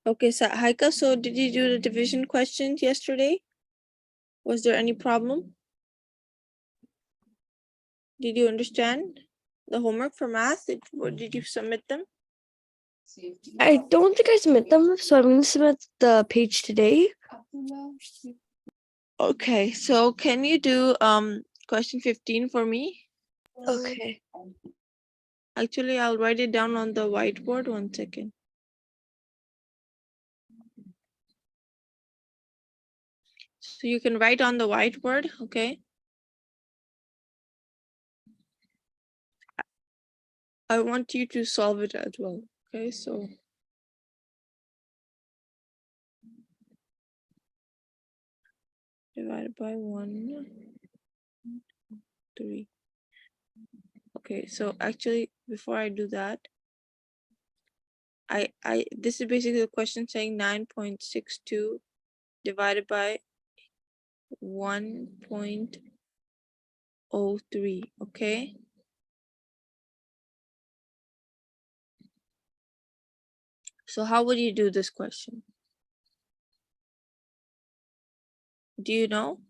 Okay, so Haika, so did you do the division questions yesterday? Was there any problem? Did you understand the homework for math? Did you submit them? I don't think I submit them, so I'm going to submit the page today. Okay, so can you do question 15 for me? Okay. Actually, I'll write it down on the whiteboard. 1 second. So you can write on the whiteboard, okay? I want you to solve it as well, okay? So divided by 1, 3. Okay, so actually, before I do that, this is basically the question saying 9.62 divided by 1.03, okay? So how would you do this question? Do you know?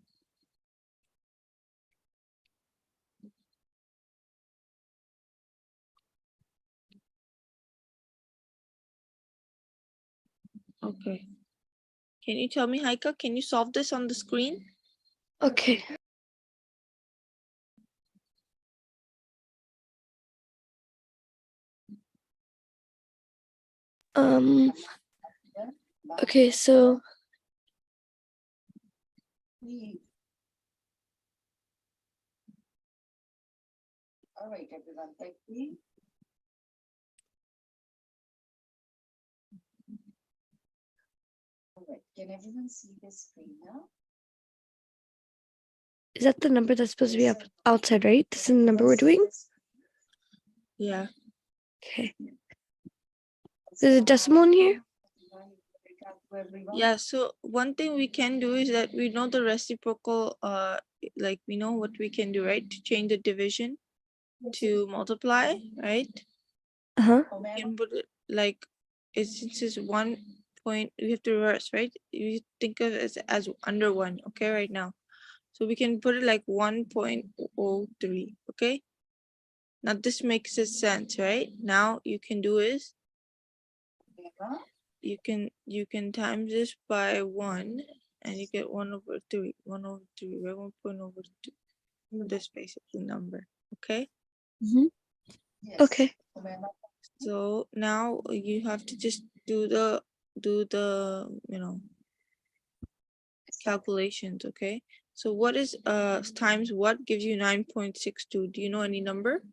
Okay. Can you tell me, Haika, can you solve this on the screen? Okay. Okay, so all right, everyone, thank you. All right, can everyone see this screen now? is that the number that's supposed to be up outside, right? This is the number we're doing? Yeah. Okay. There's a decimal in here? Yeah, so one thing we can do is that we know the reciprocal, like we know what we can do, right? To change the division to multiply, right? Uh-huh. We can put it like, since it's 1 point, we have to reverse, right? You think of it as under 1, okay, right now. So we can put it like 1.03, okay? Now this makes sense, right? Now you can do is, you can times this by 1 and you get 1/3, 1/3, right? 1.02. This basically number, okay? Okay. So now you have to just do the calculations, okay? So what is times what gives you 9.62? Do you know any number?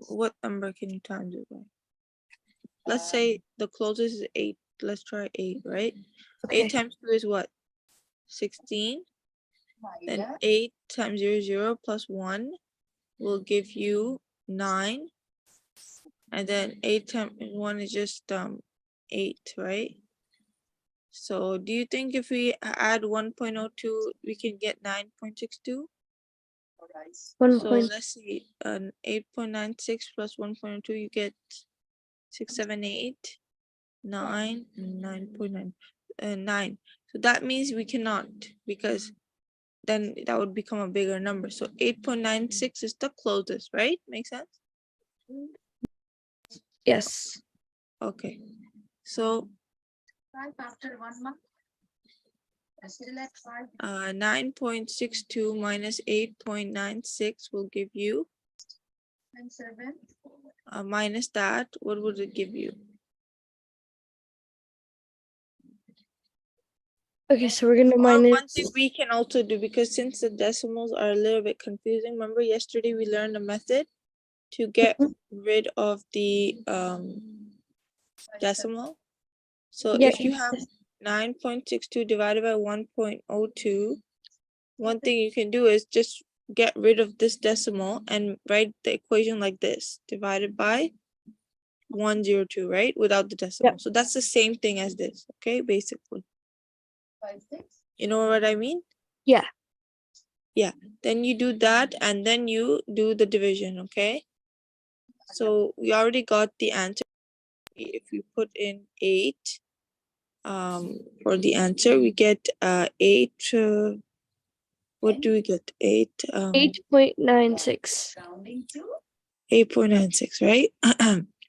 What number can you times it by? Let's say the closest is 8. Let's try 8, right? Okay. 8 times 2 is what? 16. Then 8 times 0 plus 1 will give you 9. And then 8 times 1 is just 8, right? So do you think if we add 1.02, we can get 9.62? So let's see, 8.96 plus 1.02, you get 6, 7, 8, 9, 9.9, 9. So that means we cannot, because then that would become a bigger number. So 8.96 is the closest, right? Make sense? Yes. Okay. So 9.62 minus 8.96 will give you, minus that, what would it give you? Okay, so we're gonna Or minus. one thing we can also do, because since the decimals are a little bit confusing, remember yesterday we learned a method to get rid of the decimal. So Yeah. if you have 9.62 divided by 1.02, one thing you can do is just get rid of this decimal and write the equation like this, divided by 102, right? Without the decimal. Yep. So that's the same thing as this, okay? Basically. You know what I mean? Yeah. Yeah. Then you do that and then you do the division, okay? So we already got the answer. if we put in 8 for the answer, we get 8. What do we get? 8. 8.96. Rounding to 8.96, right?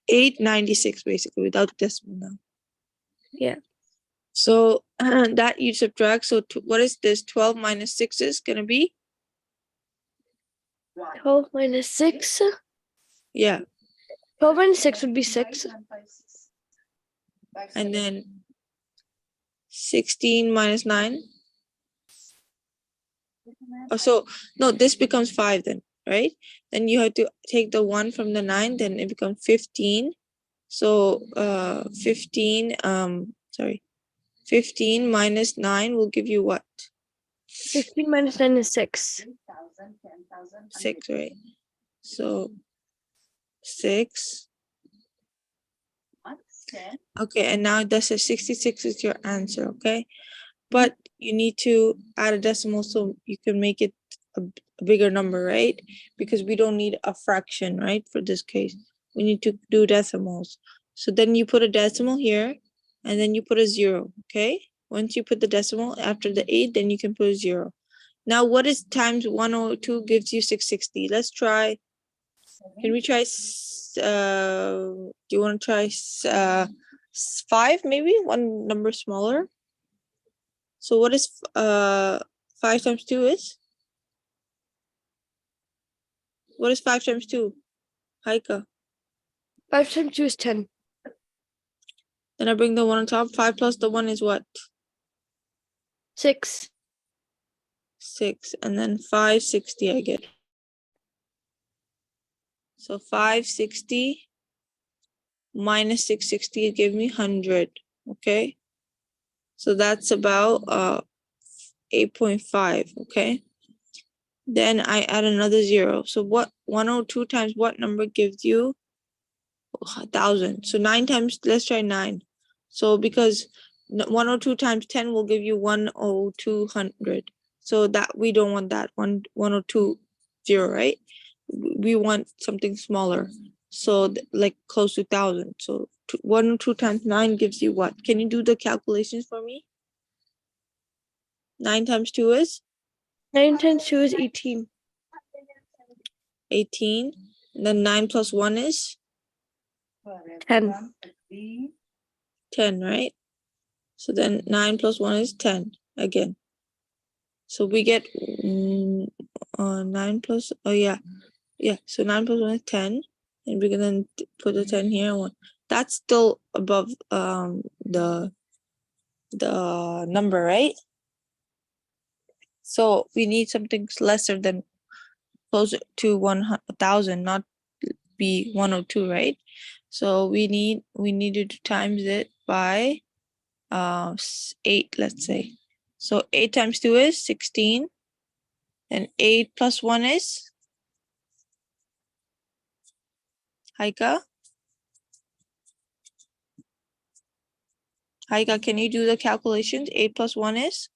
896 basically without decimal now. Yeah. So that you subtract. So what is this? 12 minus 6 is gonna be? 12 minus 6. Yeah. 12 minus 6 would be 6. And then 16 minus 9. Oh, so no, this becomes 5 then, right? Then you have to take the 1 from the 9, then it becomes 15. So 15 15 minus 9 will give you what? 15 minus 9 is 6. 6, right? So 6. Okay, and now that's a 66 is your answer, okay? But you need to add a decimal so you can make it a bigger number, right? Because we don't need a fraction, right? For this case, we need to do decimals. So then you put a decimal here and then you put a 0, okay? Once you put the decimal after the 8, then you can put a 0. Now, what is times 102 gives you 660? Let's try. Can we try, do you want to try 5 maybe? One number smaller? So what is 5 times 2 is? What is 5 times 2? Haika. 5 times 2 is 10. Then I bring the 1 on top. 5 plus the 1 is what? 6. 6. And then 560 I get. So 560 minus 660 give me 100. Okay. So that's about 8.5. Okay. Then I add another 0. So what 102 times what number gives you 1,000? So 9 times, let's try 9. So because 102 times 10 will give you 10200. So that we don't want that 102 0, right? We want something smaller. So like close to 1,000. So 102 times 9 gives you what? Can you do the calculations for me? 9 times 2 is 9 times 2 is 18. 18. And then 9 plus 1 is 10. 10, right? So then 9 plus 1 is 10 again. So we get 9 plus, oh yeah. Yeah, so 9 plus 1 is 10. And we're gonna put the 10 here. That's still above the number, right? So we need something lesser than closer to 1,000, not be 102, right? So we needed to times it by 8, let's say. So 8 times 2 is 16. And 8 plus 1 is Haika. Haika, can you do the calculations? 8 plus 1 is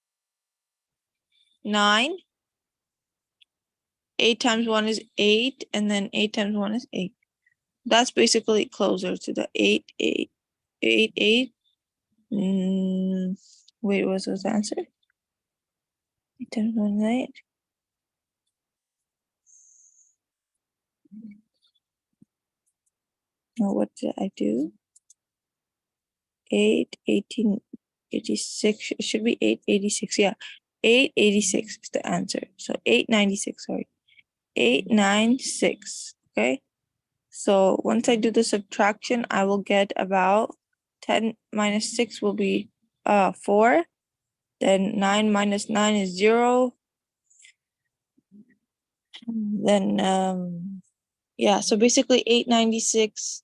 9. 8 times 1 is 8, and then 8 times 1 is 8. That's basically closer to the 8, 8, 8, 8. Wait, what was the answer? 8 times 1 is 8. Now, what did I do? 8, 18, 86. It should be 886. Yeah, 886 is the answer. So 896, sorry. 896. Okay. So once I do the subtraction, I will get about 10 minus 6 will be 4. Then 9 minus 9 is 0. Then yeah, so basically 896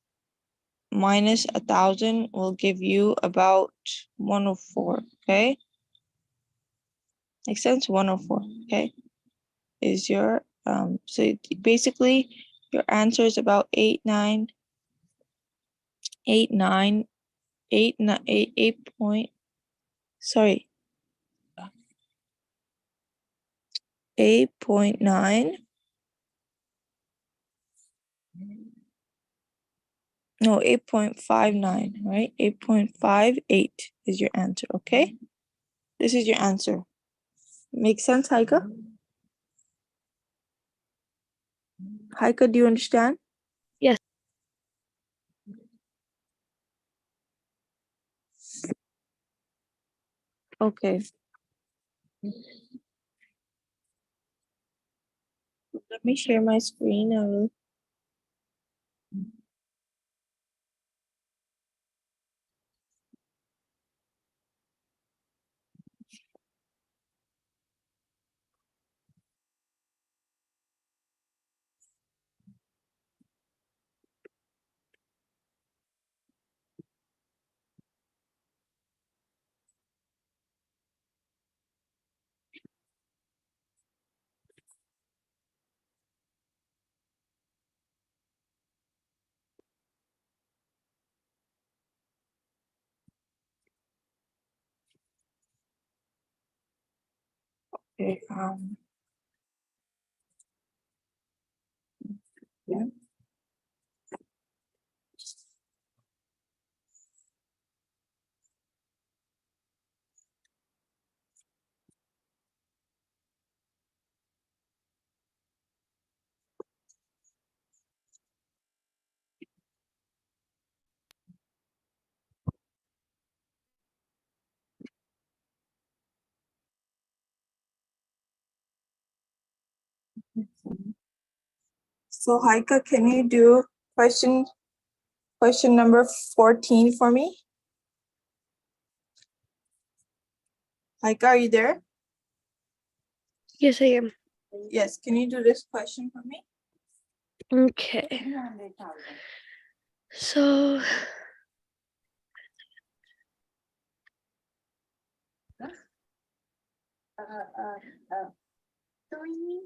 minus 1,000 will give you about 104. Okay. Makes sense? 104. Okay. Is your so basically your answer is about 8 9 8 9 8 9 8 8 point, sorry, 8.9. No, 8.59, right? 8.58 is your answer, okay? This is your answer. Make sense, Haika? Haika, do you understand? Yes. Okay. Let me share my screen. I will. Okay. Yeah. So Haika, can you do question number 14 for me? Haika, are you there? Yes, I am. Yes, can you do this question for me? Okay. So Three.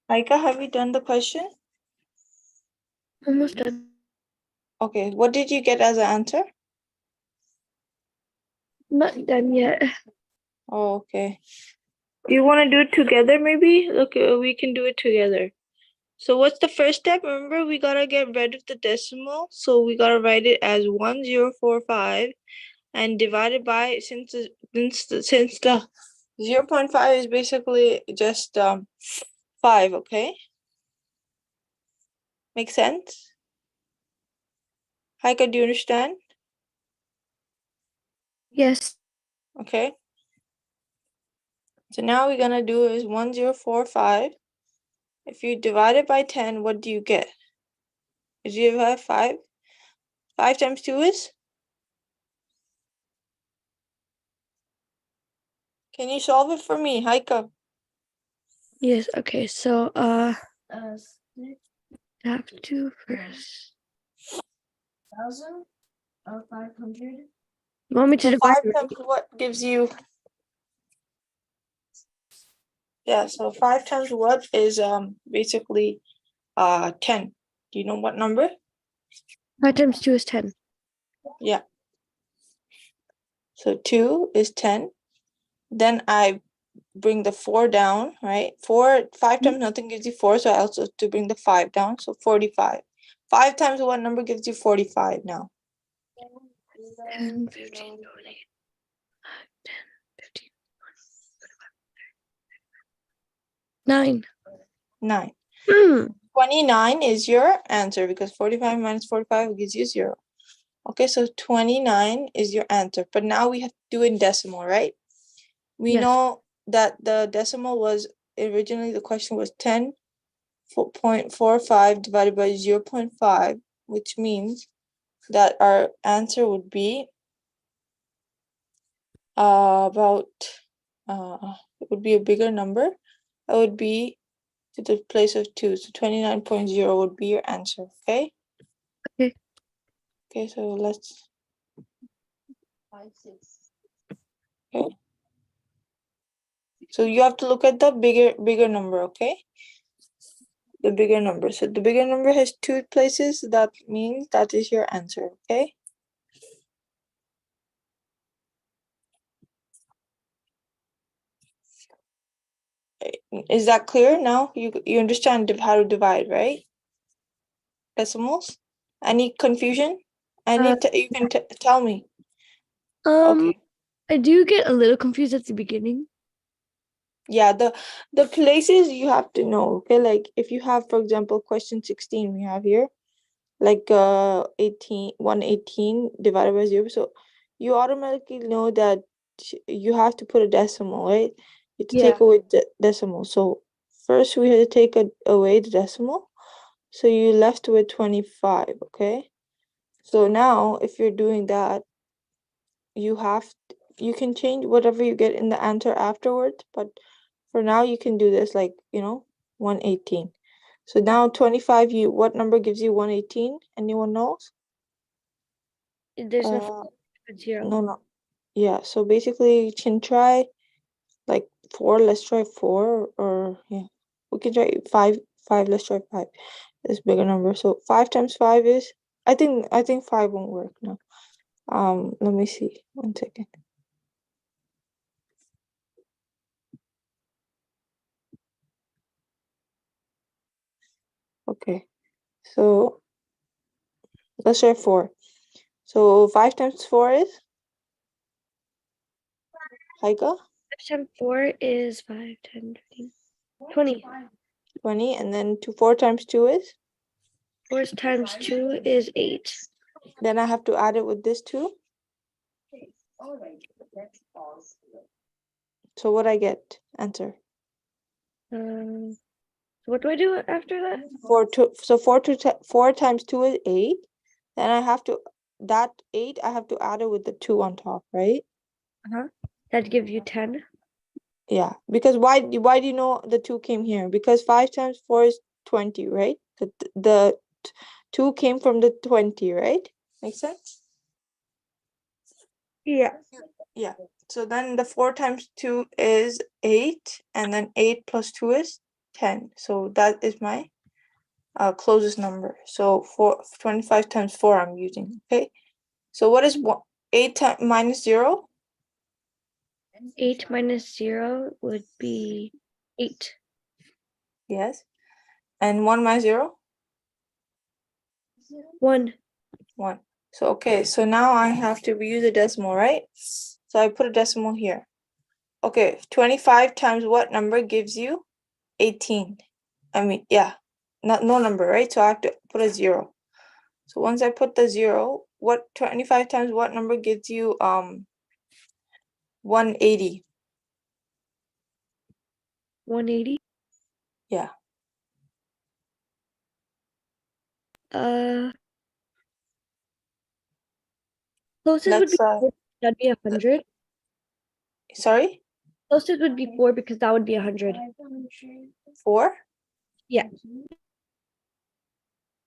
Aika, have you done the question? Almost done. Okay, what did you get as an answer? Not done yet. Oh, okay. You want to do it together maybe? Okay, we can do it together. So what's the first step? Remember, we gotta get rid of the decimal. So we gotta write it as 1045 and divide it by, since the 0.5 is basically just 5, okay? Make sense? Haika, do you understand? Yes. Okay. So now we're gonna do is 1045. If you divide it by 10, what do you get? Do you have 5? 5 times 2 is? Can you solve it for me, Haika? Yes. Okay. So have to first. 1,500. You want me to So divide 5 it? times what gives you? Yeah, so 5 times what is basically 10. Do you know what number? 5 times 2 is 10. Yeah. So 2 is 10. Then I bring the 4 down, right? 5 times nothing gives you 4, so I also have to bring the 5 down, so 45. 5 times what number gives you 45 now? 10, 15, 20, 10, 15, 9. 9. Hmm. 29 is your answer because 45 minus 45 gives you 0. Okay, so 29 is your answer. But now we have to do it in decimal, right? We Yes. know that the decimal was originally, the question was 10.45 divided by 0.5, which means that our answer would be about it would be a bigger number. That would be to the place of 2. So 29.0 would be your answer, okay? Okay. Okay, so let's 5, 6. okay. So you have to look at the bigger number, okay? the bigger number. So the bigger number has 2 places. That means that is your answer, okay? Is that clear now? You understand how to divide, right? Decimals? Any confusion? You can tell me. Okay. I do get a little confused at the beginning. Yeah, the places you have to know, okay? Like if you have, for example, question 16 we have here, like 118 divided by 0. So you automatically know that you have to put a decimal, right? You have to take away the decimal. So first we had to take away the decimal. So you left with 25, okay? So now if you're doing that, you can change whatever you get in the answer afterwards, but for now you can do this like, 118. So now 25, what number gives you 118? Anyone knows? There's no Uh, zero. no. Yeah, so basically you can try like 4. Let's try 4, or yeah, we can try 5. Let's try 5. This bigger number. So 5 times 5 is, I think 5 won't work now. Let me see. 1 second. Okay, so let's try 4. So 5 times 4 is, Haika? 5 times 4 is 5, 10, 15, 20. 20, and then 4 times 2 is? 4 times 2 is 8. Then I have to add it with this 2. So what I get? Answer. What do I do after that? 4 times 2 is 8. Then I have to, that 8, I have to add it with the 2 on top, right? That'd give you 10. Yeah, because why do you know the 2 came here? Because 5 times 4 is 20, right? The 2 came from the 20, right? Makes sense? Yeah. Yeah. So then the 4 times 2 is 8, and then 8 plus 2 is 10. So that is my closest number. So 25 times 4 I'm using, okay? So what is 8 minus 0? 8 minus 0 would be 8. Yes. And 1 minus 0? 1. 1. So, okay, so now I have to use a decimal, right? So I put a decimal here. Okay, 25 times what number gives you 18? I mean, yeah, no number, right? So I have to put a 0. So once I put the 0, 25 times what number gives you 180? 180. Yeah. Closest would be That's 4, that'd be 100. sorry? Closest would be 4 because that would be 100. 4? Yeah.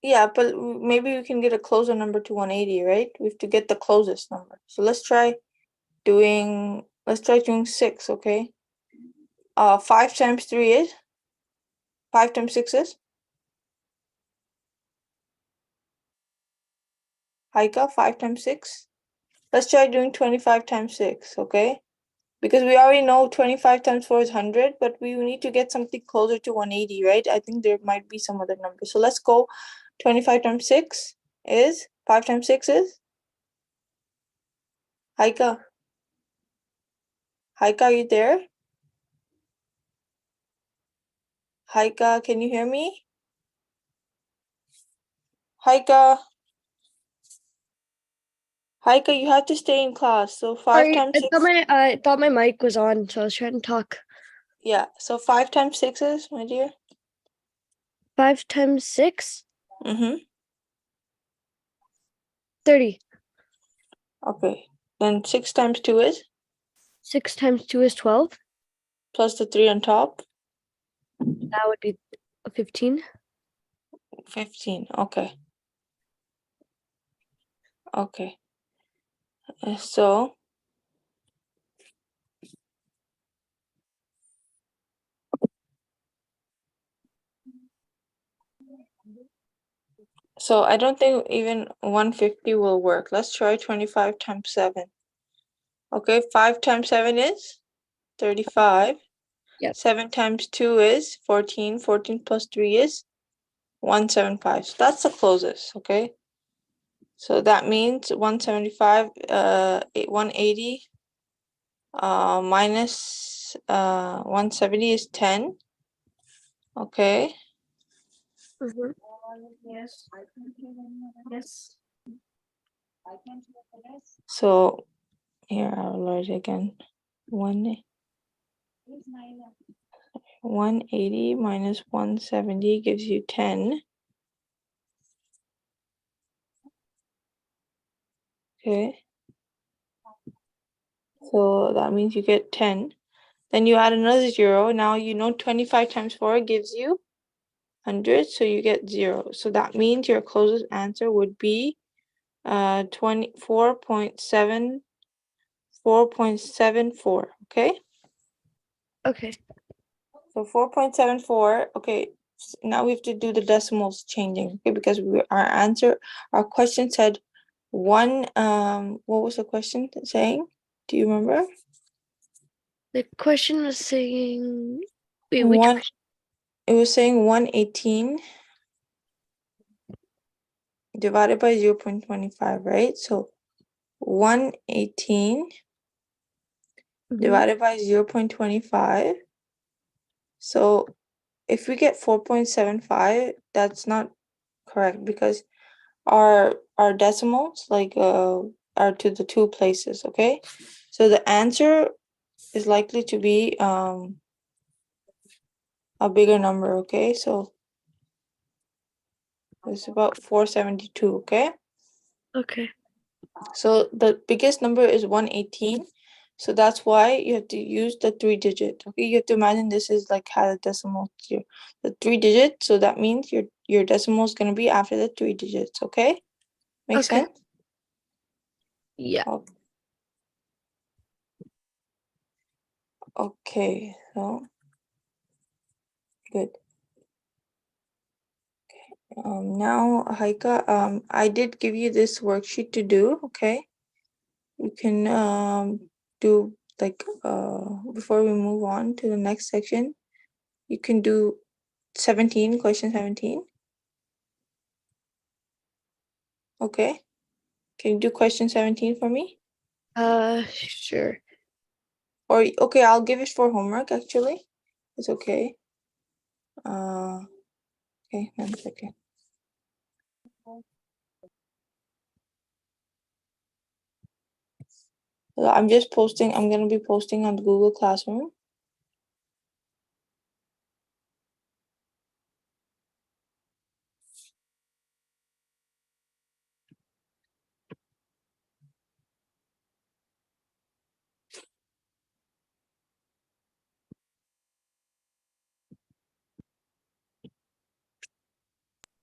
Yeah, but maybe we can get a closer number to 180, right? We have to get the closest number. So let's try doing 6, okay? 5 times 3 is? 5 times 6 is? Haika, 5 times 6? Let's try doing 25 times 6, okay? Because we already know 25 times 4 is 100, but we need to get something closer to 180, right? I think there might be some other number. So let's go 25 times 6 is? 5 times 6 is? Haika? Haika, are you there? Haika, can you hear me? Haika? Haika, you have to stay in class. So 5 Sorry, times 6. I thought my mic was on, so I was trying to talk. Yeah, so 5 times 6 is, my dear? 5 times 6? Mm-hmm. 30. Okay. Then 6 times 2 is? 6 times 2 is 12. Plus the 3 on top? That would be 15. 15. Okay. Okay. So So I don't think even 150 will work. Let's try 25 times 7. Okay, 5 times 7 is 35. Yep. 7 times 2 is 14. 14 plus 3 is 175. So that's the closest, okay? So that means 175, 180 minus 170 is 10. Okay. Mhm. Yes. Yes. I can't do the rest. So here I'll write it again. 180 minus 170 gives you 10. Okay. So that means you get 10. Then you add another 0. Now you know 25 times 4 gives you 100. So you get 0. So that means your closest answer would be 4.74. Okay. Okay. So 4.74. Okay. Now we have to do the decimals changing. Okay, because our question said one. What was the question saying? Do you remember? The question was saying, wait, which One. question? It was saying 118 divided by 0.25, right? So 118 Mhm. divided by 0.25. So if we get 4.75, that's not correct because our decimals are to the two places, okay? So the answer is likely to be a bigger number, okay? So it's about 472, okay? Okay. So the biggest number is 118. So that's why you have to use the 3-digit. Okay, you have to imagine this is like had a decimal here. The 3-digit, so that means your decimal is gonna be after the 3 digits, okay? Make Okay. sense? Yeah. Okay, so good. Now Haika, I did give you this worksheet to do, okay? You can do like before we move on to the next section, you can do 17, question 17. Okay. Can you do question 17 for me? Sure. Or okay, I'll give it for homework actually. It's okay. Okay, 1 second. So I'm gonna be posting on Google Classroom.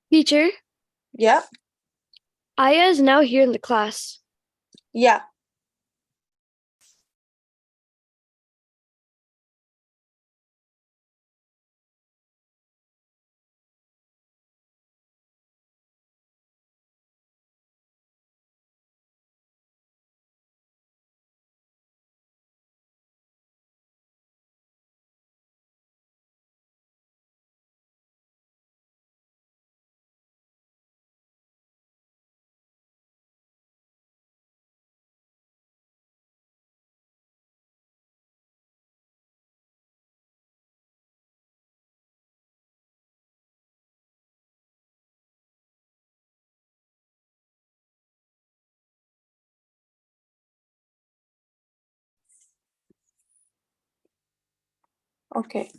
Teacher, Yeah, Aya is now here in the class. yeah. Okay.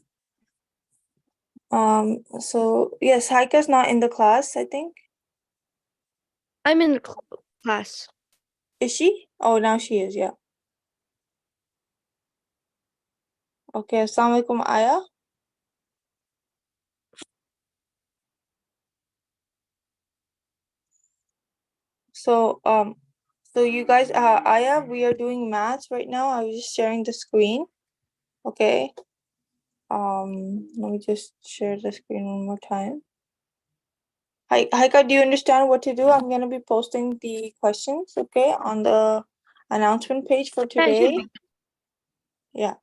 So yes, Haika's not in the class, I think. I'm in the class. Is she? Oh, now she is, yeah. Okay, Assalamualaikum Aya. So you guys, Aya, we are doing maths right now. I was just sharing the screen. Okay. Let me just share the screen one more time. Hi, Haika, do you understand what to do? I'm gonna be posting the questions, okay, on the announcement page for Yeah, it should today. be. Yeah.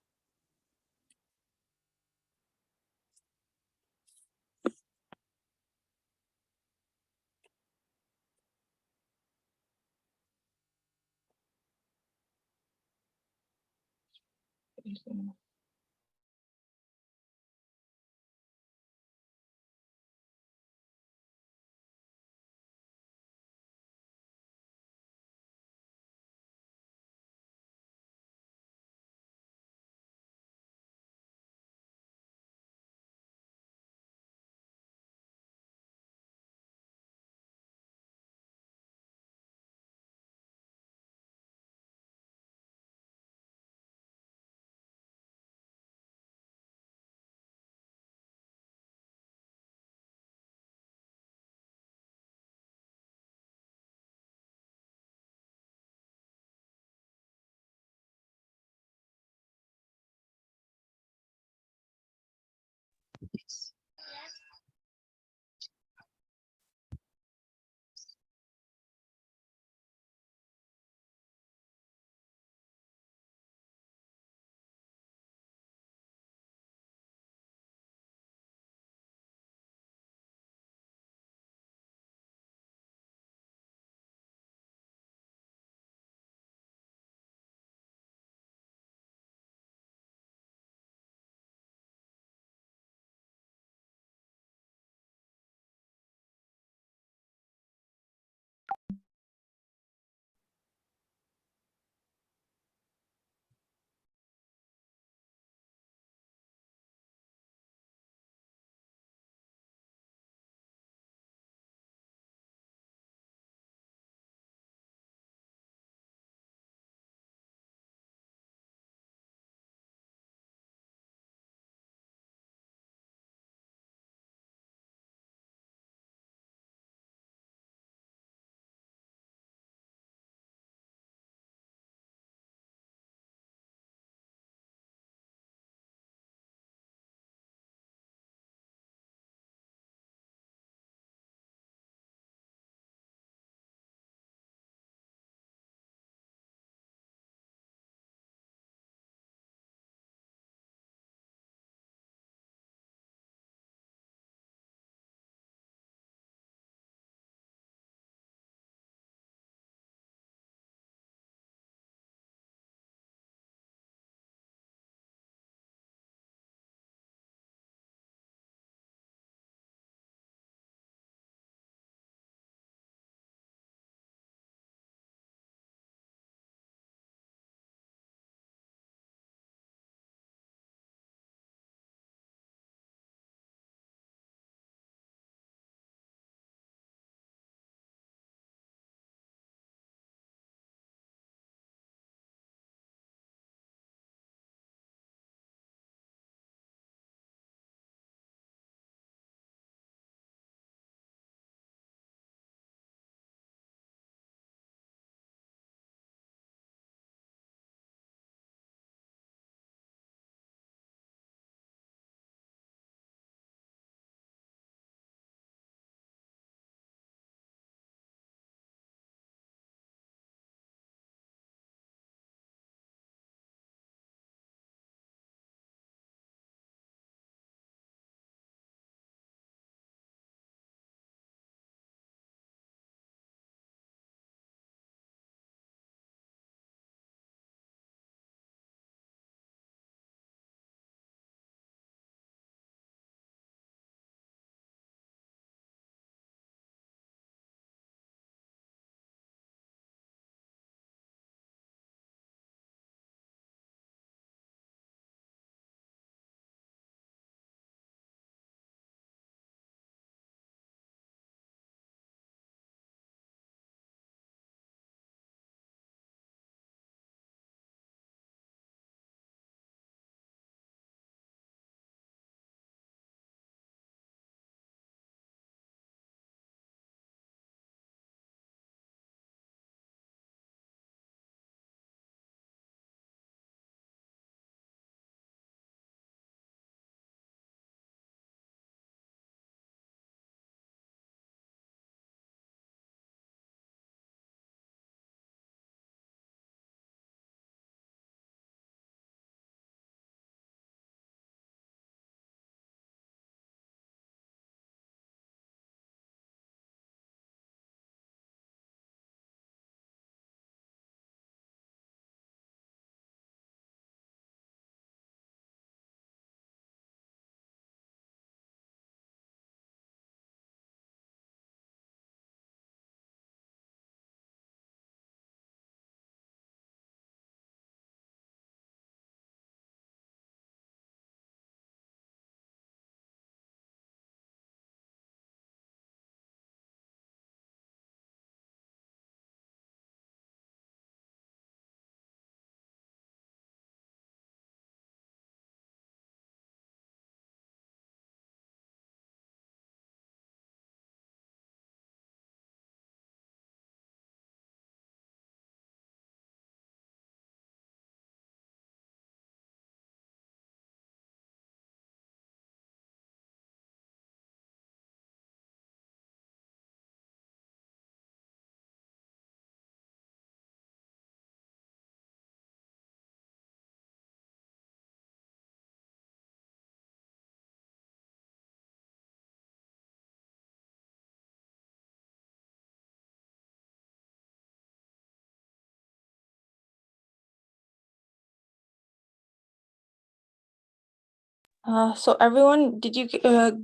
So everyone, did you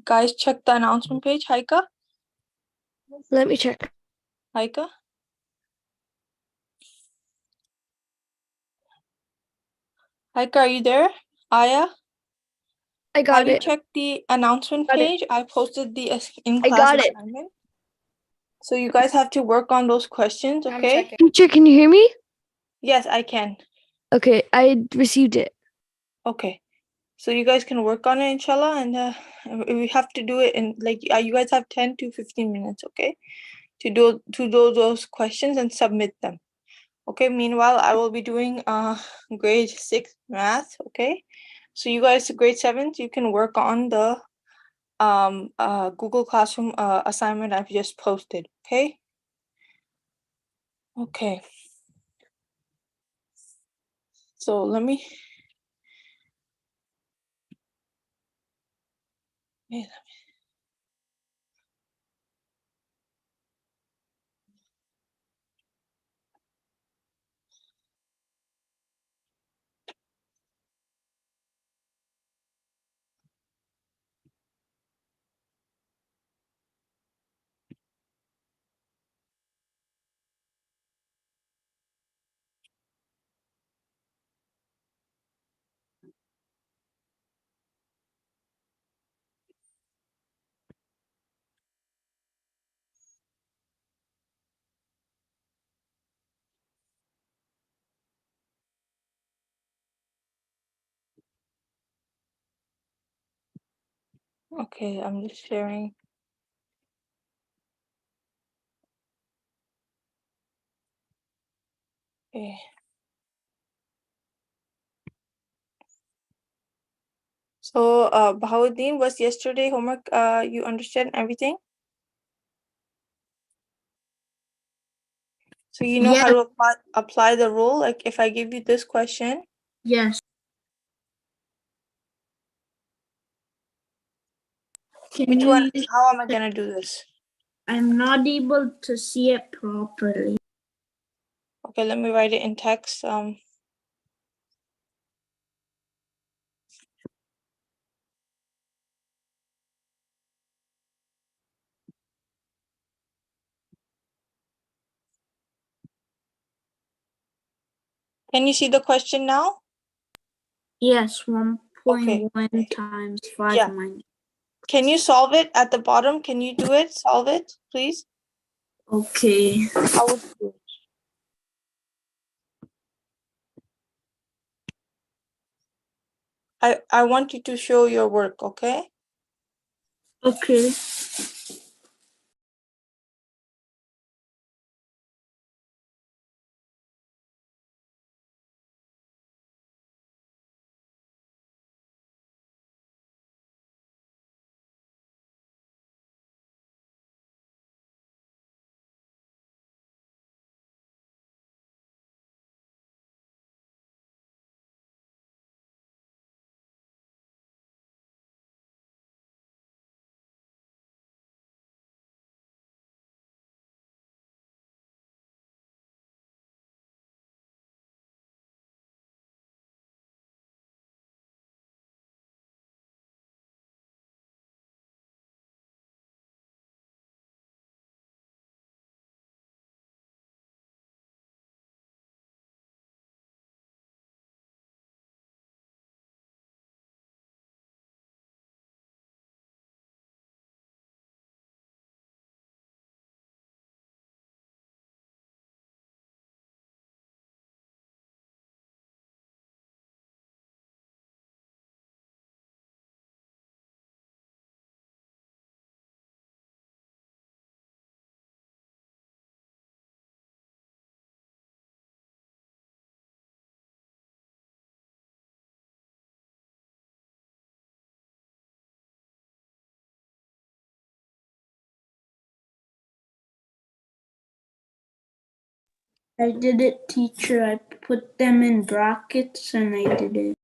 guys check the announcement page? Haika? Let me check. Haika? Haika, are you there? Aya? I got Have you it. checked the announcement Got it. page? I posted the I in-class got it. assignment. So you guys have to work on those questions, I'm okay? checking. Teacher, can you hear me? Yes, I can. Okay, I received it. Okay. So you guys can work on it, inshallah, and we have to do it in like you guys have 10 to 15 minutes, okay? To do those questions and submit them. Okay, meanwhile, I will be doing grade 6 math, okay? So you guys, grade 7, you can work on the Google Classroom assignment I've just posted, okay? Okay. So let me okay, I'm just sharing. Okay. So Bahauddin, was yesterday homework you understand everything? So you know how to apply the rule? Like if I give you this question, Yes. which one, how am I gonna do this? I'm not able to see it properly. Okay, let me write it in text. Can you see the question now? Yes, 1.1 Okay. times 5 Yeah. minus. Can you solve it at the bottom? Can you do it? Solve it, please. Okay. How would you do it? I want you to show your work, okay? Okay. I did it, teacher. I put them in brackets and I did it.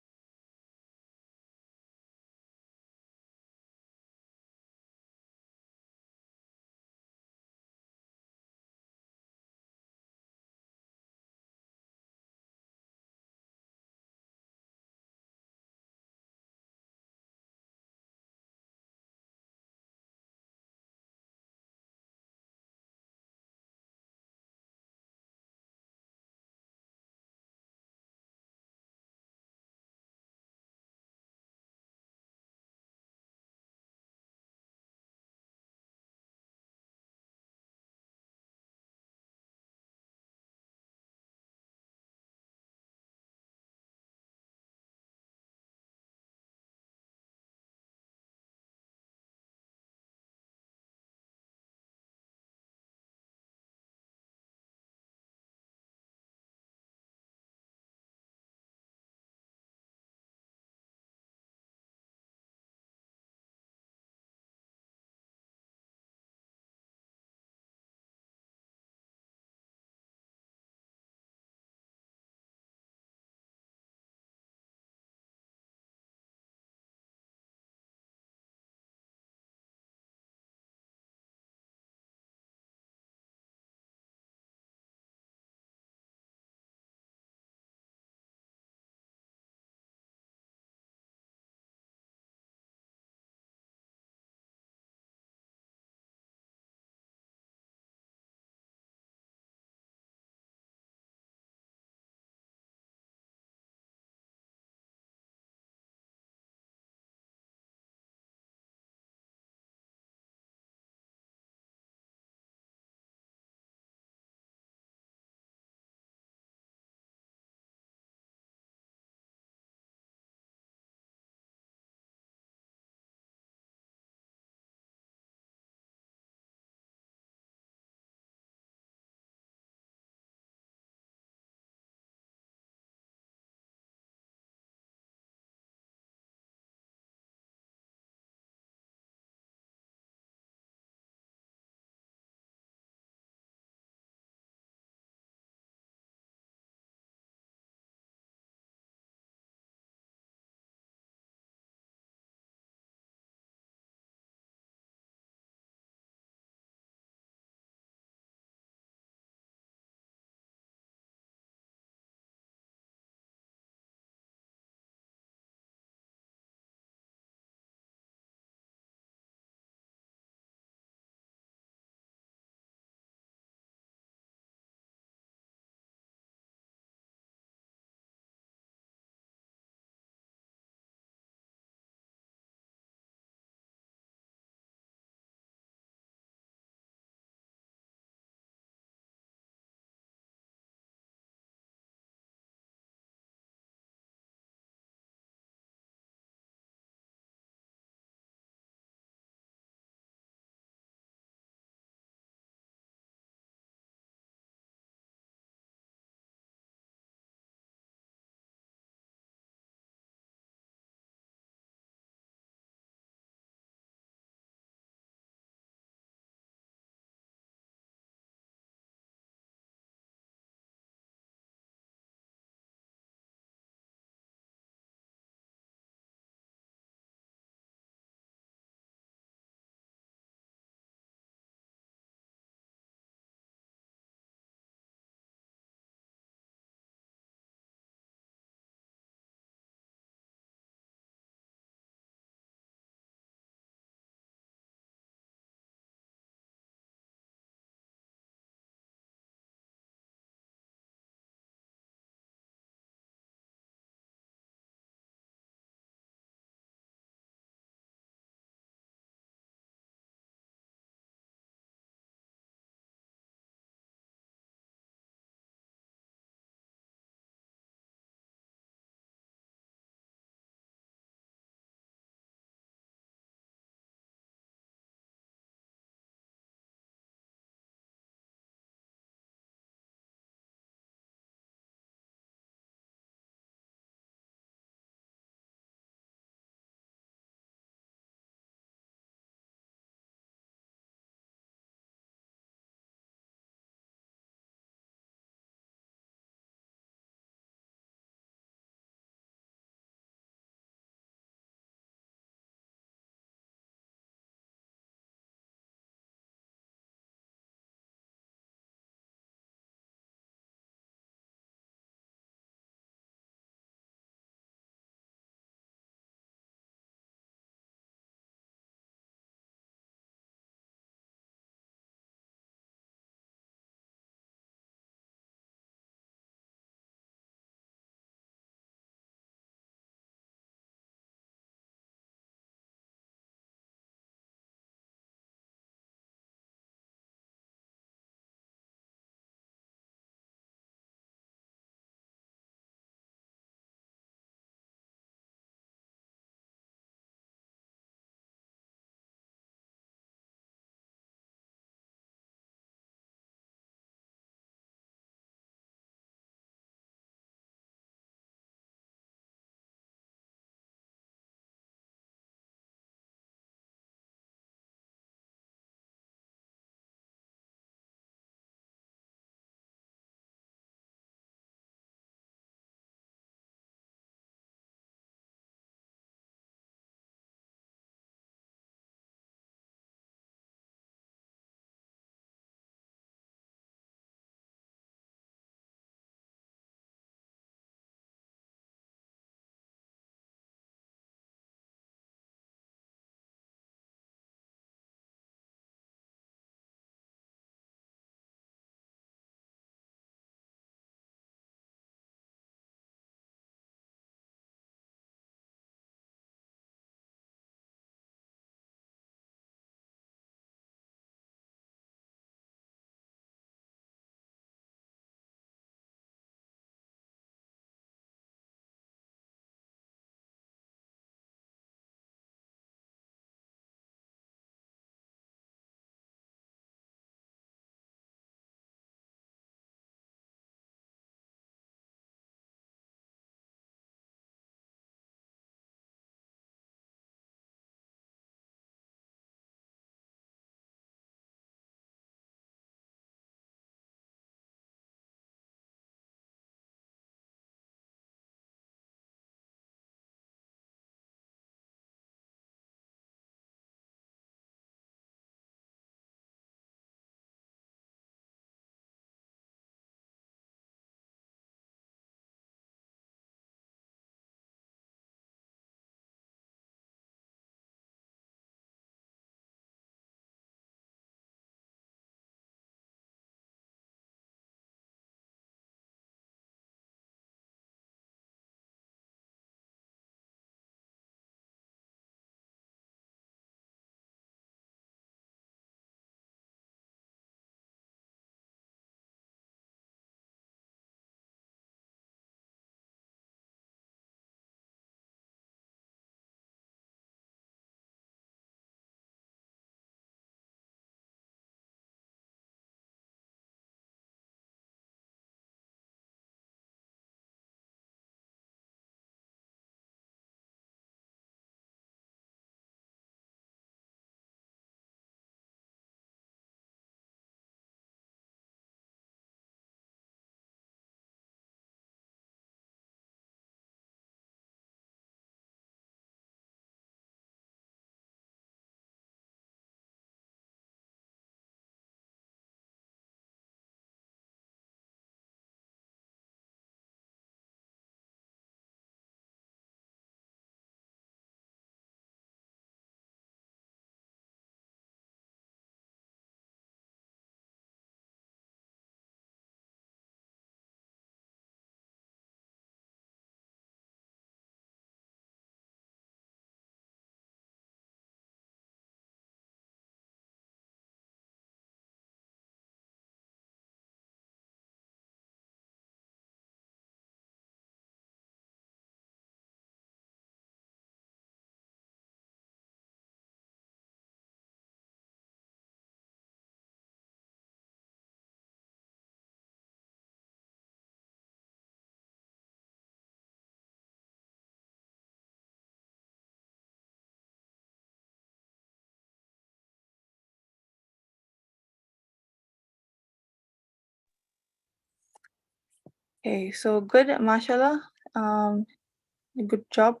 Okay, so good, mashallah. Good job.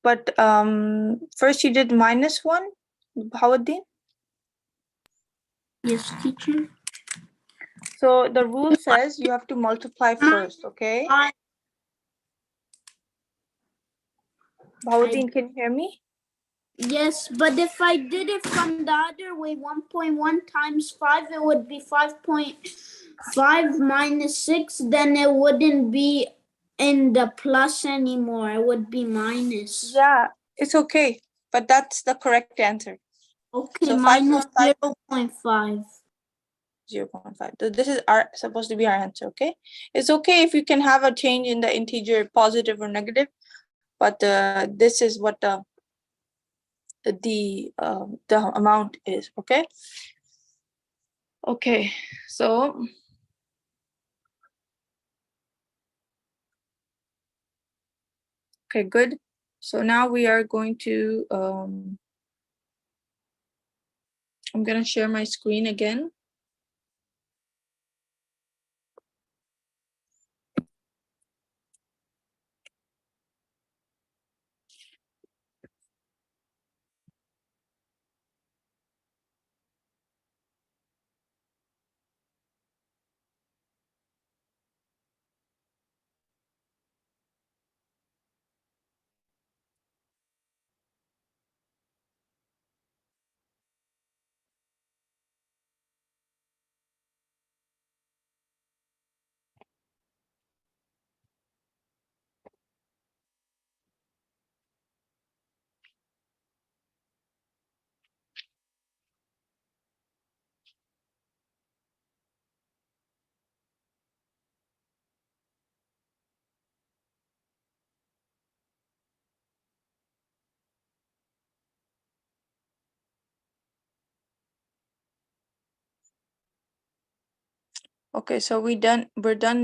But first you did -1, Bahauddin. Yes, teacher. So the rule says you have to multiply first, okay? Bahauddin, can you hear me? Yes, but if I did it from the other way, 1.1 times 5, it would be 5.5 minus 6. Then it wouldn't be in the plus anymore. It would be minus. Yeah, it's okay, but that's the correct answer. Okay, So minus 5.5. 0.5. 0.5. So this is supposed to be our answer, okay? It's okay if you can have a change in the integer, positive or negative, but this is what the amount is, okay? Okay, so okay, good. So now we are going to I'm gonna share my screen again. Okay, so we're done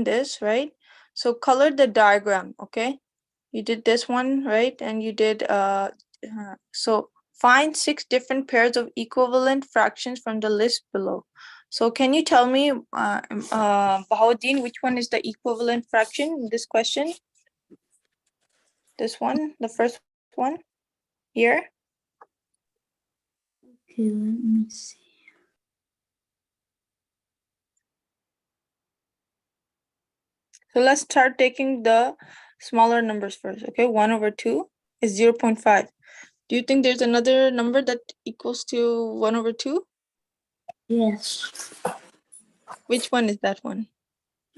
this, right? So color the diagram, okay? You did this one, right? And you did so find 6 different pairs of equivalent fractions from the list below. So can you tell me, Bahauddin, which one is the equivalent fraction in this question? This one, the first one here. Okay, let me see. So let's start taking the smaller numbers first, okay? 1/2 is 0.5. Do you think there's another number that equals to 1/2? Yes. Which one is that one?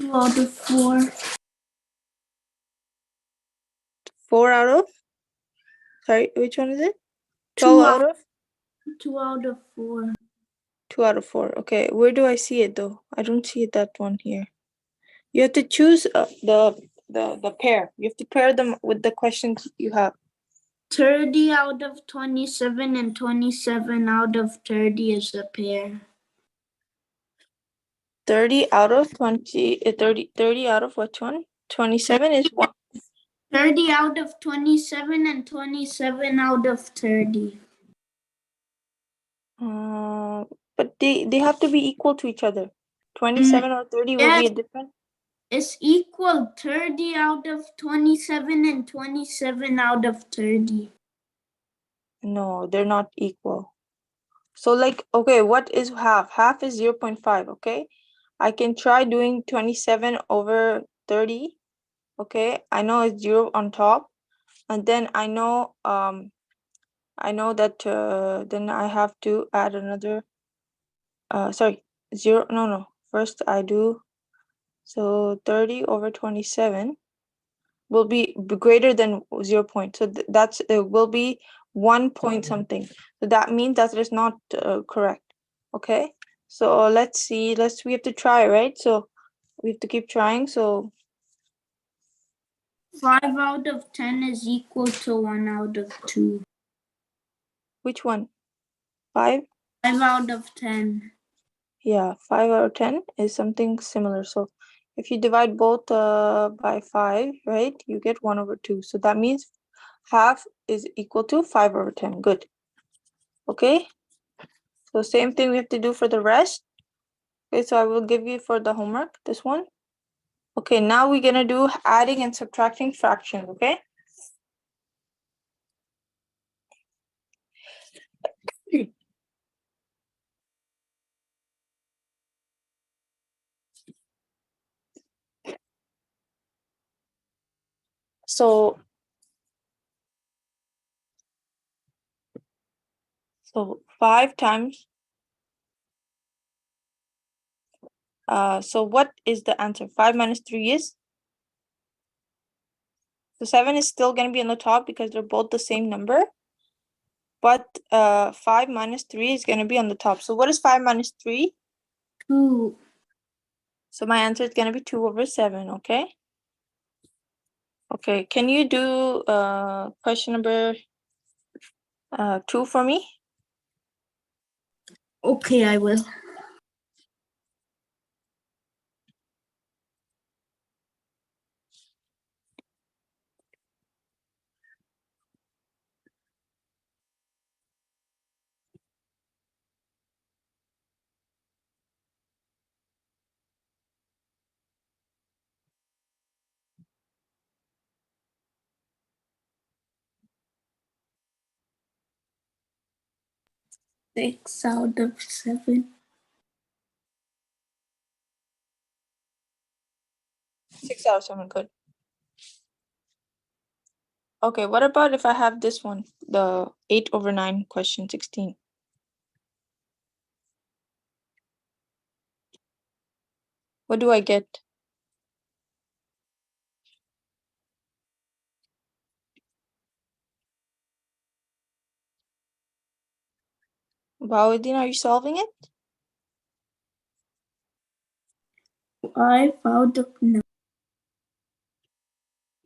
2 out of 4. 4 out of? Sorry, which one is it? 2 12 out of? 2 out of 4. 2 out of 4. Okay, where do I see it though? I don't see that one here. You have to choose the pair. You have to pair them with the questions you have. 30 out of 27 and 27 out of 30 is a pair. 30 out of 20, 30 out of which one? 27 is one. 30 out of 27 and 27 out of 30. But they have to be equal to each other. 27 or 30 will be a different. It's equal 30 out of 27 and 27 out of 30. No, they're not equal. So like, okay, what is half? Half is 0.5, okay? I can try doing 27 over 30, okay? I know it's 0 on top, and then I know that then I have to add another, sorry, 0, no. First I do, so 30 over 27 will be greater than 0 point. So that's, it will be 1 point something. So that means that is not correct. Okay. So let's see. We have to try, right? So we have to keep trying. So 5 out of 10 is equal to 1 out of 2. which one? 5? 5 out of 10. Yeah, 5 out of 10 is something similar. So if you divide both by 5, right, you get 1/2. So that means half is equal to 5/10. Good. Okay. So same thing we have to do for the rest. Okay, so I will give you for the homework, this one. Okay, now we're gonna do adding and subtracting fractions, okay? So 5 times, so what is the answer? 5 minus 3 is? So 7 is still gonna be on the top because they're both the same number. But 5 minus 3 is gonna be on the top. So what is 5 minus 3? 2. So my answer is gonna be 2 over 7, okay? Okay, can you do question number 2 for me? Okay, I will. Six out of 7. 6 out of 7, good. Okay, what about if I have this one, the 8 over 9 question 16? What do I get? Bawuddin, are you solving it? 5 out of 9.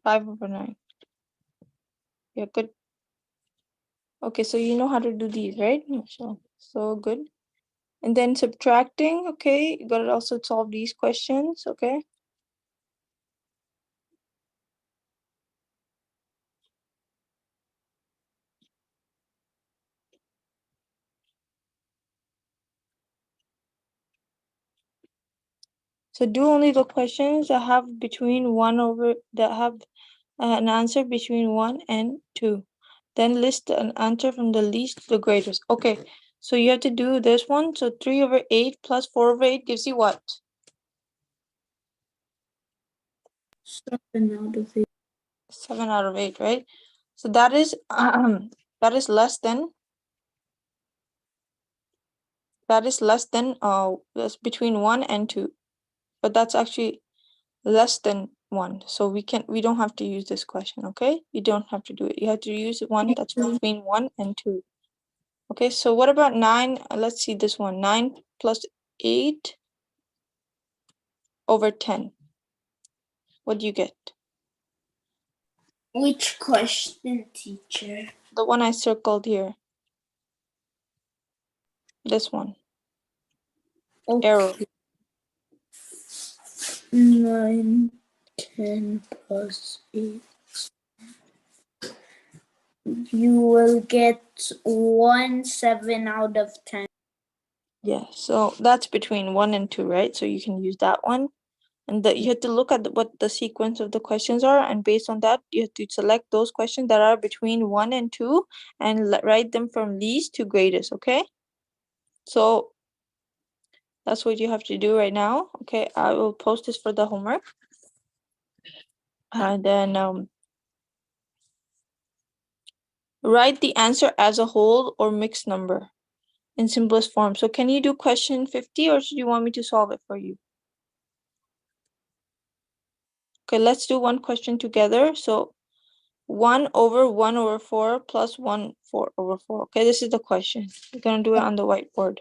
5 over 9. Yeah, good. Okay, so you know how to do these, right? So good. And then subtracting, okay, you gotta also solve these questions, okay? So do only the questions that have between 1 over, that have an answer between 1 and 2. Then list an answer from the least to the greatest. Okay, so you have to do this one. So 3 over 8 plus 4 over 8 gives you what? 7 out of 8. 7 out of 8, right? So that is less than, that's between 1 and 2. But that's actually less than 1. So we don't have to use this question, okay? You don't have to do it. You have to use one that's between 1 and 2. Okay, so what about 9? Let's see this one. 9 plus 8 over 10. What do you get? Which question, teacher? The one I circled here. This one. Okay. Arrow. 9, 10 plus 8. You will get 7 out of 10. Yeah, so that's between 1 and 2, right? So you can use that one. And you have to look at what the sequence of the questions are, and based on that, you have to select those questions that are between 1 and 2 and write them from least to greatest, okay? So that's what you have to do right now. Okay, I will post this for the homework. And then write the answer as a whole or mixed number in simplest form. So can you do question 50 or should you want me to solve it for you? Okay, let's do one question together. So 1 over 1 over 4 plus 1 4 over 4. Okay, this is the question. We're gonna do it on the whiteboard.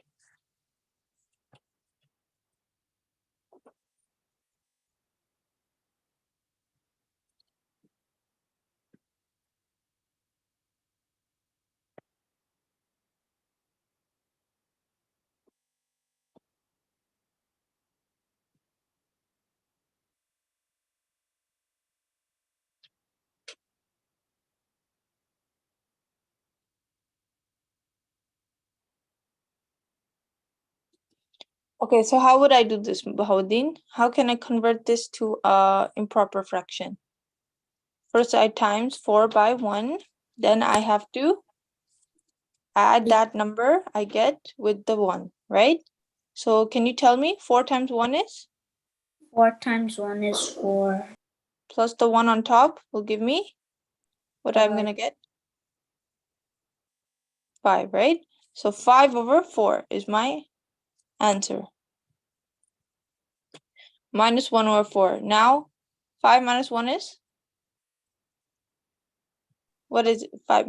Okay, so how would I do this, Bahauddin? How can I convert this to improper fraction? First I times 4 by 1, then I have to add that number I get with the 1, right? So can you tell me 4 times 1 is? 4 times 1 is 4. Plus the 1 on top will give me what I'm gonna get? 5, right? So 5 over 4 is my answer. Minus 1 over 4. Now 5 minus 1 is? What is it? 5?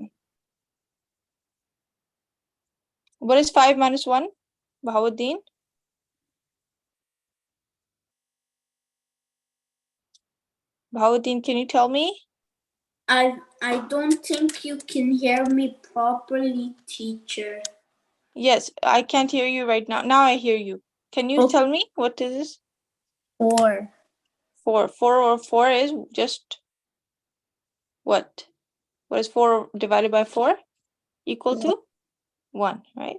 What is 5 minus 1? Bahauddin? Bahauddin, can you tell me? I don't think you can hear me properly, teacher. Yes, I can't hear you right now. Now I hear you. Can you tell me what is this? 4. 4. 4 over 4 is just what? What is 4 divided by 4? Equal to 1, right?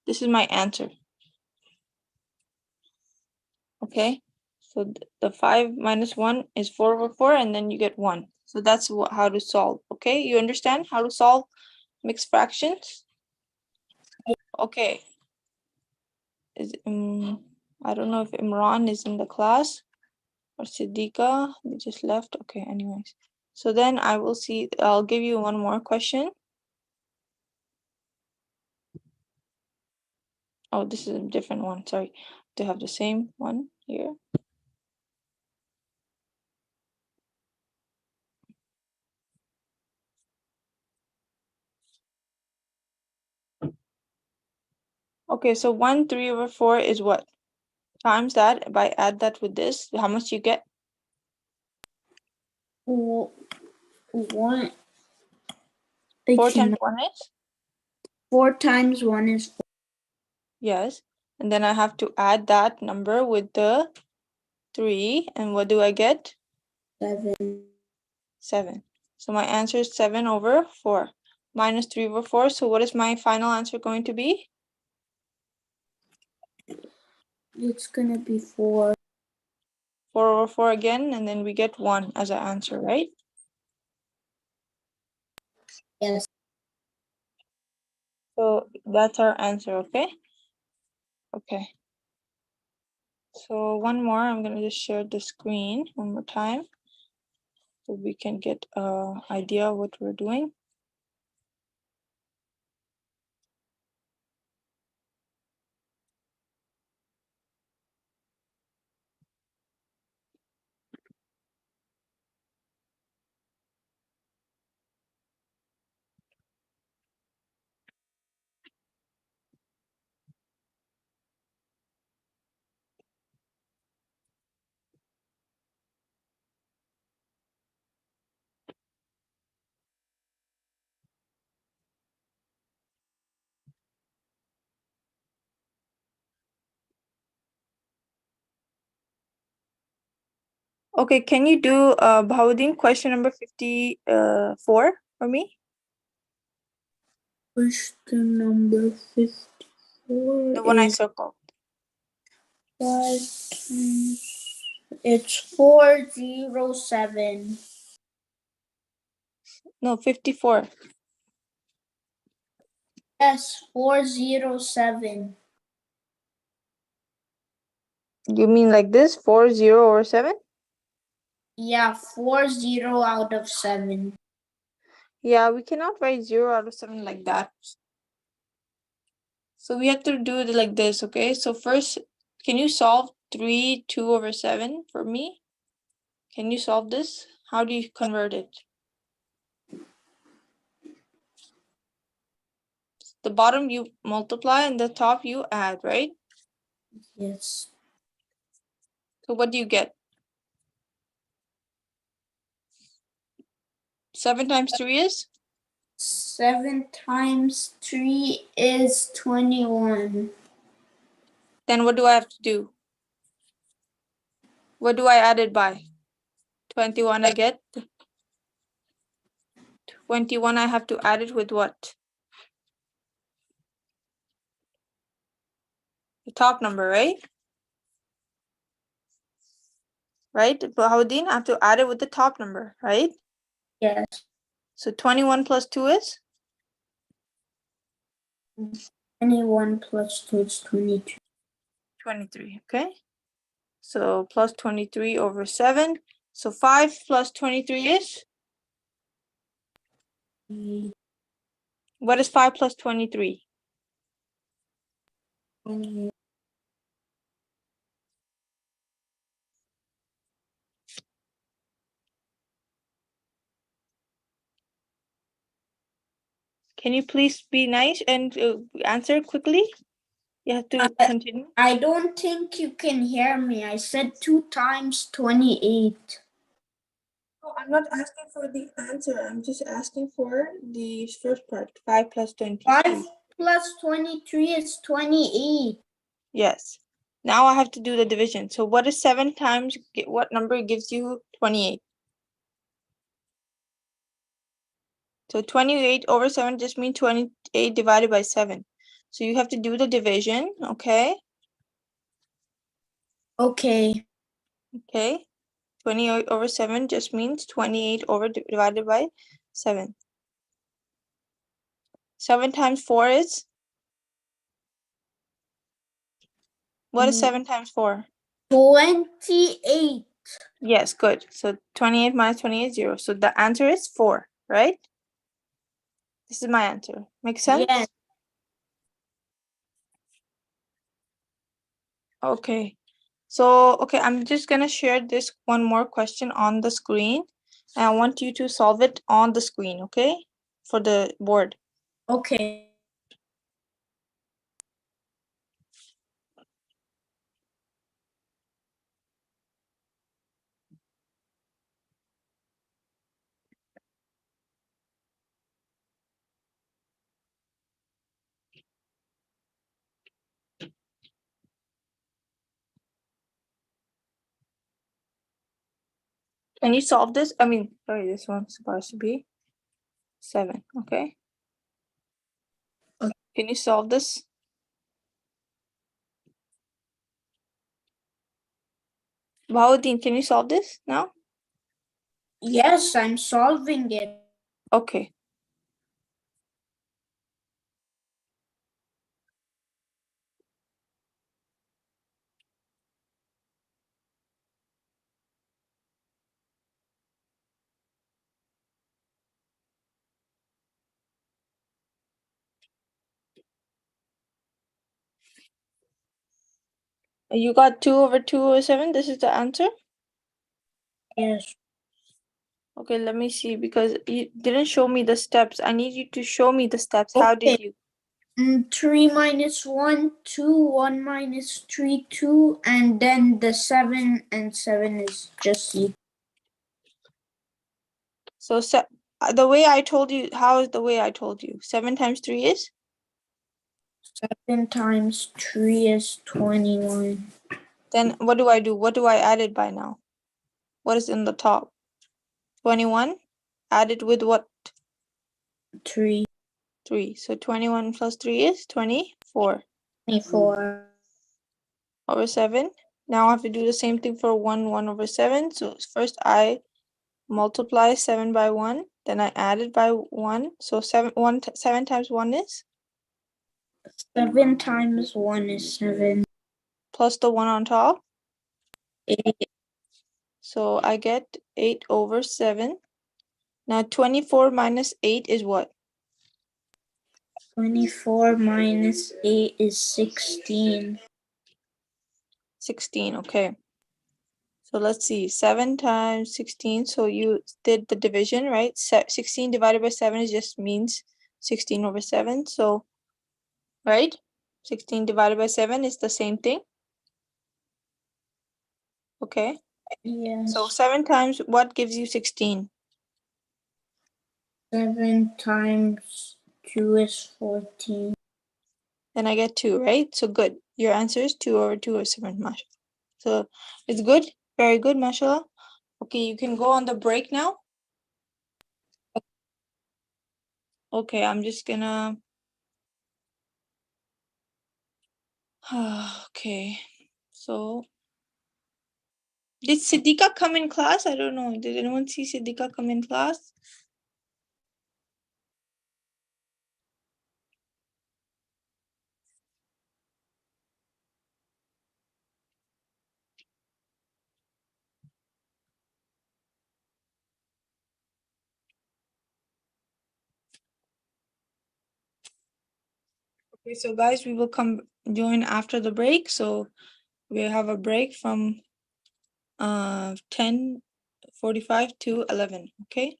This is my answer. Okay, so the 5 minus 1 is 4 over 4, and then you get 1. So that's how to solve. Okay, you understand how to solve mixed fractions? Okay. I don't know if Imran is in the class or Siddiqa. They just left. Okay, anyways. So then I will see. I'll give you one more question. Oh, this is a different one. Sorry, to have the same one here. Okay, so 1 3 over 4 is what? Times that, if I add that with this, how much you get? 1. 4 times 1 is? 4 times 1 is 4. Yes. And then I have to add that number with the 3. And what do I get? 7. 7. So my answer is 7 over 4 minus 3 over 4. So what is my final answer going to be? It's gonna be 4. 4 over 4 again, and then we get 1 as an answer, right? Yes. So that's our answer, okay? Okay. So one more, I'm gonna just share the screen one more time so we can get an idea of what we're doing. Okay, can you do Bahauddin question number 54 for me? Question number 54 The one I is circled. 5 times. It's 407. No, 54. Yes, 407. You mean like this? 4 0 or 7? Yeah, 40 out of 7. Yeah, we cannot write 0 out of 7 like that. So we have to do it like this, okay? So first, can you solve 3 2 over 7 for me? Can you solve this? How do you convert it? The bottom you multiply and the top you add, right? Yes. So what do you get? 7 times 3 is? 7 times 3 is 21. Then what do I have to do? What do I add it by? 21 I get. 21 I have to add it with what? The top number, right? Right? Bahauddin, I have to add it with the top number, right? Yes. So 21 plus 2 is? 21 plus 2 is 22. 23, okay? So plus 23 over 7. So 5 plus 23 is? What is 5 plus 23? 28. Can you please be nice and answer quickly? You have to continue. I don't think you can hear me. I said 2 times 28. No, I'm not asking for the answer. I'm just asking for the first part. 5 plus 23. 5 plus 23 is 28. Yes. Now I have to do the division. So what is 7 times, what number gives you 28? So 28 over 7 just means 28 divided by 7. So you have to do the division, okay? Okay. Okay. 28 over 7 just means 28 over divided by 7. 7 times 4 is? What is 7 times 4? 28. Yes, good. So 28 minus 28 is 0. So the answer is 4, right? This is my answer. Make sense? Yes. Okay. So, okay, I'm just gonna share this one more question on the screen. And I want you to solve it on the screen, okay? For the board. Okay. Can you solve this? I mean, sorry, this one's supposed to be 7, okay? Okay. Can you solve this? Bahauddin, can you solve this now? Yes, I'm solving it. Okay. You got 2 over 2 over 7. This is the answer? Yes. Okay, let me see because you didn't show me the steps. I need you to show me the steps. How did Okay. you? 3 minus 1, 2, 1 minus 3, 2, and then the 7 and 7 is just equal. So the way I told you, how is the way I told you? 7 times 3 is? 7 times 3 is 21. Then what do I do? What do I add it by now? What is in the top? 21 added with what? 3. 3. So 21 plus 3 is 24 24. over 7. Now I have to do the same thing for 1 over 7. So first I multiply 7 by 1. Then I add it by 1. So 7 times 1 is? 7 times 1 is 7. Plus the 1 on top. 8. So I get 8 over 7. Now 24 minus 8 is what? 24 minus 8 is 16. 16, okay. So let's see, 7 times 16. So you did the division, right? 16 divided by 7 is just means 16 over 7. So, right? 16 divided by 7 is the same thing. Okay. Yes. So 7 times what gives you 16? 7 times 2 is 14. Then I get 2, right? So good. Your answer is 2 over 2 over 7, mashallah. So it's good. Very good, mashallah. Okay, you can go on the break now. Okay, I'm just gonna Okay, so did Siddiqa come in class? I don't know. Did anyone see Siddiqa come in class? Okay, so guys, we will come join after the break. So we have a break from 10:45 to 11. Okay.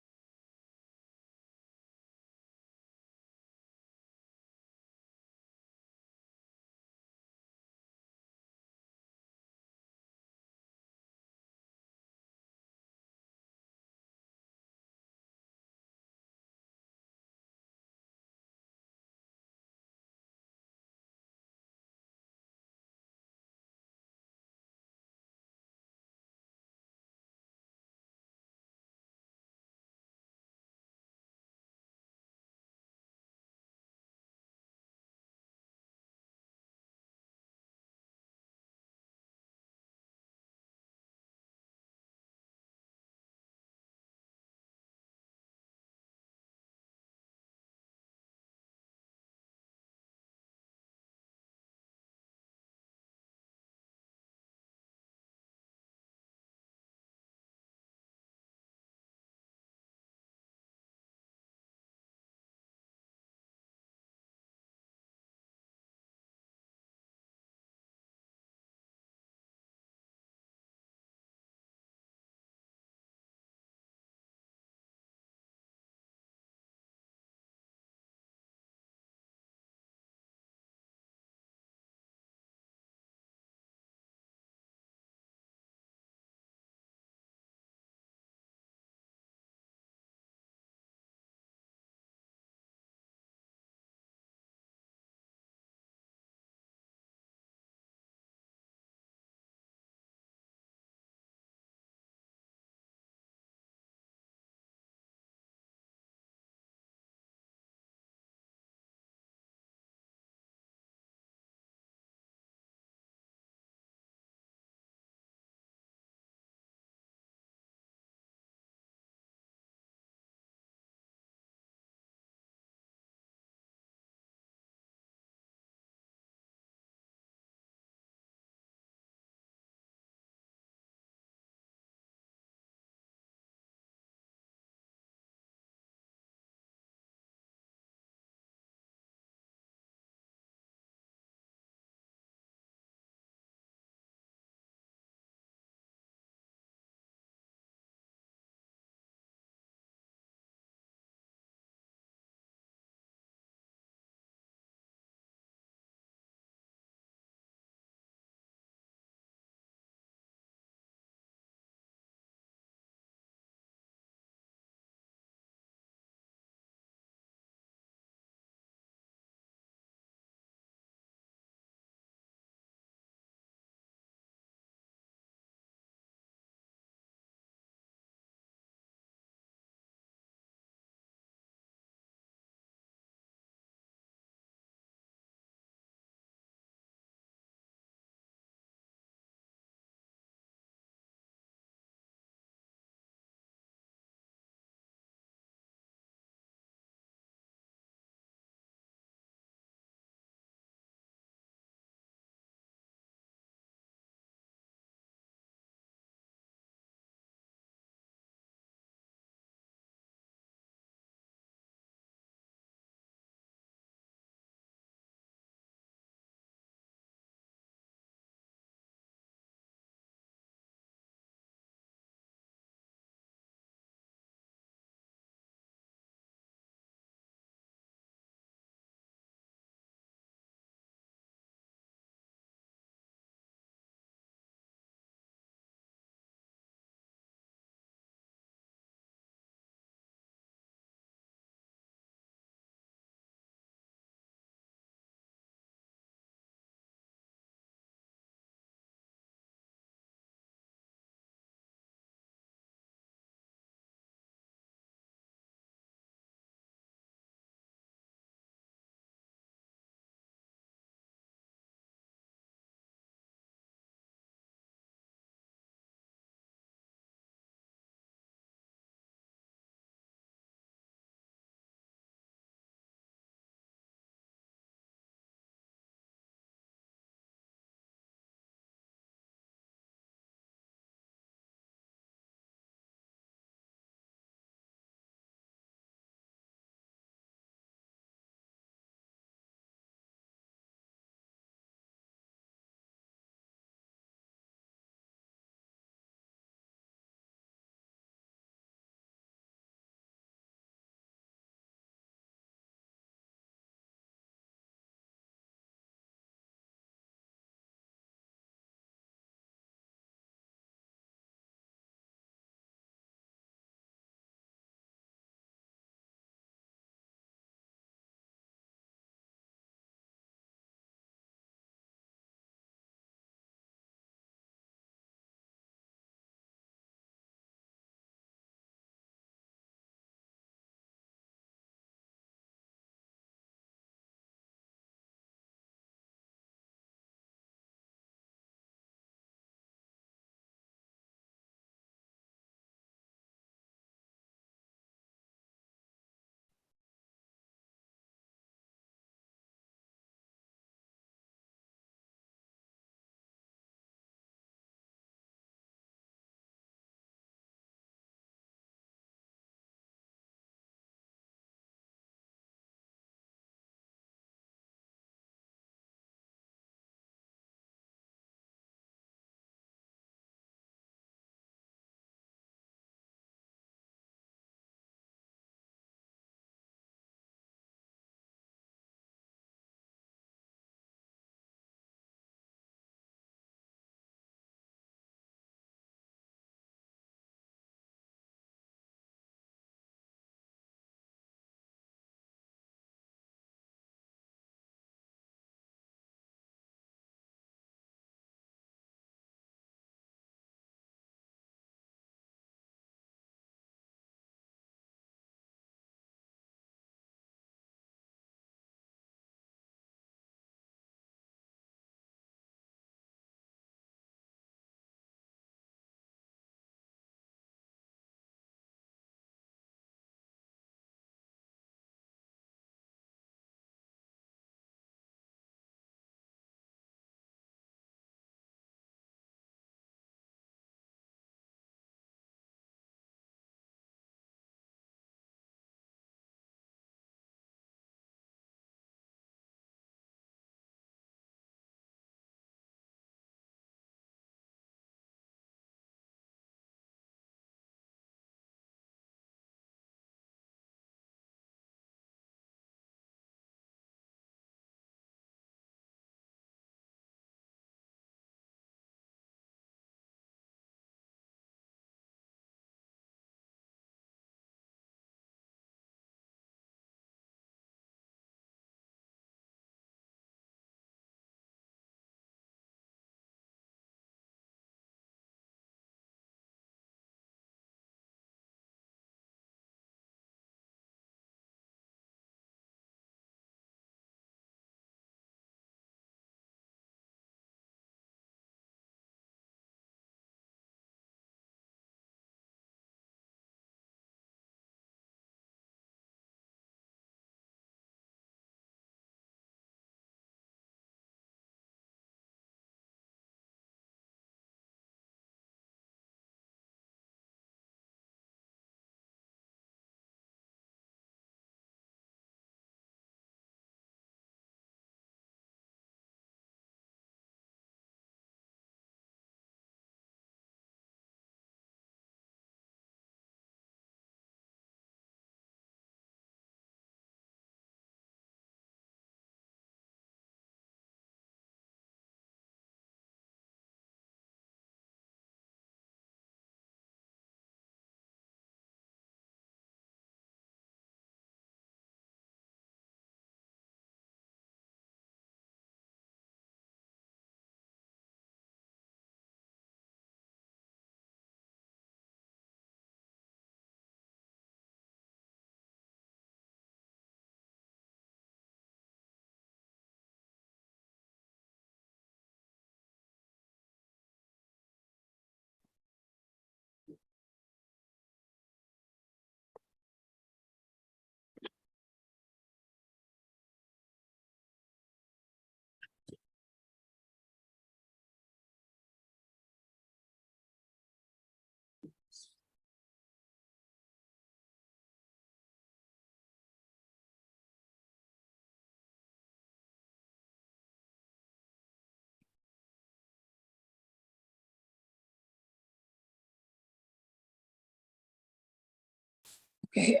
Okay.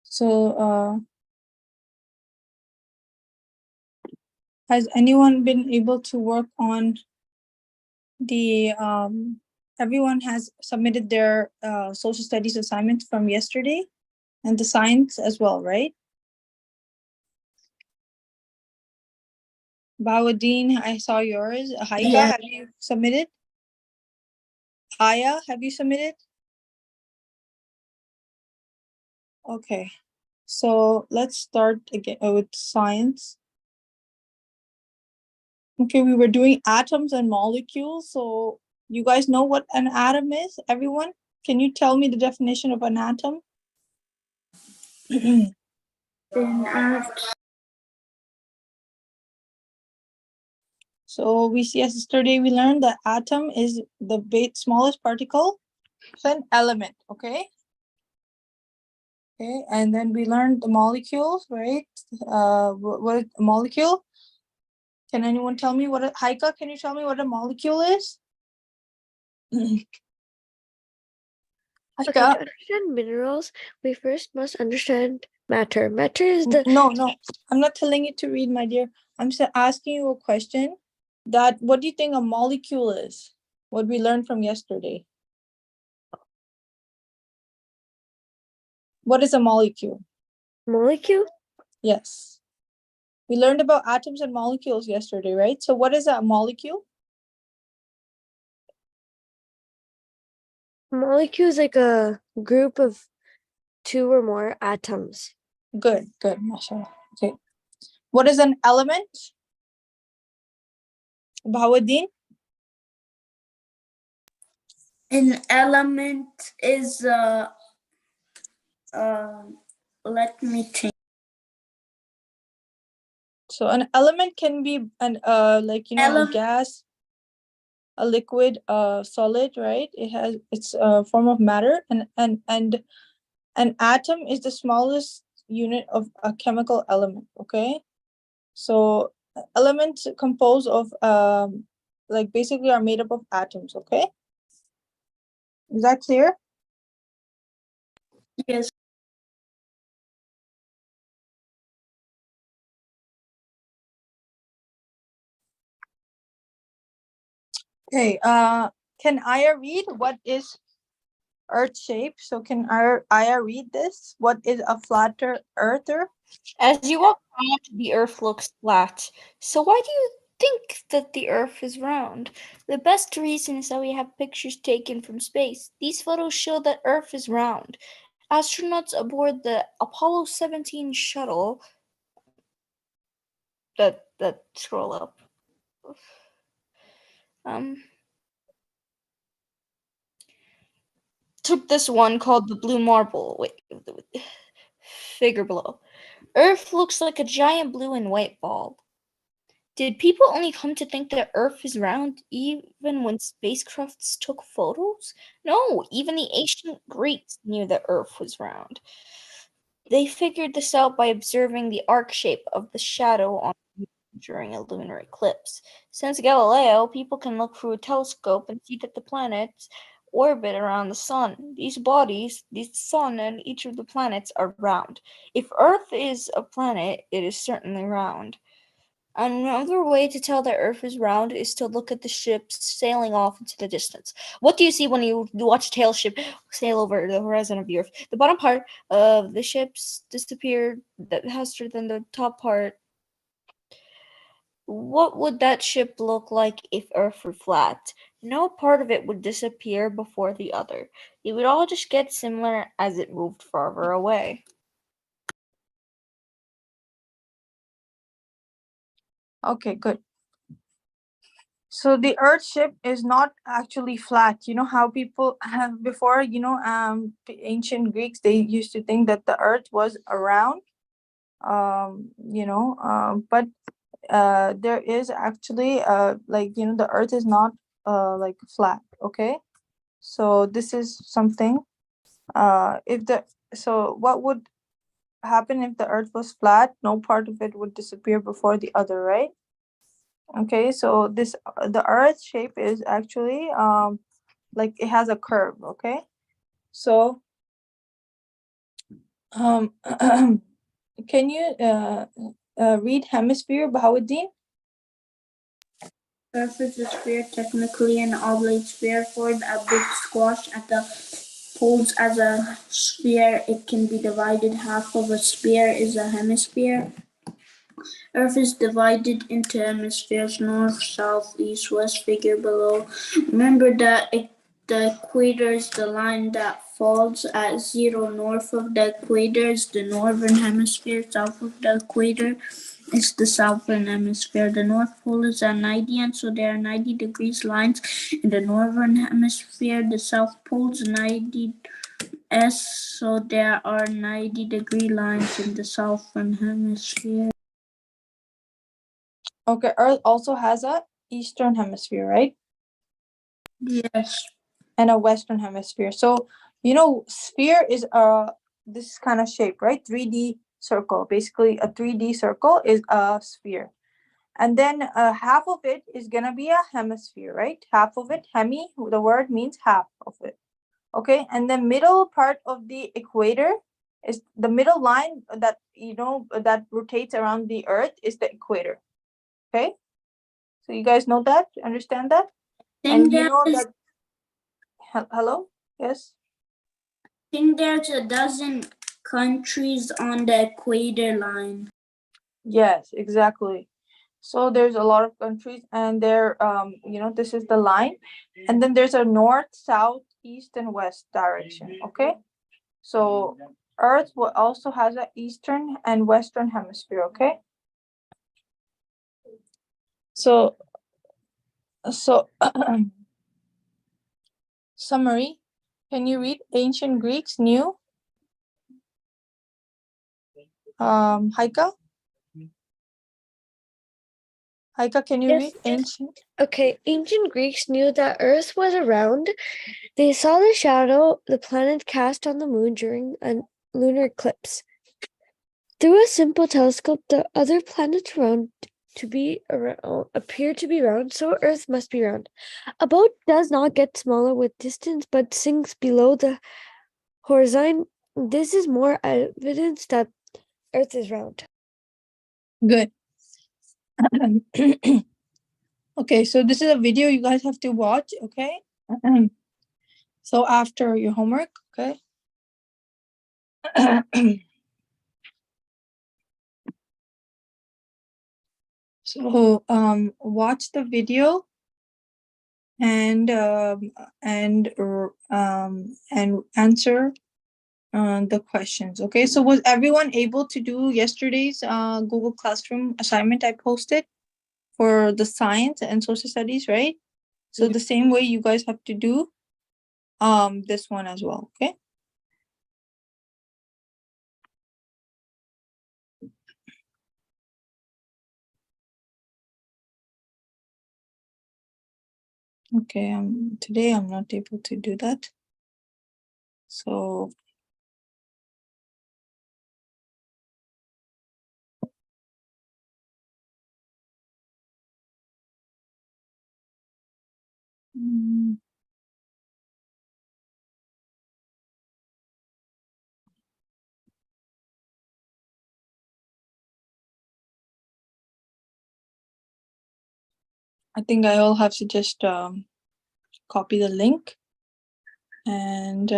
So has anyone been able to work on the everyone has submitted their social studies assignments from yesterday and the science as well, right? Bawadeen, I saw yours. Haika, Yeah. have you submitted? Aya, have you submitted? Okay, so let's start again with science. Okay, we were doing atoms and molecules. So you guys know what an atom is? Everyone, can you tell me the definition of an atom? So we see yesterday we learned that atom is the smallest particle of an element. Okay. Okay, and then we learned the molecules, right? What is a molecule? Can anyone tell me what a Haika, can you tell me what a molecule is? Okay, Haika, to understand minerals, we first must understand matter. Matter is the no, I'm not telling you to read, my dear. I'm asking you a question that what do you think a molecule is? What we learned from yesterday. What is a molecule? molecule. Yes. We learned about atoms and molecules yesterday, right? So what is a molecule? Molecule is like a group of two or more atoms. Good, mashallah. Okay. What is an element? Bahawaddin? An element is let me think. So an element can be an like a gas, a liquid, solid, right? It's a form of matter, and an atom is the smallest unit of a chemical element. Okay, so elements composed of like basically are made up of atoms. Okay, is that clear? Yes. Okay. Can Aya read what is Earth shape? So can Aya read this? What is a flatter earther? As you walk around, the Earth looks flat. So why do you think that the Earth is round? The best reason is that we have pictures taken from space. These photos show that Earth is round. Astronauts aboard the Apollo 17 shuttle that scroll up. Took this one called the blue marble. Wait, figure below. Earth looks like a giant blue and white ball. Did people only come to think that Earth is round even when spacecrafts took photos? No, even the ancient Greeks knew that Earth was round. They figured this out by observing the arc shape of the shadow on the moon during a lunar eclipse. Since Galileo, people can look through a telescope and see that the planets orbit around the sun. These bodies, the sun and each of the planets, are round. If Earth is a planet, it is certainly round. Another way to tell that Earth is round is to look at the ships sailing off into the distance. What do you see when you watch a tail ship sail over the horizon of the Earth? The bottom part of the ships disappeared faster than the top part. What would that ship look like if Earth were flat? No part of it would disappear before the other. It would all just get similar as it moved farther away. Okay, good. So the Earth shape is not actually flat. You know how people have before, the ancient Greeks, they used to think that the Earth was around. But there is actually the Earth is not like flat. Okay, so this is something. If the so what would happen if the Earth was flat? No part of it would disappear before the other, right? Okay, so the Earth shape is actually like it has a curve. Okay, so Can you read hemisphere, Bahauddin? Earth is a sphere, technically an oblate sphere, formed a big squash at the poles. As a sphere, it can be divided. Half of a sphere is a hemisphere. Earth is divided into hemispheres: north, south, east, west, figure below. Remember that the equator is the line that falls at 0. North of the equator is the northern hemisphere. South of the equator is the southern hemisphere. The North Pole is at 90, and so there are 90 degrees lines in the northern hemisphere. The South Pole is 90 S, so there are 90-degree lines in the southern hemisphere. Okay, Earth also has a eastern hemisphere, right? Yes. And a western hemisphere. So, sphere is this kind of shape, right? 3D circle. Basically, a 3D circle is a sphere. And then half of it is gonna be a hemisphere, right? Half of it, hemi, the word means half of it. Okay, and the middle part of the equator is the middle line that that rotates around the Earth is the equator. Okay, so you guys know that, understand that, and you know that. Hello, yes. I think there's a dozen countries on the equator line. Yes, exactly. So there's a lot of countries, and they're this is the line, and then there's a north, south, east, and west direction. Okay, so Earth also has an eastern and western hemisphere. Okay, so summary. Can you read ancient Greeks knew? Haika? Haika, can you Yes. read ancient? Okay, ancient Greeks knew that Earth was around. They saw the shadow the planet cast on the moon during a lunar eclipse. Through a simple telescope, the other planets appear to be round, so Earth must be round. A boat does not get smaller with distance, but sinks below the horizon. This is more evidence that Earth is round. Good. Okay, so this is a video you guys have to watch, okay? So after your homework, okay? So watch the video and answer the questions. Okay, so was everyone able to do yesterday's Google Classroom assignment I posted for the science and social studies, right? So the same way you guys have to do this one as well. Okay. Okay, today I'm not able to do that. So I think I'll have to just copy the link and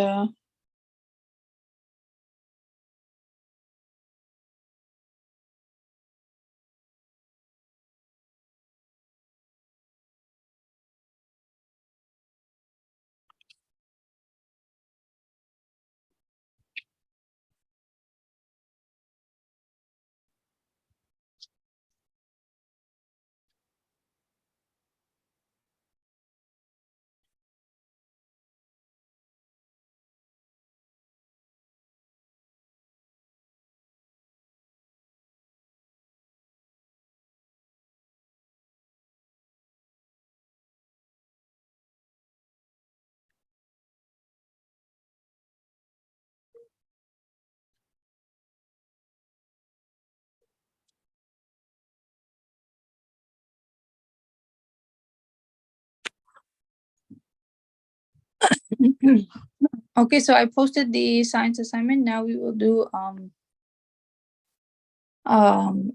Okay, so I posted the science assignment. Now we will do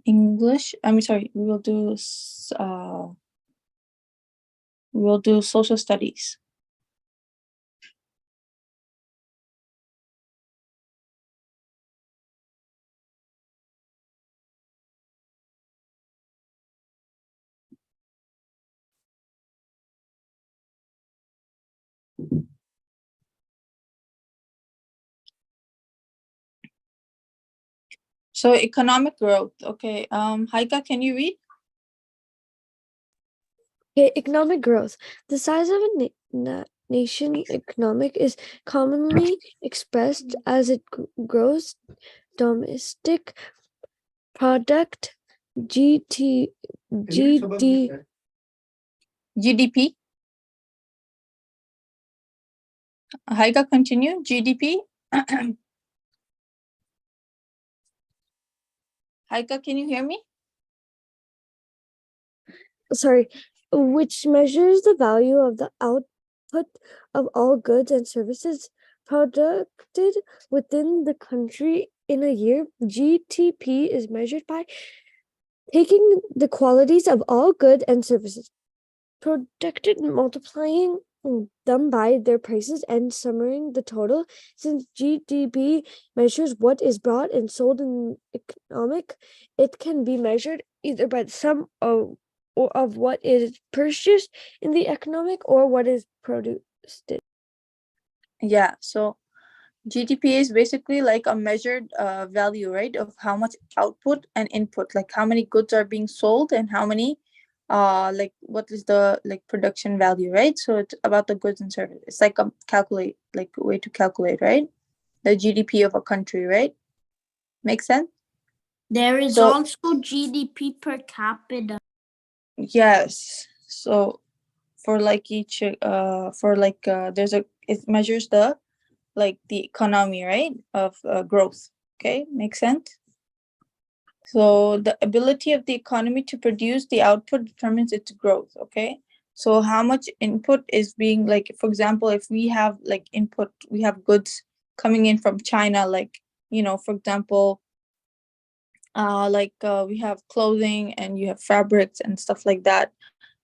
English. I mean, sorry, we will do social studies. So economic growth. Okay. Haika, can you read? Okay, economic growth. The size of a nation economic is commonly expressed as it grows domestic product GDP. GDP. Haika, continue. GDP. Haika, can you hear me? Sorry, which measures the value of the output of all goods and services produced within the country in a year. GDP is measured by taking the qualities of all goods and services produced, multiplying them by their prices and summing the total. Since GDP measures what is bought and sold in economic, it can be measured either by the sum of what is purchased in the economic or what is produced. Yeah. So GDP is basically like a measured value, right, of how much output and input, like how many goods are being sold and how many, like what is the like production value, right? So it's about the goods and services. It's like a way to calculate, right? The GDP of a country, right? Makes sense? There is So also GDP per capita. yes. So for like each there's a it measures the like the economy, right, of growth. Okay, makes sense. So the ability of the economy to produce the output determines its growth. Okay, so how much input is being, like, for example, if we have like input, we have goods coming in from China, like, for example, we have clothing and you have fabrics and stuff like that.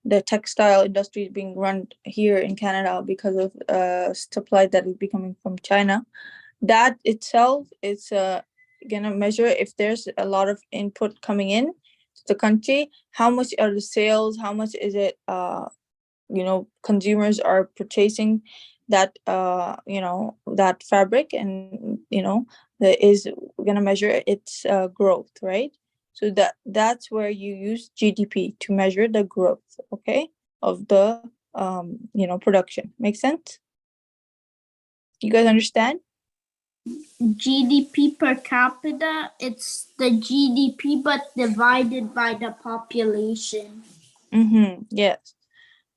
The textile industry is being run here in Canada because of supply that is becoming from China. That itself is gonna measure if there's a lot of input coming in to the country, how much are the sales, how much is it consumers are purchasing that that fabric, and that is gonna measure its growth, right? So that's where you use GDP to measure the growth, okay, of the production. Make sense? You guys understand? GDP per capita, it's the GDP but divided by the population. Yes.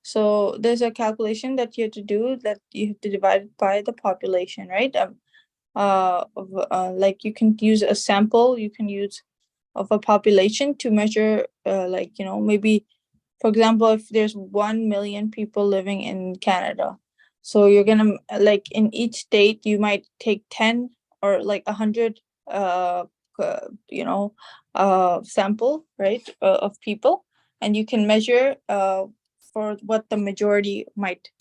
So there's a calculation that you have to do, that you have to divide it by the population, right? Like you can use a sample, you can use of a population to measure, maybe, for example, if there's 1 million people living in Canada, so you're gonna, like, in each state you might take 10 or like 100 sample, right, of people, and you can measure for what the majority might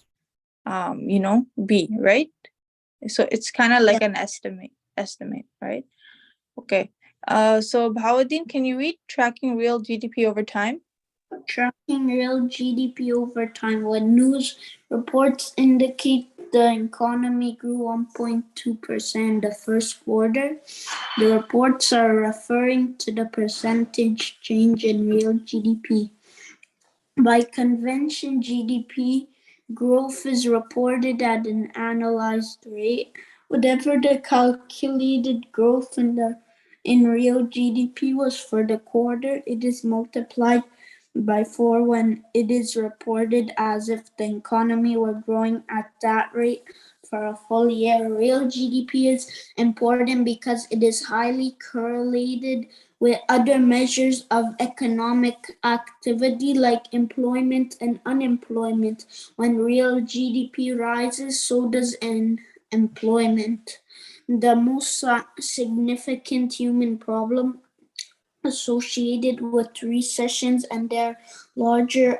be, right? So it's kind of like an estimate, right? Okay. So Bhawadin, can you read tracking real GDP over time? Tracking real GDP over time. When news reports indicate the economy grew 1.2% the first quarter, the reports are referring to the percentage change in real GDP. By convention, GDP growth is reported at an annualized rate. Whatever the calculated growth in real GDP was for the quarter, it is multiplied by 4 when it is reported as if the economy were growing at that rate for a full year. Real GDP is important because it is highly correlated with other measures of economic activity like employment and unemployment. When real GDP rises, so does employment. The most significant human problem associated with recessions and their larger,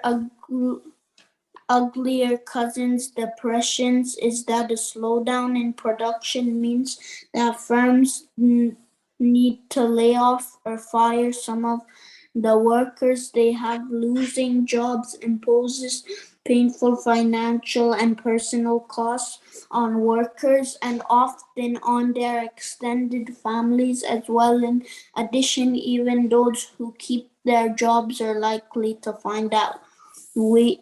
uglier cousins, depressions, is that a slowdown in production means that firms need to lay off or fire some of the workers they have. Losing jobs imposes painful financial and personal costs on workers and often on their extended families as well. In addition, even those who keep their jobs are likely to find out wage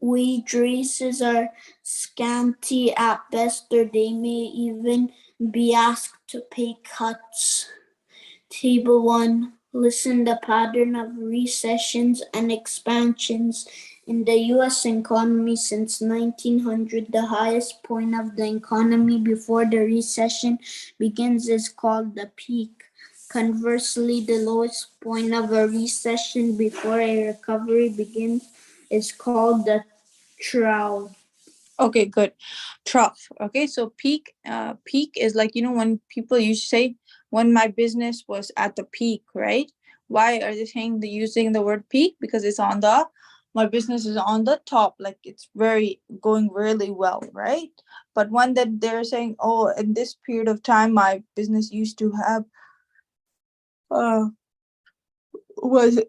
raises are scanty at best, or they may even be asked to pay cuts. Table 1. Listen the pattern of recessions and expansions in the U.S. economy since 1900. The highest point of the economy before the recession begins is called the peak. Conversely, the lowest point of a recession before a recovery begins is called the trough. Okay, good. Trough. Okay, so peak is like, when people used to say when my business was at the peak, right? Why are they using the word peak? Because it's on my business is on the top, like it's going really well, right? But when that they're saying, oh, in this period of time my business used to have was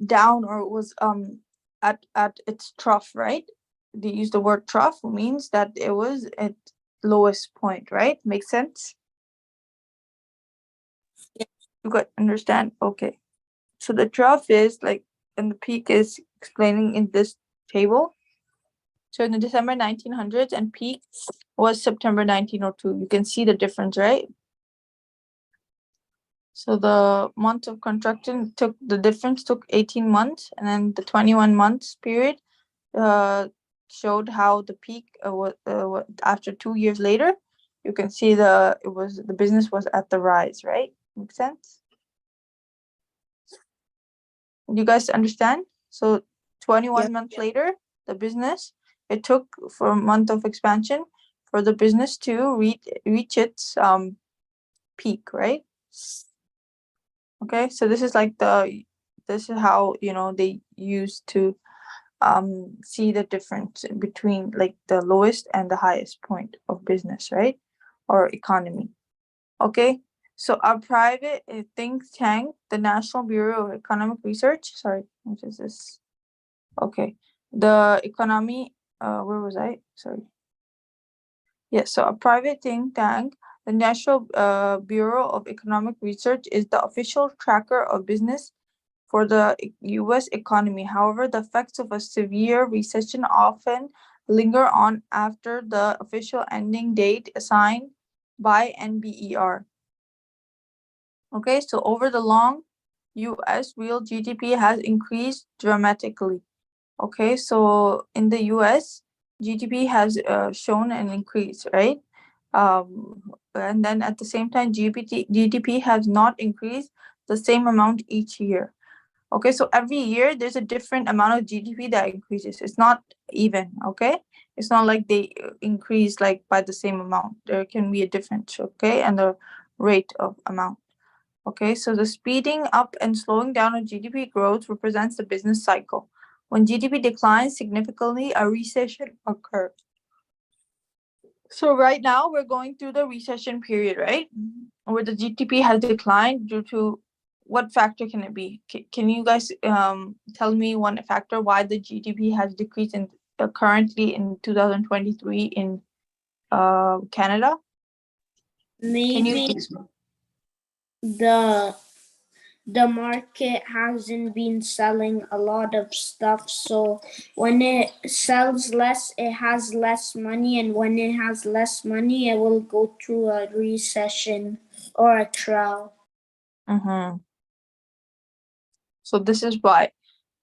down, or was at its trough, right? They use the word trough means that it was at lowest point, right? Makes sense? You got understand? Okay. So the trough is like, and the peak is explaining in this table. So in the December 1900s, and peak was September 1902. You can see the difference, right? So the month of contraction took 18 months, and then the 21 months period showed how the peak after 2 years later. You can see the business was at the rise, right? Make sense? You guys understand? So 21 months later, the business, it took for a month of expansion for the business to reach its peak, right? Okay, so this is how they used to see the difference between like the lowest and the highest point of business, right? Or economy. Okay, so our private think tank, the National Bureau of Economic Research, sorry, what is this? Okay, the economy, where was I? Sorry. Yes, so a private think tank, the National Bureau of Economic Research, is the official tracker of business for the U.S. economy. However, the effects of a severe recession often linger on after the official ending date assigned by NBER. Okay, so over the long, U.S. real GDP has increased dramatically. Okay, so in the U.S., GDP has shown an increase, right? And then at the same time, GDP has not increased the same amount each year. Okay, so every year there's a different amount of GDP that increases. It's not even, okay? It's not like they increase like by the same amount. There can be a difference, okay? And the rate of amount. Okay, so the speeding up and slowing down of GDP growth represents the business cycle. When GDP declines significantly, a recession occurs. So right now we're going through the recession period, right? Where the GDP has declined due to what factor can it be? Can you guys tell me one factor why the GDP has decreased in currently in 2023 in Canada? Maybe the market hasn't been selling a lot of stuff, so when it sells less, it has less money, and when it has less money, it will go through a recession or a trough. So this is why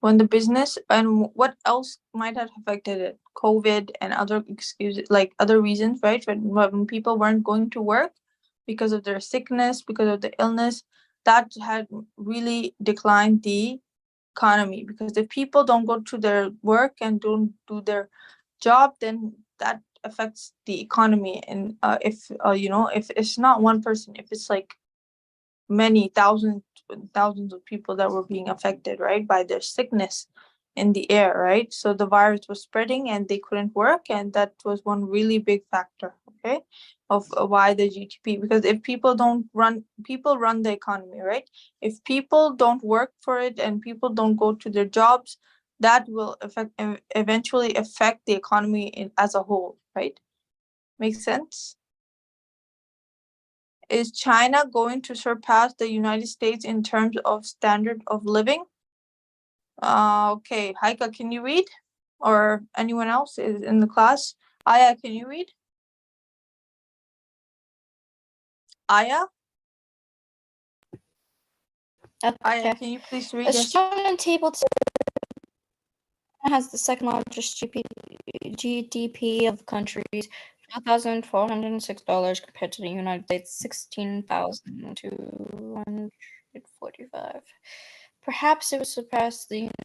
when the business, and what else might have affected it? COVID and other excuses, like other reasons, right? When people weren't going to work because of their sickness, because of the illness, that had really declined the economy. Because if people don't go to their work and don't do their job, then that affects the economy. And if if it's not one person, if it's like many thousands of people that were being affected, right, by their sickness in the air, right? So the virus was spreading and they couldn't work, and that was one really big factor, okay, of why the GDP. Because if people run the economy, right? If people don't work for it and people don't go to their jobs, that will eventually affect the economy as a whole, right? Makes sense? Is China going to surpass the United States in terms of standard of living? Okay, Haika, can you read? Or anyone else is in the class? Aya, can you read? Aya? Aya, Okay. can you please read? A Yes. shown table has the second largest GDP of countries, $12,406 compared to the United States, 16,245. Perhaps it will surpass the United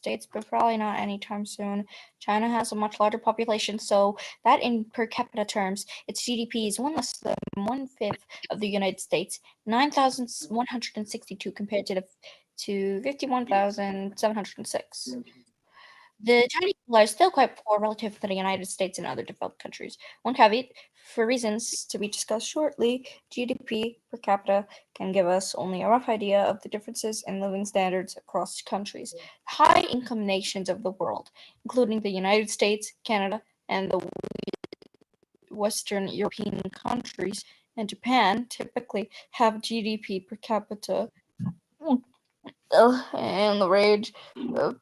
States, but probably not anytime soon. China has a much larger population, so that in per capita terms, its GDP is less than 1/5 of the United States, 9,162 compared to 51,706. The Chinese people are still quite poor relative to the United States and other developed countries. One caveat, for reasons to be discussed shortly, GDP per capita can give us only a rough idea of the differences in living standards across countries. High-income nations of the world, including the United States, Canada, and the Western European countries, and Japan, typically have GDP per capita in the range of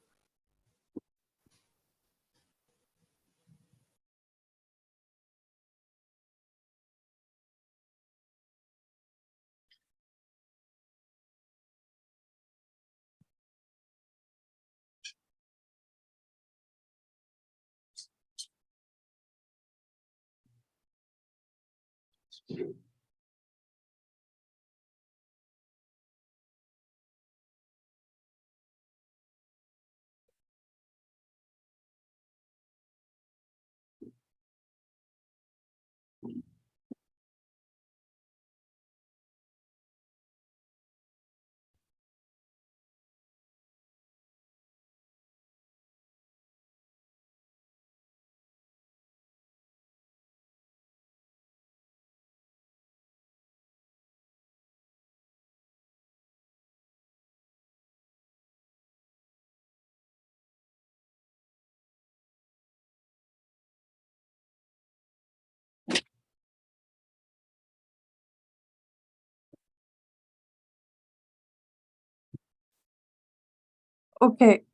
Okay.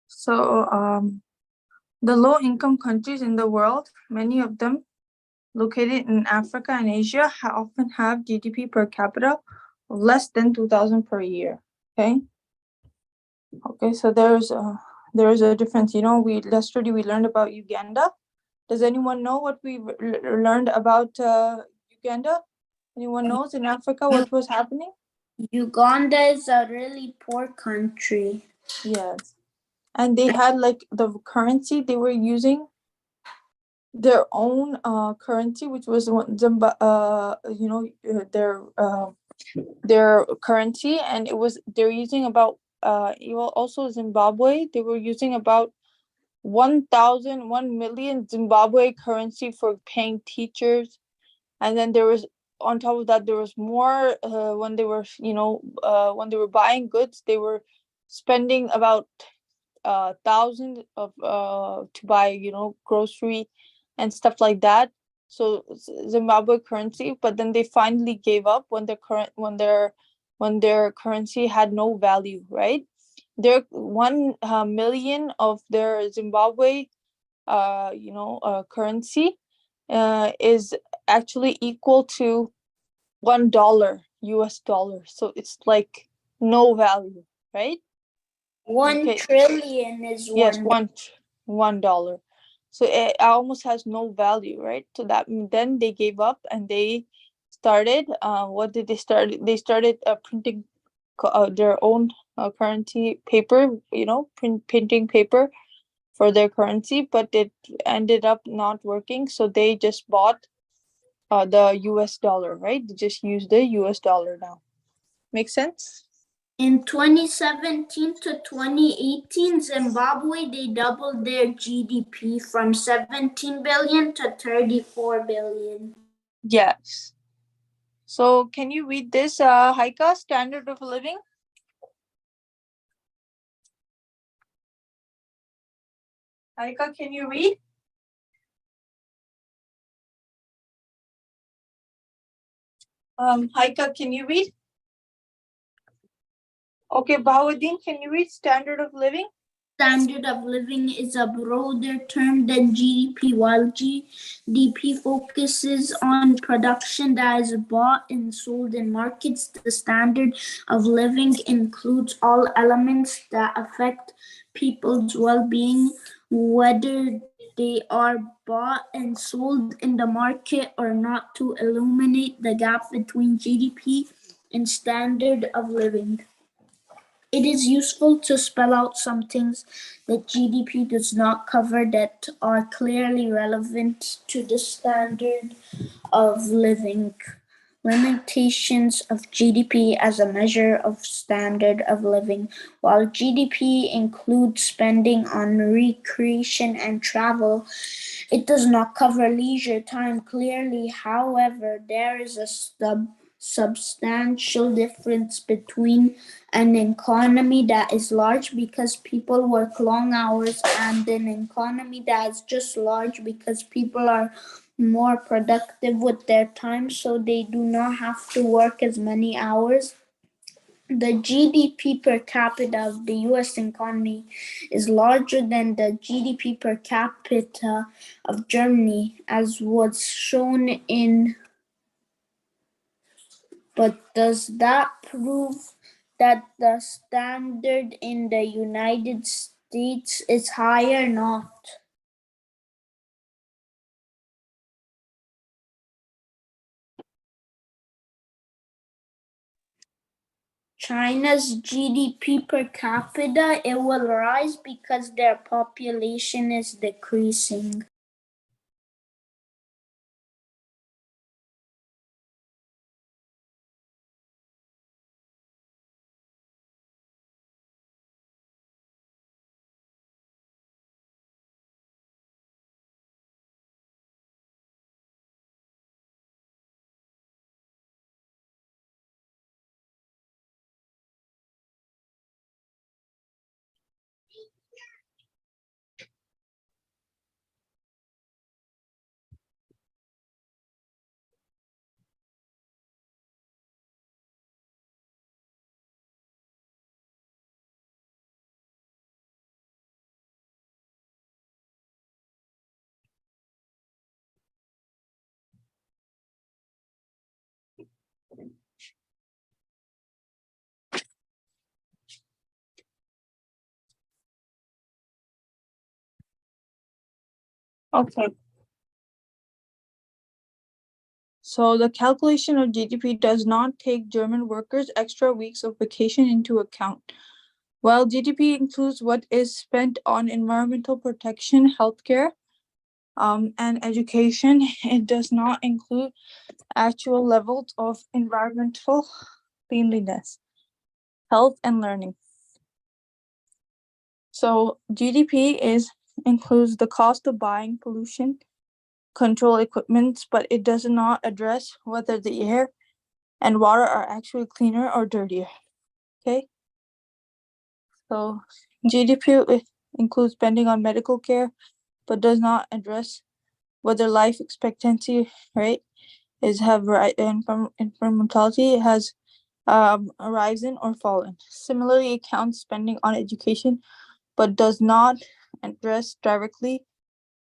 So the low-income countries in the world, many of them located in Africa and Asia, often have GDP per capita of less than 2,000 per year. Okay. Okay, so there is a difference. Yesterday we learned about Uganda. Does anyone know what we learned about Uganda? Anyone knows in Africa what was happening? Uganda is a really poor country. Yes. And they had like the currency they were using their own currency, which was their currency, and they're using about also Zimbabwe. They were using about 1 million Zimbabwe currency for paying teachers, and then there was on top of that there was more when they were when they were buying goods, they were spending about thousand of to buy grocery and stuff like that. So Zimbabwe currency, but then they finally gave up when their currency had no value, right? Their 1 million of their Zimbabwe currency is actually equal to $1 US dollar. So it's like no value, right? 1 trillion is Yes, $1. $1. So it almost has no value, right? So that then they gave up and they started. What did they start? They started printing their own currency paper, printing paper for their currency, but it ended up not working. So they just bought the US dollar, right? They just use the US dollar now. Make sense? In 2017 to 2018, Zimbabwe, they doubled their GDP from 17 billion to 34 billion. Yes. So can you read this, Haika, standard of living? Haika, can you read? Haika, can you read? Okay, Bahauddin, can you read standard of living? Standard of living is a broader term than GDP. While GDP focuses on production that is bought and sold in markets, the standard of living includes all elements that affect people's well-being, whether they are bought and sold in the market or not, to illuminate the gap between GDP and standard of living. It is useful to spell out some things that GDP does not cover that are clearly relevant to the standard of living. Limitations of GDP as a measure of standard of living. While GDP includes spending on recreation and travel, it does not cover leisure time clearly. However, there is a substantial difference between an economy that is large because people work long hours and an economy that is just large because people are more productive with their time, so they do not have to work as many hours. The GDP per capita of the US economy is larger than the GDP per capita of Germany, as was shown in. But does that prove that the standard in the United States is higher? Not. China's GDP per capita, it will rise because their population is decreasing. Okay. So the calculation of GDP does not take German workers' extra weeks of vacation into account. While GDP includes what is spent on environmental protection, healthcare, and education, it does not include actual levels of environmental cleanliness, health, and learning. So GDP includes the cost of buying pollution control equipment, but it does not address whether the air and water are actually cleaner or dirtier. Okay. So GDP includes spending on medical care, but does not address whether life expectancy rate mortality has risen or fallen. Similarly, it counts spending on education, but does not address directly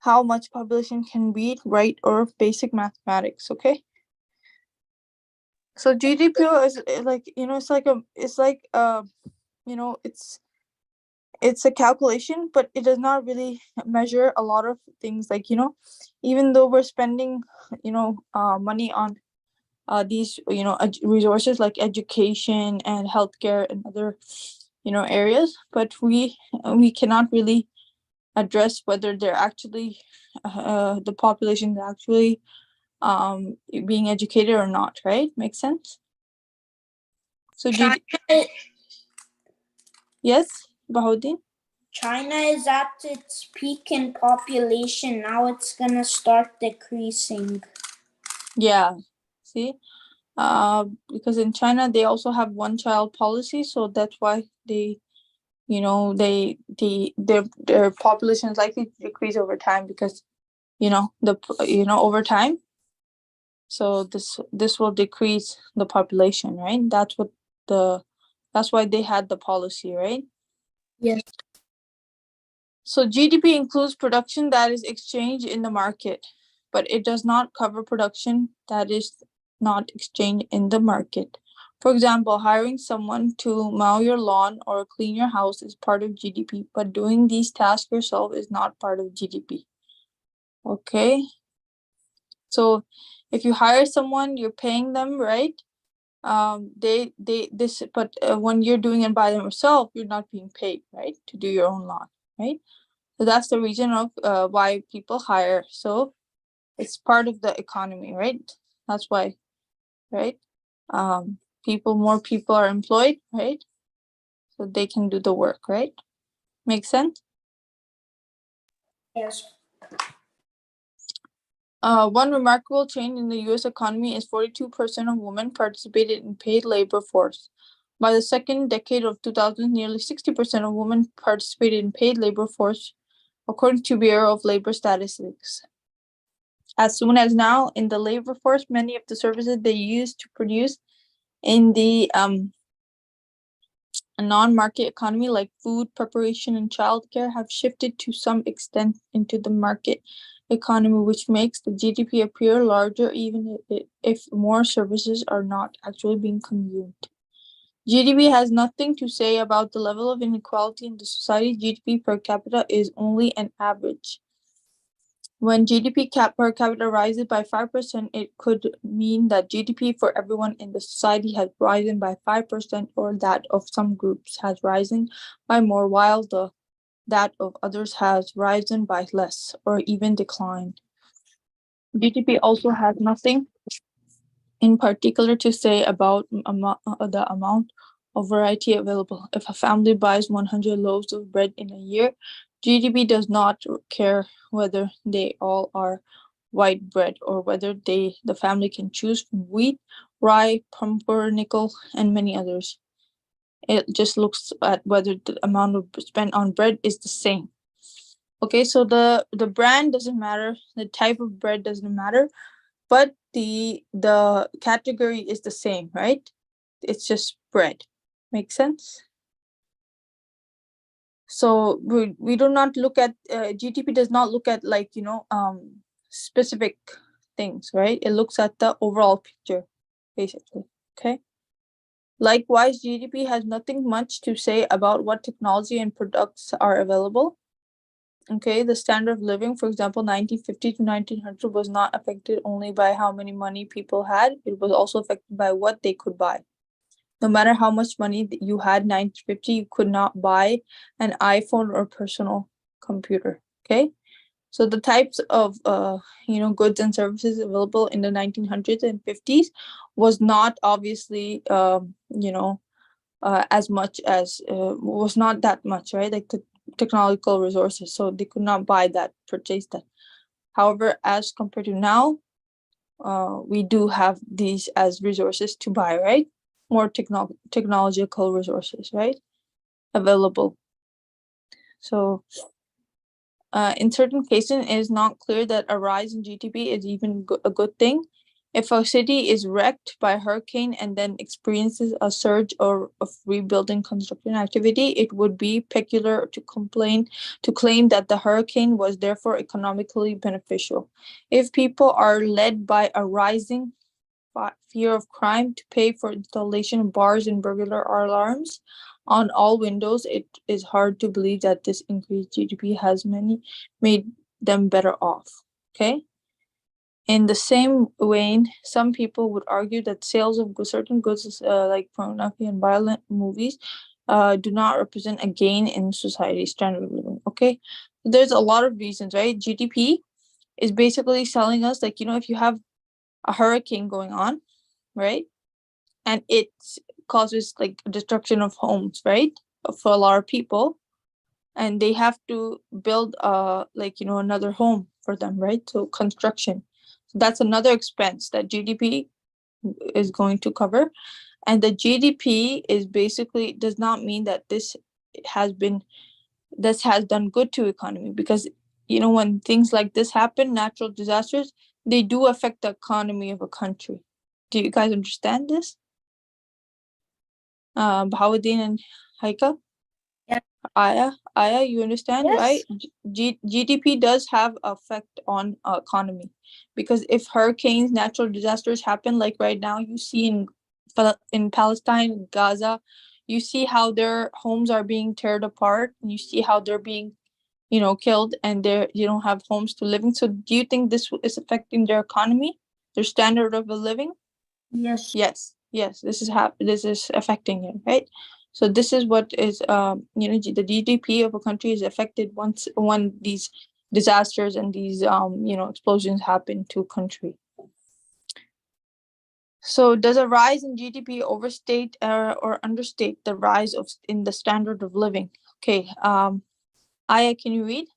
how much population can read, write, or basic mathematics. Okay. So GDP is like it's a calculation, but it does not really measure a lot of things. Even though we're spending money on these resources like education and healthcare and other areas, but we cannot really address whether they're actually the population is actually being educated or not, right? Makes sense? So China, yes, Bahuddin? China is at its peak in population. Now it's gonna start decreasing. Yeah, see, because in China they also have one child policy, so that's why they their population is likely to decrease over time because over time, so this will decrease the population, right? That's why they had the policy, right? Yes. So GDP includes production that is exchanged in the market, but it does not cover production that is not exchanged in the market. For example, hiring someone to mow your lawn or clean your house is part of GDP, but doing these tasks yourself is not part of GDP. Okay? So if you hire someone, you're paying them, right? But when you're doing it by yourself, you're not being paid, right? To do your own lawn, right? So that's the reason of why people hire. So it's part of the economy, right? That's why, right? More people are employed, right? So they can do the work, right? Make sense? Yes. One remarkable change in the U.S. economy is 42% of women participated in paid labor force. By the second decade of 2000, nearly 60% of women participated in paid labor force, according to Bureau of Labor Statistics. As soon as now, in the labor force, many of the services they use to produce in the non-market economy, like food preparation and childcare, have shifted to some extent into the market economy, which makes the GDP appear larger even if more services are not actually being consumed. GDP has nothing to say about the level of inequality in the society. GDP per capita is only an average. When GDP per capita rises by 5%, it could mean that GDP for everyone in the society has risen by 5%, or that of some groups has risen by more, while that of others has risen by less or even declined. GDP also has nothing in particular to say about the amount of variety available. If a family buys 100 loaves of bread in a year, GDP does not care whether they all are white bread or whether the family can choose from wheat, rye, pumpernickel, and many others. It just looks at whether the amount of spent on bread is the same. Okay, so the brand doesn't matter, the type of bread doesn't matter, but the category is the same, right? It's just bread. Make sense? So we do not look at GDP does not look at specific things, right? It looks at the overall picture, basically. Okay. Likewise, GDP has nothing much to say about what technology and products are available. Okay, the standard of living, for example, 1950 to 1900 was not affected only by how many money people had, it was also affected by what they could buy. No matter how much money you had in 1950, you could not buy an iPhone or personal computer. Okay, so the types of goods and services available in the 1900s and 50s was not obviously as much as was not that much, right? Like the technological resources, so they could not buy that, purchase that. However, as compared to now, we do have these as resources to buy, right? More technological resources, right? Available. So in certain cases, it is not clear that a rise in GDP is even a good thing. If a city is wrecked by a hurricane and then experiences a surge of rebuilding construction activity, it would be peculiar to claim that the hurricane was therefore economically beneficial. If people are led by a rising fear of crime to pay for installation of bars and burglar alarms on all windows, it is hard to believe that this increased GDP has made them better off. Okay. In the same vein, some people would argue that sales of certain goods, like pornography and violent movies, do not represent a gain in society's standard of living. Okay, there's a lot of reasons, right? GDP is basically telling us, like, if you have a hurricane going on, right, and it causes like destruction of homes, right, for a lot of people, and they have to build another home for them, right? So construction, that's another expense that GDP is going to cover. And the GDP is basically does not mean that has been this has done good to economy, because when things like this happen, natural disasters, they do affect the economy of a country. Do you guys understand this? Bahauddin and Haika? Yeah. Aya, you understand, Yes. right? GDP does have effect on economy, because if hurricanes, natural disasters happen, like right now, you see in Palestine, Gaza, you see how their homes are being torn apart, and you see how they're being, killed, and you don't have homes to live in. So, do you think this is affecting their economy, their standard of living? Yes. Yes, this is affecting it, right? So this is what is the GDP of a country is affected when these disasters and these explosions happen to a country. So does a rise in GDP overstate or understate the rise in the standard of living? Okay, Aya, can you read?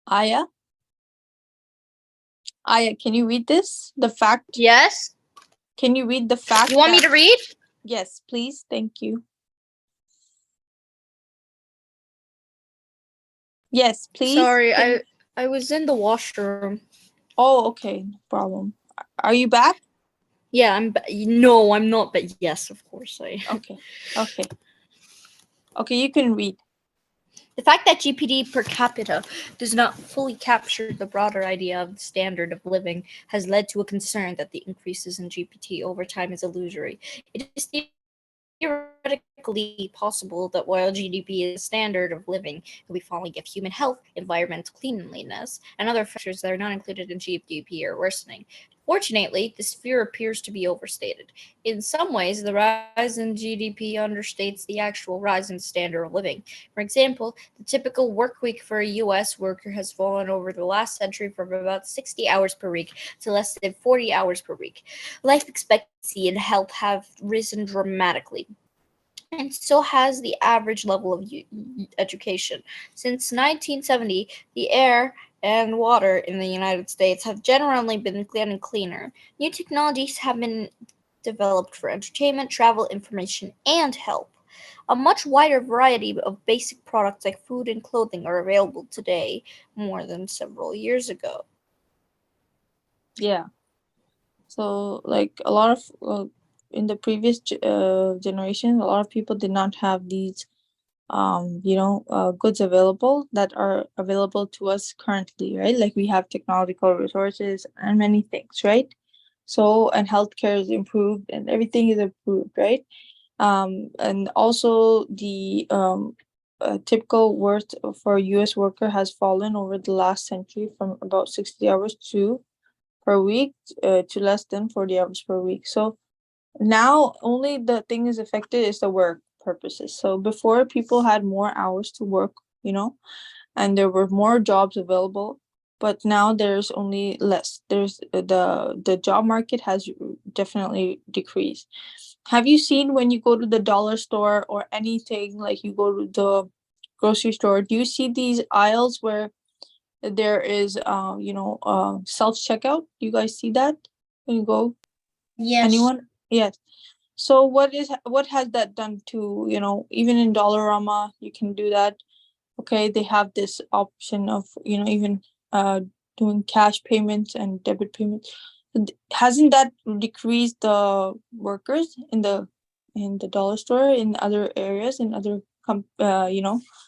Aya, can you read this? The fact. Yes. Can you read the fact? You want me to read? Yes, please. Thank you. Yes, please. Sorry, I was in the washroom. Oh, okay, no problem. Are you back? Yeah, no, I'm not, but yes, of course I. Okay, you can read. The fact that GDP per capita does not fully capture the broader idea of the standard of living has led to a concern that the increases in GDP over time is illusory. It is theoretically possible that while GDP is a standard of living, it will be falling if human health, environmental cleanliness, and other factors that are not included in GDP are worsening. Fortunately, this fear appears to be overstated. In some ways, the rise in GDP understates the actual rise in standard of living. For example, the typical work week for a US worker has fallen over the last century from about 60 hours per week to less than 40 hours per week. Life expectancy and health have risen dramatically, and so has the average level of education. Since 1970, the air and water in the United States have generally been getting cleaner. New technologies have been developed for entertainment, travel, information, and health. A much wider variety of basic products like food and clothing are available today more than several years ago. Yeah. So, like a lot of in the previous generation, a lot of people did not have these goods available that are available to us currently, right? Like we have technological resources and many things, right? So, and healthcare is improved and everything is improved, right? And also the typical worth for a US worker has fallen over the last century from about 60 hours per week to less than 40 hours per week. So now only the thing is affected is the work purposes. So before, people had more hours to work, and there were more jobs available, but now there's only less. There's the job market has definitely decreased. Have you seen when you go to the dollar store or anything, like you go to the grocery store, do you see these aisles where there is self checkout? You guys see that when you go? Yes. Anyone? Yes. So what has that done to, even in Dollarama, you can do that. Okay, they have this option of, even doing cash payments and debit payments. Hasn't that decreased the workers in the dollar store, in other areas, in other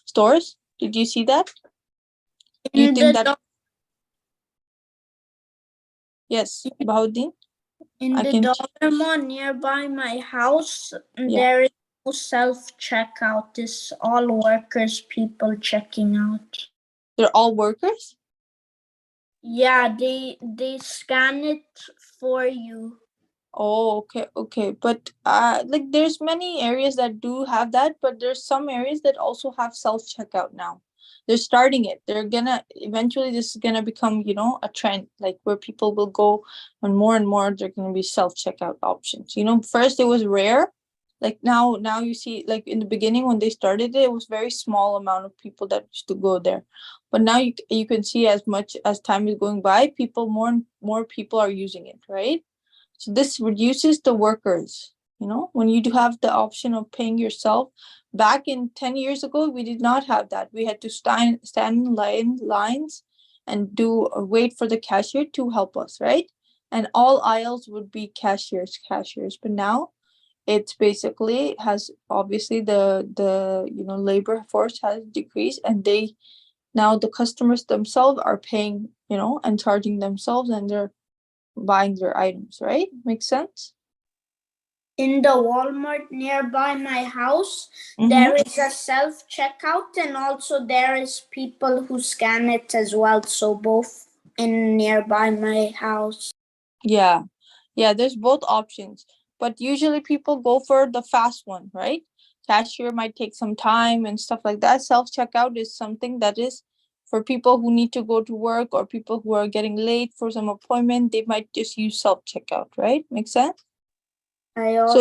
stores? Did you see that? Do you In think the that? Yes, Bahauddin? in I the can. dollar mall nearby my house, Yeah. there is no self checkout. It's all workers, people checking out. They're all workers? Yeah, they scan it for you. Oh, okay. But like there's many areas that do have that, but there's some areas that also have self-checkout now. They're starting it. They're gonna eventually this is gonna become, a trend, like where people will go and more they're gonna be self-checkout options. First it was rare. Like now you see, like in the beginning when they started it was very small amount of people that used to go there. But now you can see as much as time is going by, people more and more people are using it, right? So this reduces the workers. When you do have the option of paying yourself. Back in 10 years ago, we did not have that. We had to stand in lines and wait for the cashier to help us, right? And all aisles would be cashiers. But now it's basically has obviously the labor force has decreased, and they now the customers themselves are paying, and charging themselves, and they're buying their items, right? Makes sense? In the Walmart nearby my house, Mm-hmm. there is a self-checkout, and also there is people who scan it as well. So both in nearby my house. Yeah. There's both options, but usually people go for the fast one, right? Cashier might take some time and stuff like that. Self-checkout is something that is for people who need to go to work or people who are getting late for some appointment. They might just use self-checkout, right? Makes sense? So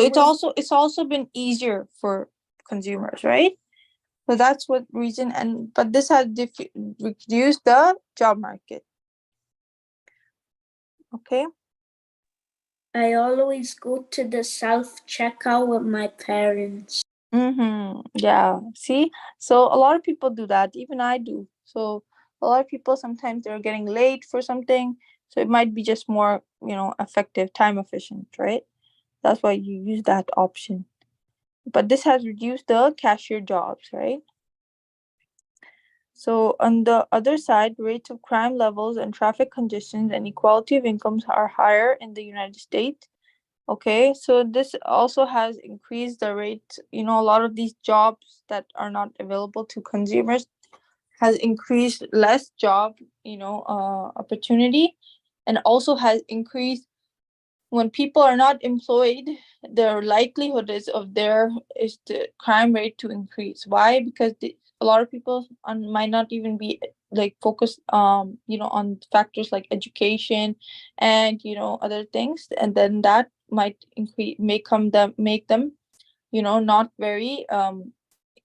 it's also been easier for consumers, right? So that's what reason, but this has reduced the job market. Okay. I always go to the self-checkout with my parents. Yeah. See, so a lot of people do that. Even I do. So a lot of people sometimes they're getting late for something. So it might be just more, effective, time efficient, right? That's why you use that option. But this has reduced the cashier jobs, right? So on the other side, rates of crime levels and traffic congestions and equality of incomes are higher in the United States. Okay, so this also has increased the rate. A lot of these jobs that are not available to consumers has increased less job, opportunity, and also has increased when people are not employed, their likelihood is the crime rate to increase. Why? Because a lot of people might not even be like focused on factors like education and other things, and then that might make them not very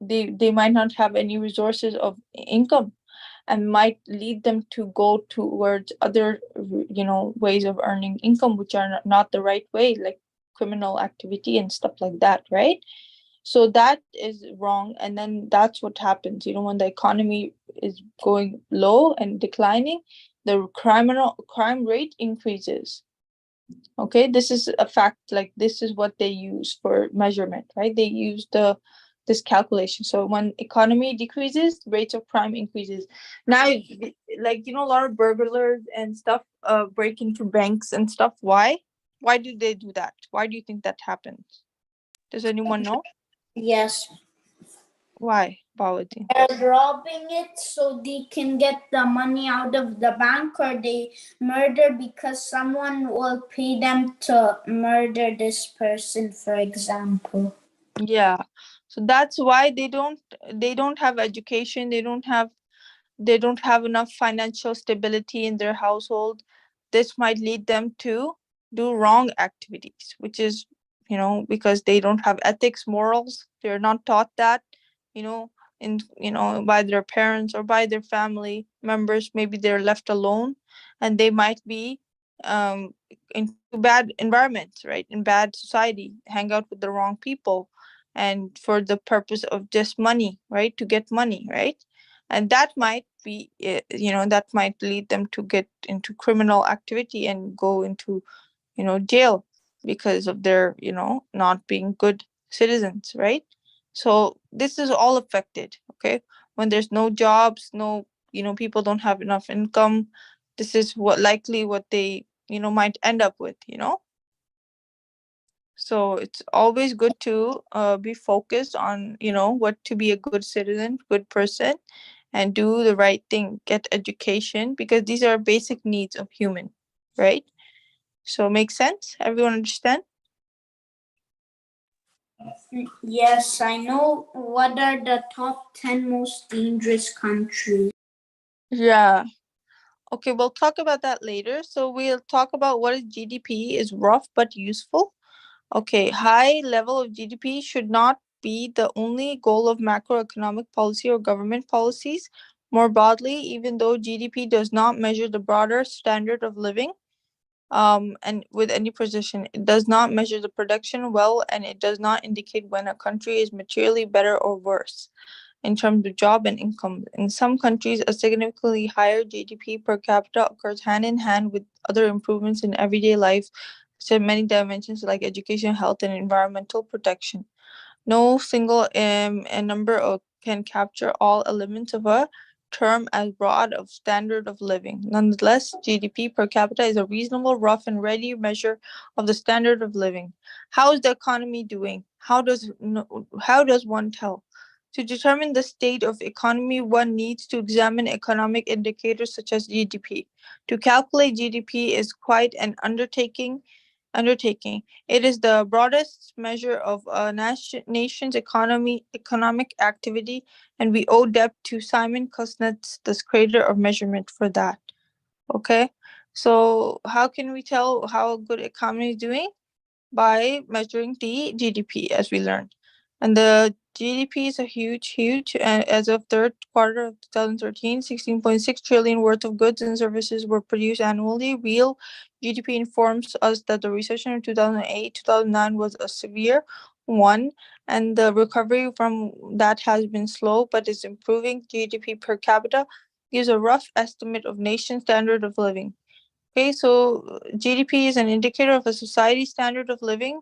they might not have any resources of income, and might lead them to go towards other ways of earning income, which are not the right way, like criminal activity and stuff like that, right? So that is wrong, and then that's what happens, when the economy is going low and declining, the crime rate increases. Okay, this is a fact. Like, this is what they use for measurement, right? They use this calculation. So when economy decreases, rates of crime increases. Now, like, a lot of burglars and stuff break into banks and stuff. Why do they do that? Why do you think that happens? Does anyone know? Yes. Why, Bawati? They're robbing it so they can get the money out of the bank, or they murder because someone will pay them to murder this person, for example. Yeah. So that's why they don't have education, they don't have enough financial stability in their household. This might lead them to do wrong activities, which is, because they don't have ethics, morals. They're not taught that, you know, by their parents or by their family members. Maybe they're left alone, and they might be in bad environments, right? In bad society, hang out with the wrong people, and for the purpose of just money, right? To get money, right? And that might be that might lead them to get into criminal activity and go into jail because of their not being good citizens, right? So this is all affected. Okay, when there's no jobs, no people don't have enough income, this is what they might end up with. So it's always good to be focused on what to be a good citizen, good person, and do the right thing, get education, because these are basic needs of human, right? So makes sense? Everyone understand? Yes, I know. What are the top 10 most dangerous countries? Yeah. Okay, we'll talk about that later. So we'll talk about what is GDP is rough but useful. Okay, high level of GDP should not be the only goal of macroeconomic policy or government policies. More broadly, even though GDP does not measure the broader standard of living, and with any precision, it does not measure the production well, and it does not indicate when a country is materially better or worse in terms of job and income. In some countries, a significantly higher GDP per capita occurs hand in hand with other improvements in everyday life, such as many dimensions like education, health, and environmental protection. No single a number can capture all elements of a term as broad of standard of living. Nonetheless, GDP per capita is a reasonable, rough, and ready measure of the standard of living. How is the economy doing? How does one tell? To determine the state of economy, one needs to examine economic indicators such as GDP. To calculate GDP is quite an undertaking. It is the broadest measure of a nation's economic activity, and we owe debt to Simon Kuznets, the creator of measurement, for that. Okay, so how can we tell how a good economy is doing? By measuring the GDP, as we learned. And the GDP is a huge, as of third quarter of 2013, 16.6 trillion worth of goods and services were produced annually. Real GDP informs us that the recession of 2008, 2009 was a severe one, and the recovery from that has been slow but is improving. GDP per capita gives a rough estimate of nation standard of living. Okay, so GDP is an indicator of a society standard of living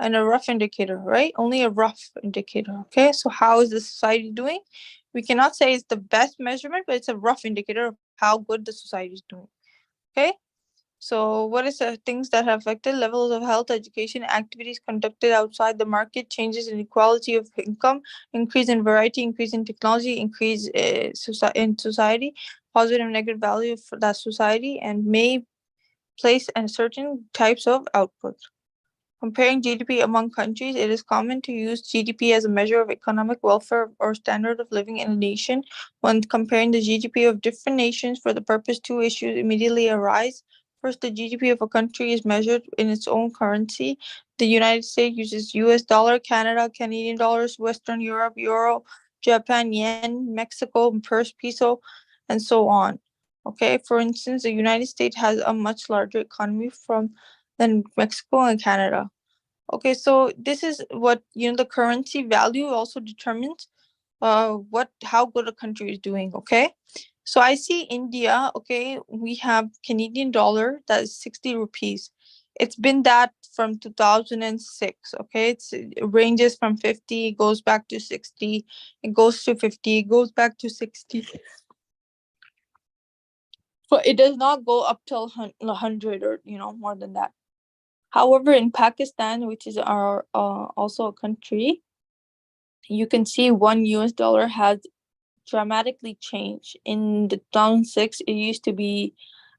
and a rough indicator, right? Only a rough indicator. Okay, so how is the society doing? We cannot say it's the best measurement, but it's a rough indicator of how good the society is doing. Okay, so what is the things that have affected levels of health, education, activities conducted outside the market, changes in equality of income, increase in variety, increase in technology, increase in society, positive and negative value for that society, and may place and certain types of output. Comparing GDP among countries, it is common to use GDP as a measure of economic welfare or standard of living in a nation. When comparing the GDP of different nations for the purpose, two issues immediately arise. First, the GDP of a country is measured in its own currency. The United States uses US dollar, Canada, Canadian dollars, Western Europe, euro, Japan, yen, Mexico, peso, and so on. Okay, for instance, the United States has a much larger economy than Mexico and Canada. Okay, so this is what the currency value also determines how good a country is doing. Okay, so I see India. Okay, we have Canadian dollar that is 60 rupees. It's been that from 2006. Okay, it ranges from 50, goes back to 60, it goes to 50, it goes back to 60. But it does not go up till 100 or more than that. However, in Pakistan, which is our also a country, you can see one US dollar has dramatically changed. In the 2006, it used to be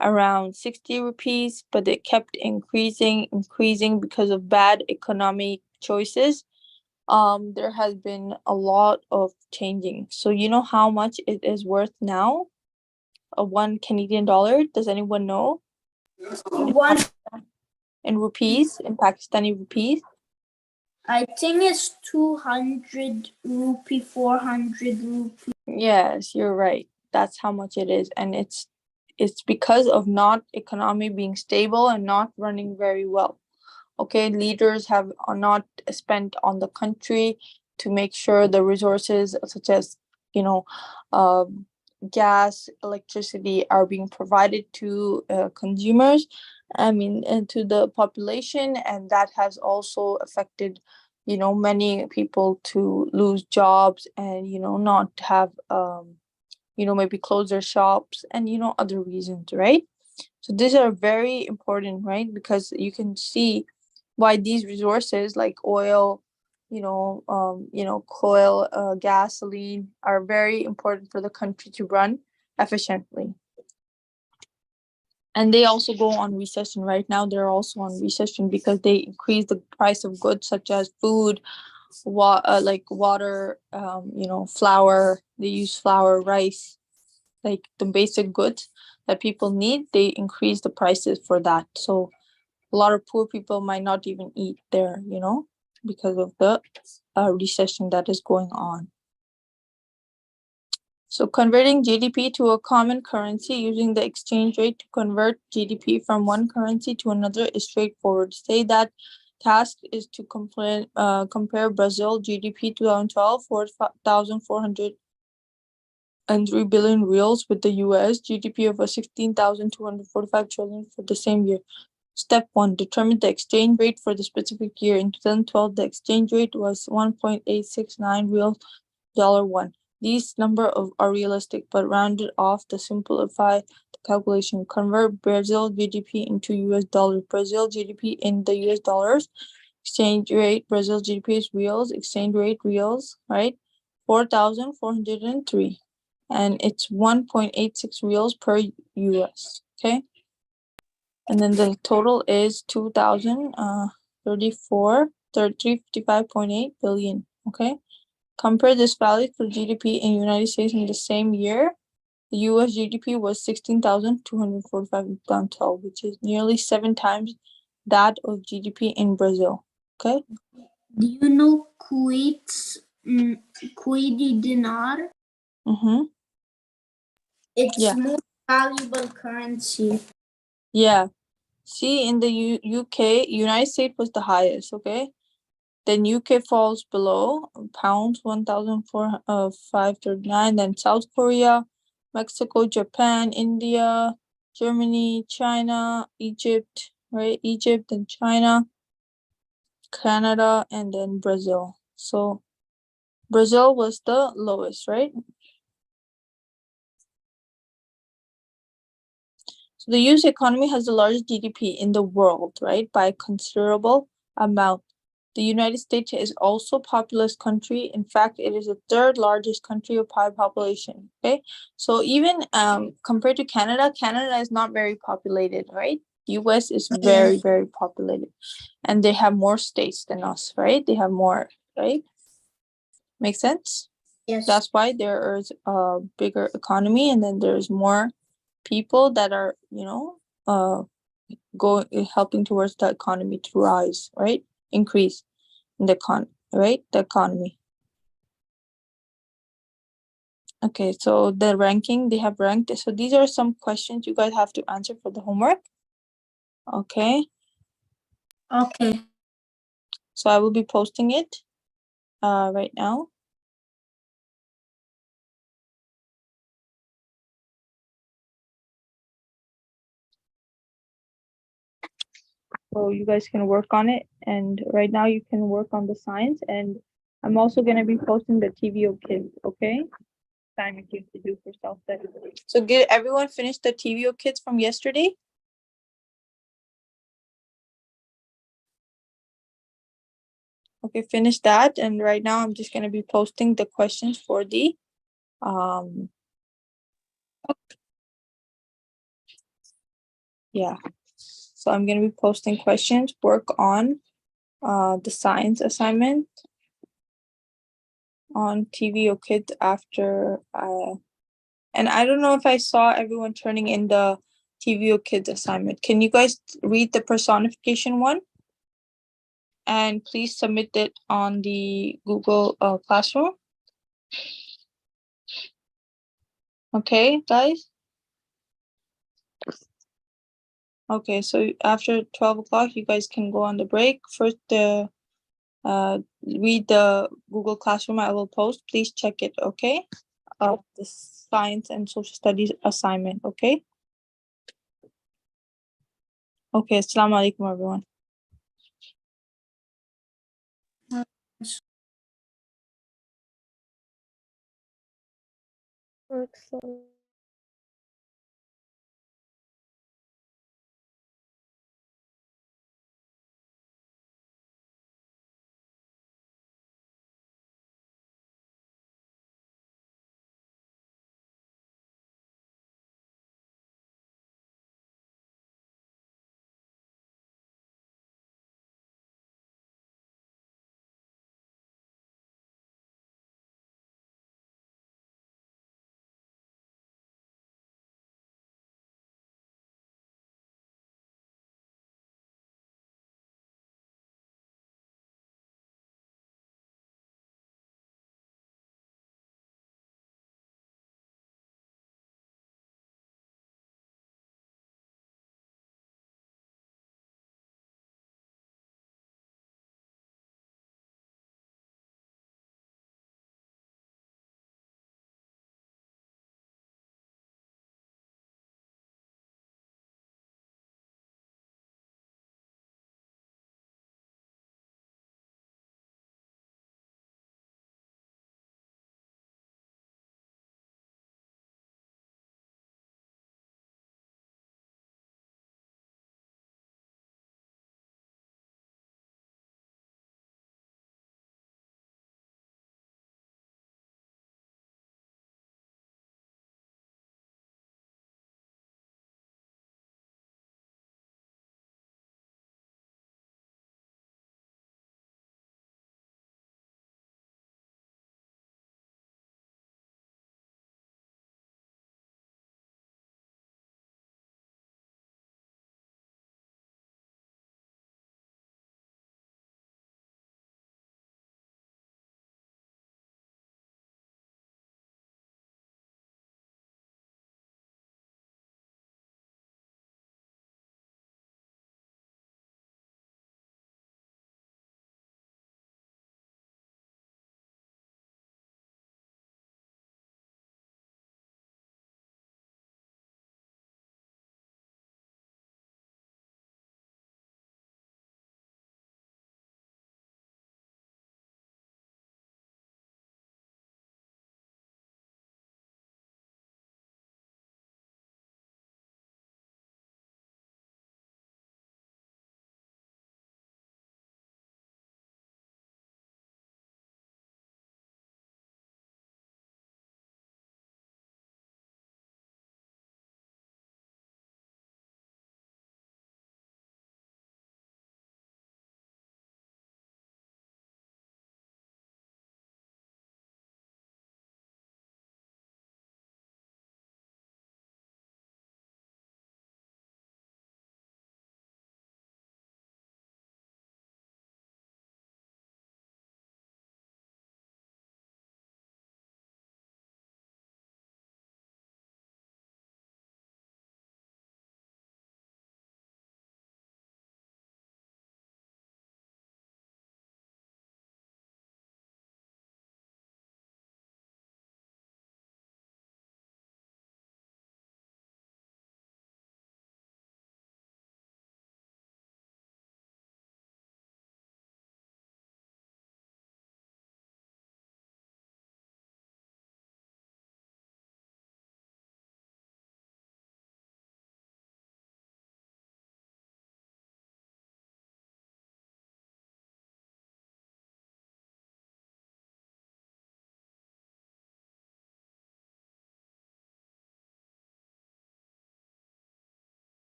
around 60 rupees, but it kept increasing because of bad economic choices. There has been a lot of changing. So you know how much it is worth now? A one Canadian dollar. Does anyone know? One, In rupees, in Pakistani rupees? I think it's 200 rupee, 400 rupee. Yes, you're right. That's how much it is. And it's because of not economy being stable and not running very well. Okay, leaders have not spent on the country to make sure the resources such as, you know, um, gas, electricity are being provided to consumers. I mean, and to the population, and that has also affected, many people to lose jobs and not have maybe close their shops and other reasons, right? So these are very important, right? Because you can see why these resources like oil, coal, gasoline are very important for the country to run efficiently. And they also go on recession right now. They're also on recession because they increase the price of goods such as food, like water, flour. They use flour, rice, like the basic goods that people need. They increase the prices for that. So a lot of poor people might not even eat there, because of the recession that is going on. So converting GDP to a common currency using the exchange rate to convert GDP from one currency to another is straightforward. Say that task is to compare Brazil GDP 2012 4,403 billion reals with the US GDP of 16,245 trillion for the same year. Step 1. Determine the exchange rate for the specific year. In 2012, the exchange rate was 1.869 real $1. These numbers are realistic, but rounded off to simplify the calculation. Convert Brazil GDP into US dollars. Brazil GDP in the US dollars. Exchange rate, Brazil GDP is reals. Exchange rate, reals, right? 4,403. And it's 1.86 reals per US, okay? And then the total is 355.8 billion, okay? Compare this value for GDP in United States in the same year. The US GDP was 16,245 in 2012, which is nearly 7 times that of GDP in Brazil, okay? Do you know Kuwait's Kuwaiti dinar? Mm-hmm. It's more valuable currency. Yeah. See, in the UK, United States was the highest, okay? Then UK falls below, pounds 1,539. Then South Korea, Mexico, Japan, India, Germany, China, Egypt, right? Egypt and China, Canada, and then Brazil. So Brazil was the lowest, right? So the US economy has the largest GDP in the world, right? By a considerable amount. The United States is also a populous country. In fact, it is the third largest country of high population. Okay, so even compared to Canada, Canada is not very populated, right? US is very, very populated, and they have more states than us, right? They have more, right? Make sense? Yes. That's why there is a bigger economy, and then there's more people that are, helping towards the economy to rise, right? Increase in the the economy. Okay, so the ranking, they have ranked. So these are some questions you guys have to answer for the homework. Okay. Okay. So I will be posting it right now. So you guys can work on it, and right now you can work on the science, and I'm also going to be posting the TVO kids, okay? Assignment you have to do for self-study. So did everyone finish the TVO kids from yesterday? Okay, finish that, and right now I'm just going to be posting the questions for the yeah. So I'm going to be posting questions, work on the science assignment on TVO Kids after and I don't know if I saw everyone turning in the TVO Kids assignment. Can you guys read the personification one? And please submit it on the Google Classroom. Okay, guys? Okay, so after 12 o'clock, you guys can go on the break. First, read the Google Classroom I will post. Please check it, okay? The science and social studies assignment, okay? Okay, assalamu alaikum, everyone. Excellent.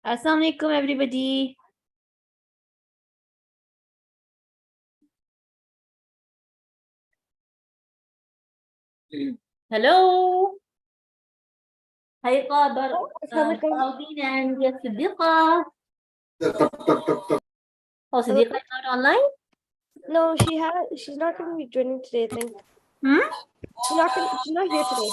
Assalamu alaikum, everybody. Hello. Hi, Qabar, Claudine, and yes, Siddiqa. Oh, Siddiqa is not online? No, she's not going to be joining today, I think. Hmm? She's not here today.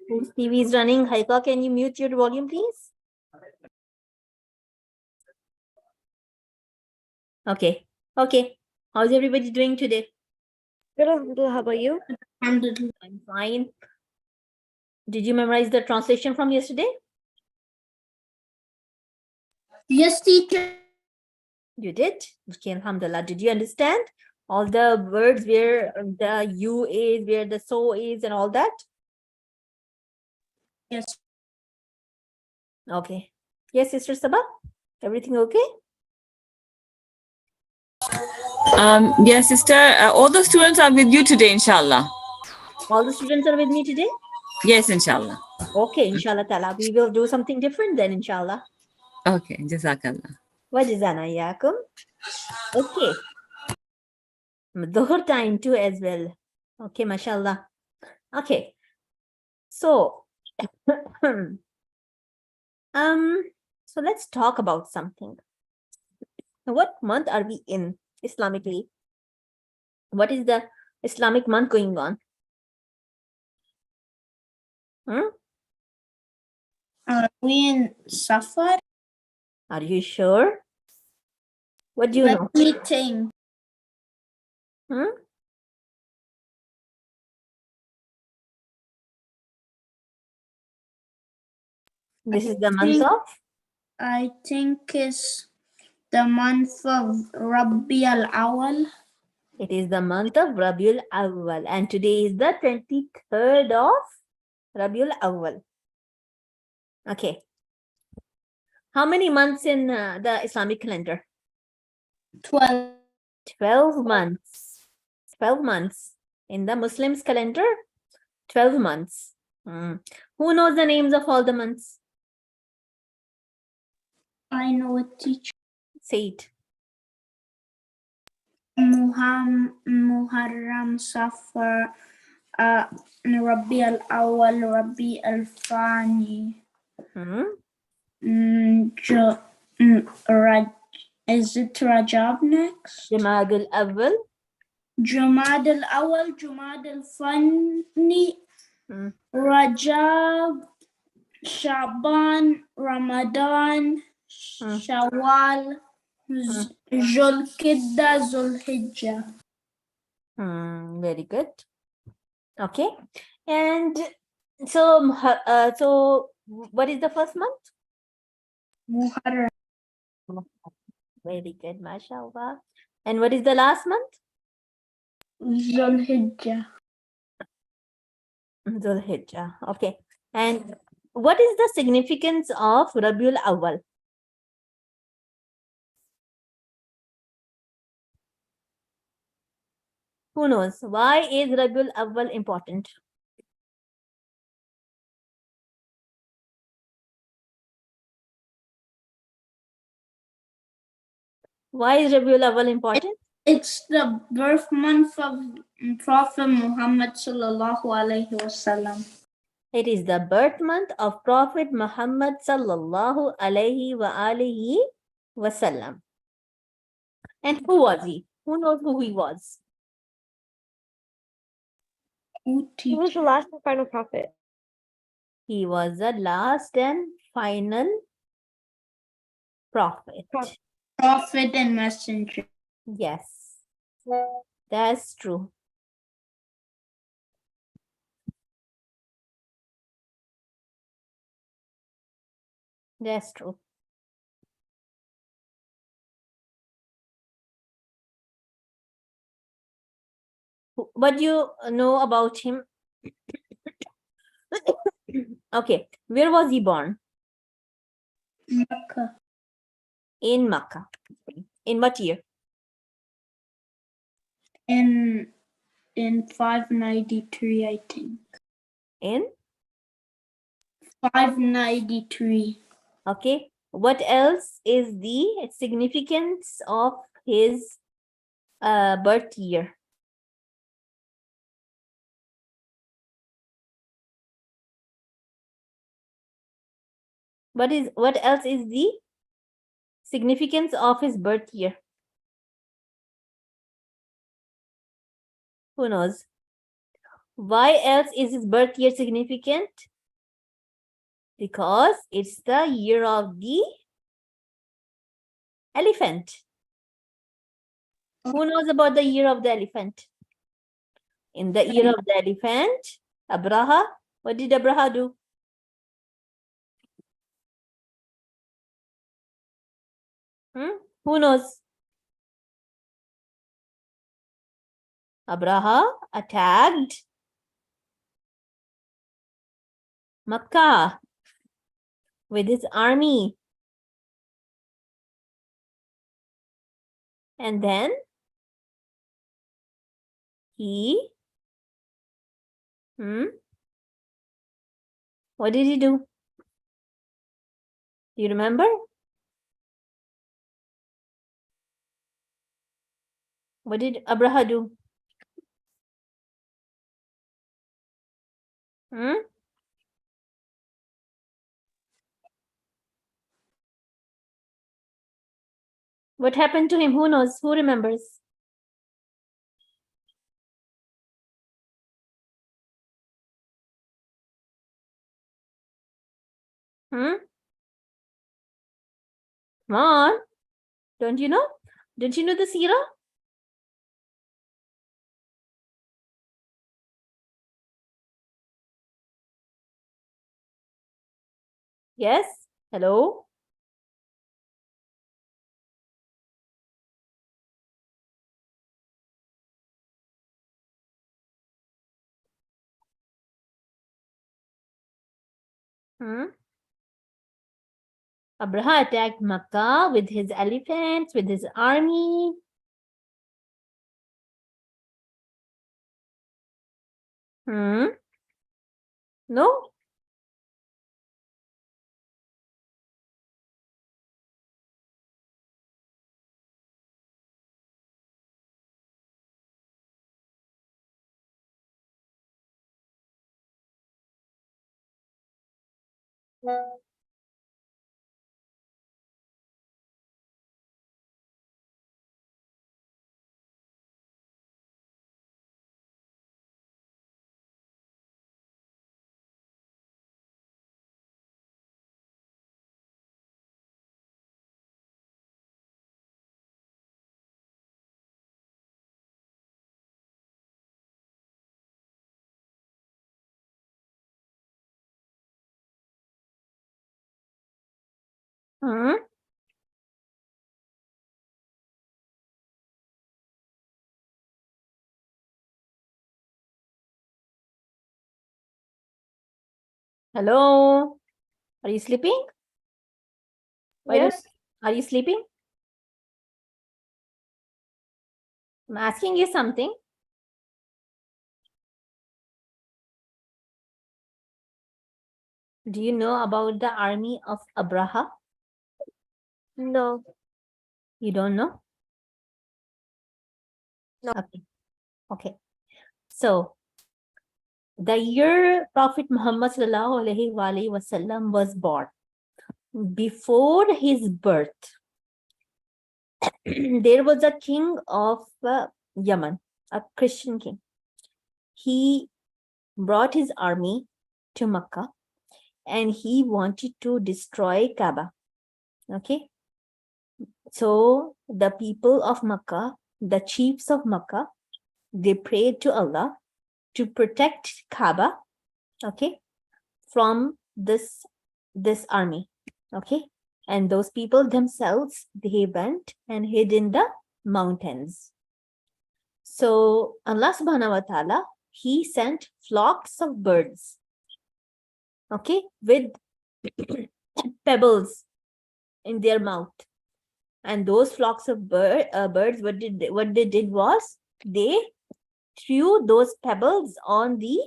Whose TV is running? Haika, can you mute your volume, please? Okay. Okay. How's everybody doing today? Good, alhamdulillah. How about you? I'm fine. Did you memorize the translation from yesterday? Yes, teacher. You did? Okay, alhamdulillah. Did you understand all the words where the you is, where the so is, and all that? Yes. Okay. Yes, Sister Saba? Everything okay? Yes, sister. All the students are with you today, inshallah. All the students are with me today? Yes, inshallah. Okay, inshallah ta'ala. We will do something different then, inshallah. Okay, jazakallah. Wajizana yakum. Okay. Dhuhr time too as well. Okay, mashallah. Okay. So, so let's talk about something. What month are we in Islamically? What is the Islamic month going on? Are we in Safar? Are you sure? What do you know? Let me think. This is the month of? I think it's the month of Rabbi al-Awwal. It is the month of Rabiul Awwal, and today is the 23rd of Rabiul Awwal. Okay. How many months in the Islamic calendar? 12. 12 months. 12 months. In the Muslims calendar, 12 months. Who knows the names of all the months? I know a teacher. Say it. Muharram, Safar, Rabbi al-Awwal, Rabbi al-Thani. Is it Rajab next? Jamad al-Awwal. Jamad al-Awwal, Jamad al-Thani, Rajab, Shaban, Ramadan, Shawwal, Zulqidda, Zulhijjah. Very good. Okay. And so, what is the first month? Muharram. Very good, mashallah. And what is the last month? Zulhijjah. Zulhijjah. Okay. And what is the significance of Rabiul Awwal? Who knows? Why is Rabiul Awwal important? Why is Rabiul Awwal important? It's the birth month of Prophet Muhammad sallallahu alaihi wasallam. It is the birth month of Prophet Muhammad sallallahu alaihi wasallam. And who was he? Who knows who he was? He was the last and final prophet. He was the last and final prophet. Prophet and messenger. Yes, that's true. That's true. What do you know about him? Okay, where was he born? Makkah. In Makkah. In what year? In 593, I think. In? 593. Okay. What else is the significance of his birth year? What else is the significance of his birth year? Who knows? Why else is his birth year significant? Because it's the year of the elephant. Who knows about the year of the elephant? In the year of the elephant, Abraha, what did Abraha do? Who knows? Abraha attacked Makkah with his army. And then he, what did he do? Do you remember? What did Abraha do? What happened to him? Who knows? Who remembers? Come on. Don't you know? Don't you know the seerah? Yes? Hello? Abraha attacked Makkah with his elephants, with his army. No? Hello? Are you sleeping? Yes. Are you sleeping? I'm asking you something. Do you know about the army of Abraha? No. You don't know? No. Okay. Okay. So, the year Prophet Muhammad ﷺ was born, before his birth, there was a king of Yemen, a Christian king. He brought his army to Makkah and he wanted to destroy Kaaba. Okay. So the people of Makkah, the chiefs of Makkah, they prayed to Allah to protect Kaaba, okay, from this army, okay. And those people themselves, they went and hid in the mountains. So Allah subhanahu wa ta'ala, he sent flocks of birds, okay, with pebbles in their mouth. And those flocks of birds, what they did was they threw those pebbles on the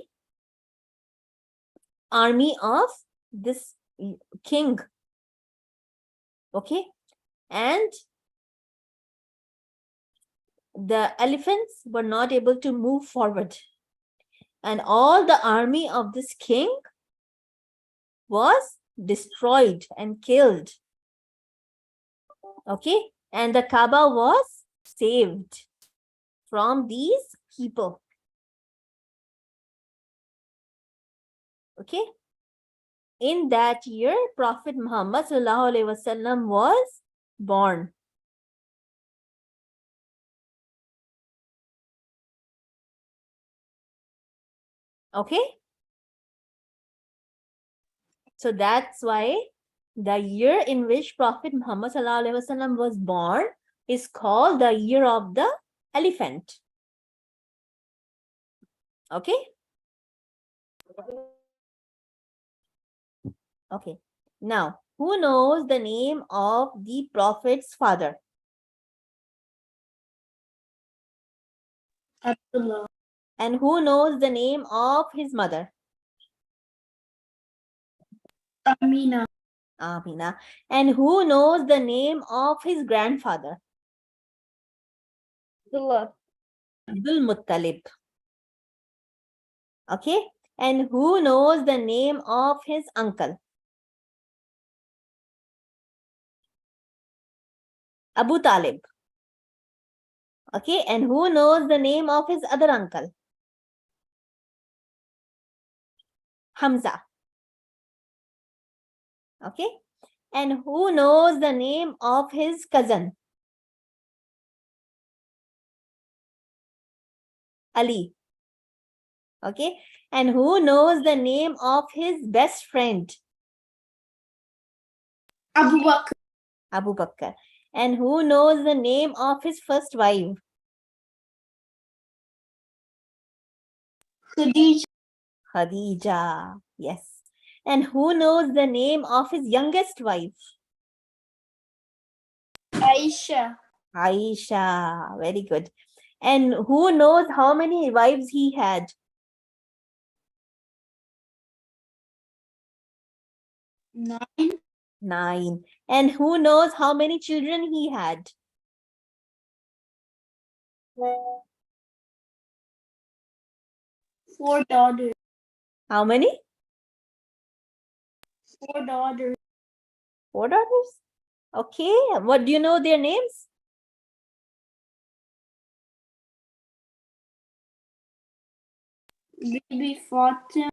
army of this king, okay, and the elephants were not able to move forward, and all the army of this king was destroyed and killed, okay, and the Kaaba was saved from these people, okay. In that year, Prophet Muhammad sallallahu alaihi wasallam was born. Okay. So that's why the year in which Prophet Muhammad sallallahu alaihi wasallam was born is called the year of the elephant. Okay. Okay. Now, who knows the name of the Prophet's father? Abdullah. And who knows the name of his mother? Amina. Amina. And who knows the name of his grandfather? Abdullah. Abdul Muttalib. Okay. And who knows the name of his uncle? Abu Talib. Okay. And who knows the name of his other uncle? Hamza. Okay. And who knows the name of his cousin? Ali. Okay. And who knows the name of his best friend? Abu Bakr. Abu Bakr. And who knows the name of his first wife? Khadija. Khadija. Yes. And who knows the name of his youngest wife? Aisha. Aisha. Very good. And who knows how many wives he had? 9. 9. And who knows how many children he had? 4 daughters. How many? 4 daughters. 4 daughters. Okay. What do you know their names? Baby Fatima.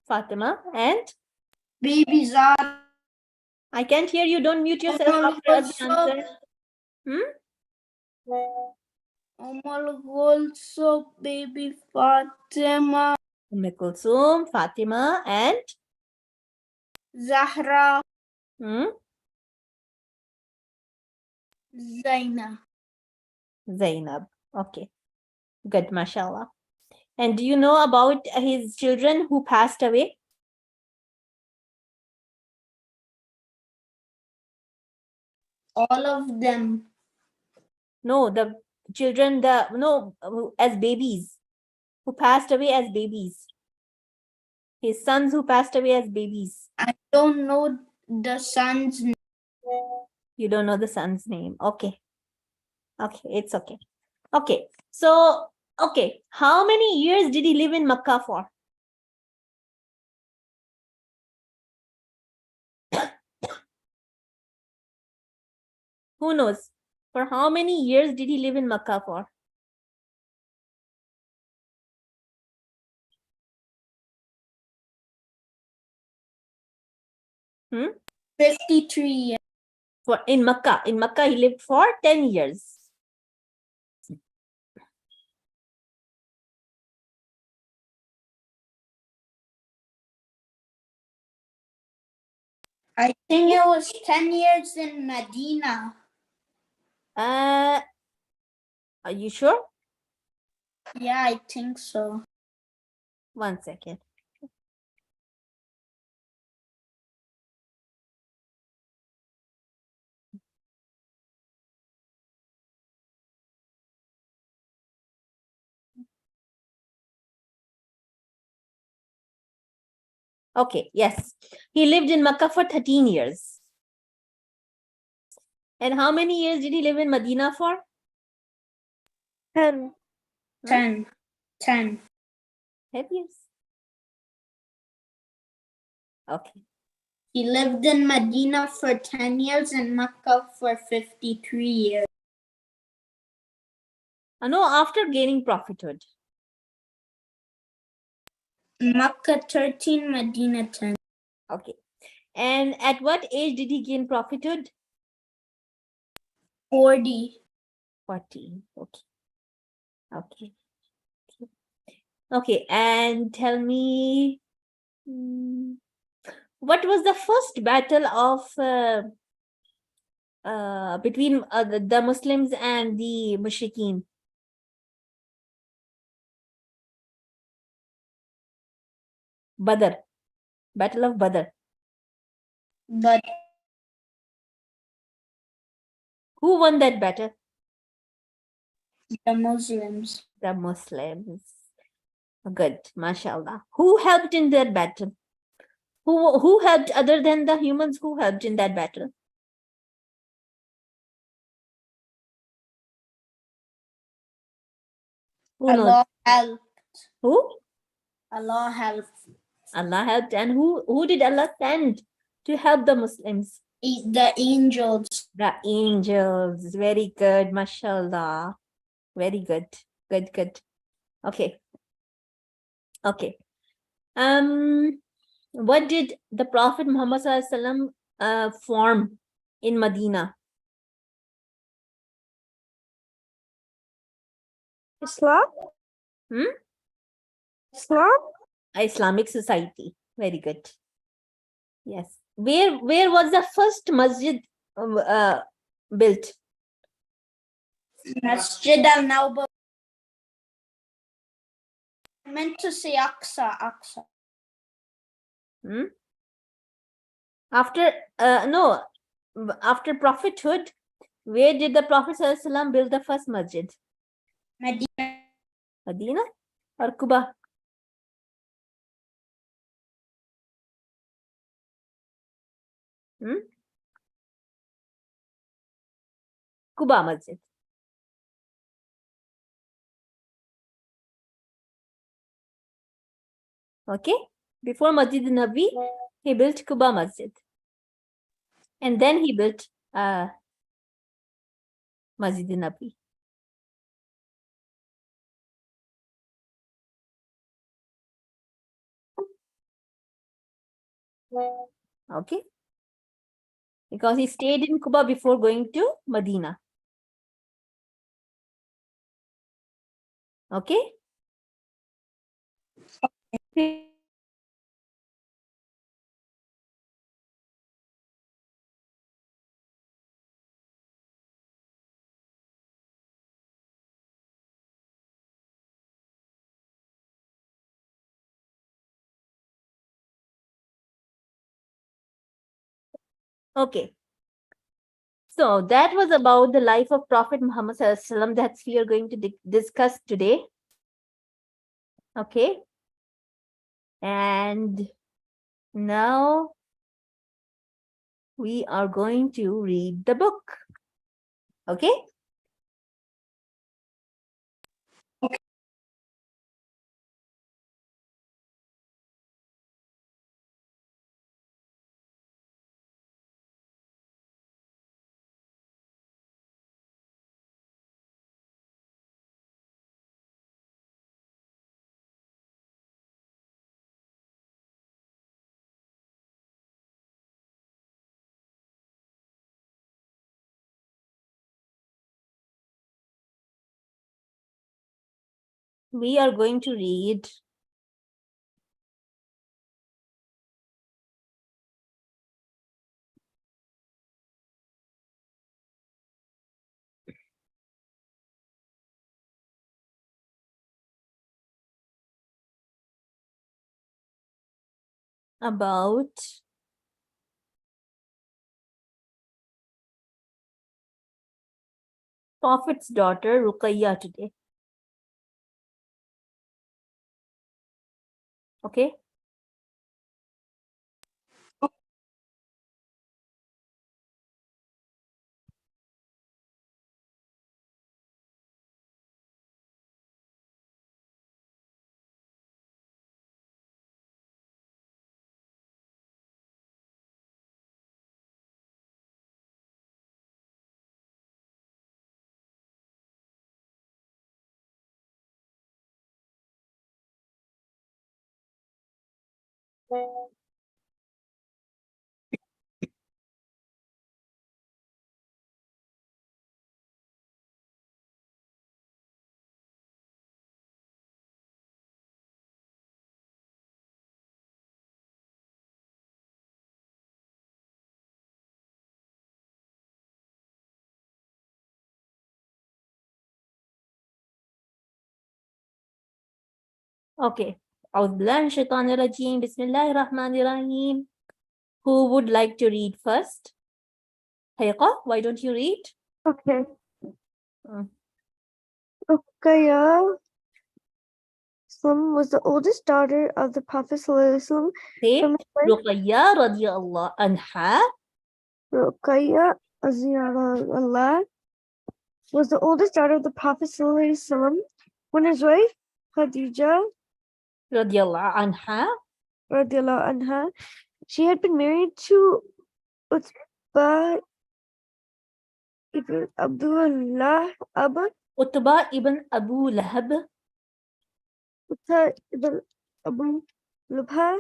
Fatima and Baby Zara. I can't hear you. Don't mute yourself after the answer. Also baby Fatima. Kulsum, Fatima and Zahra. Zainab. Okay. Good, mashallah. And do you know about his children who passed away? All of them. No, the children, as babies, who passed away as babies. His sons who passed away as babies. I don't know the son's name. You don't know the son's name. Okay. Okay, it's okay. Okay, so, okay, how many years did he live in Makkah for? Who knows? For how many years did he live in Makkah for? Hmm? 53 years. In Makkah he lived for 10 years. I think it was 10 years in Medina. Are you sure? Yeah, I think so. 1 second. Okay, yes. He lived in Makkah for 13 years. And how many years did he live in Medina for? 10. 10. 10. 10 years. Okay. He lived in Medina for 10 years and Mecca for 53 years. No, after gaining prophethood. Mecca 13, Medina 10. Okay. And at what age did he gain prophethood? 40. 40. Okay. Okay. Okay. And tell me, what was the first battle of between the Muslims and the Mushrikeen? Badr. Battle of Badr. But Who won that battle? the Muslims. The Muslims. Good, mashallah. Who helped in that battle? Who helped other than the humans? Who helped in that battle? Who knows? Allah helped. Who? Allah helped. Allah helped. And who did Allah send to help the Muslims? The angels. The angels. Very good, mashallah. Very good. Good, good. Okay. Okay. What did the Prophet Muhammad SAW form in Medina? Islam? Hmm? Islam? Islamic society. Very good. Yes. Where was the first masjid built? Masjid al-Nawbah. I meant to say Aqsa. Aqsa. Hmm? After no, after prophethood, where did the Prophet ﷺ build the first masjid? Medina. Medina or Kuba? Hmm? Kuba Masjid. Okay. Before Masjid Nabi, he built Kuba Masjid. And then he built Masjid Nabi. Okay. Because he stayed in Kuba before going to Medina. Okay. Okay. So that was about the life of Prophet Muhammad SAW that we are going to discuss today. Okay. And now we are going to read the book. Okay. We are going to read about Prophet's daughter Ruqayya today. Okay? Okay. أعوذ بالله من الشيطان الرجيم. بسم الله الرحمن الرحيم. Who would like to read first? Hayqa, why don't you read? Okay. Mm. Ruqayya was the oldest daughter of the Prophet ﷺ. Say, From his wife Ruqayya radiyallahu anha Ruqayya Allah was the oldest daughter of the Prophet ﷺ. When his wife Khadija radiyallahu anha radiallahu anha, she had been married to Utbah ibn Abdullah Utbah ibn Abu Lahab Utbah ibn Abu Lubha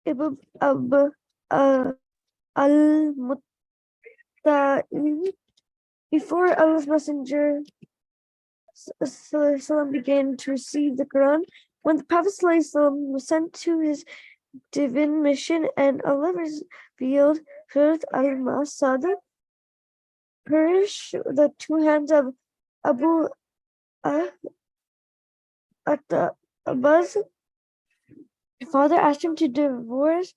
ibn al-Mutta'in. Before Allah's Messenger began to receive the Quran, when the Prophet was sent to his divine mission and Allah revealed Surat al-Masad, perish the two hands of Abu Abbas. Father asked him to divorce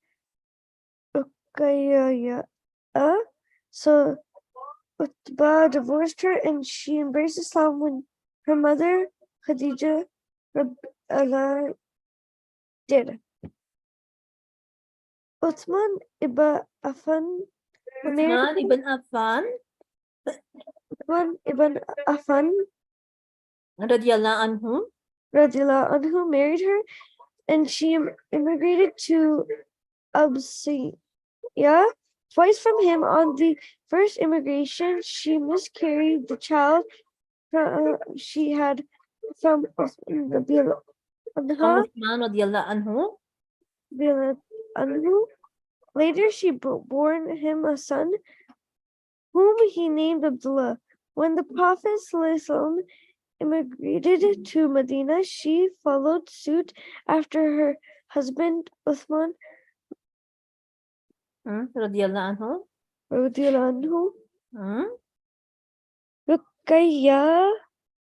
Ruqayya. So Utbah divorced her and she embraced Islam when her mother Khadija did. Uthman ibn Affan Uthman ibn Affan radiyallahu anhu married her and she immigrated to Abyssinia twice from him. On the first immigration, she miscarried the child she had from Uthman radiyallahu anhu. Later, she born him a son, whom he named Abdullah. When the Prophet ﷺ immigrated to Medina, she followed suit after her husband Uthman radiyallahu anhu. anhu. Ruqayya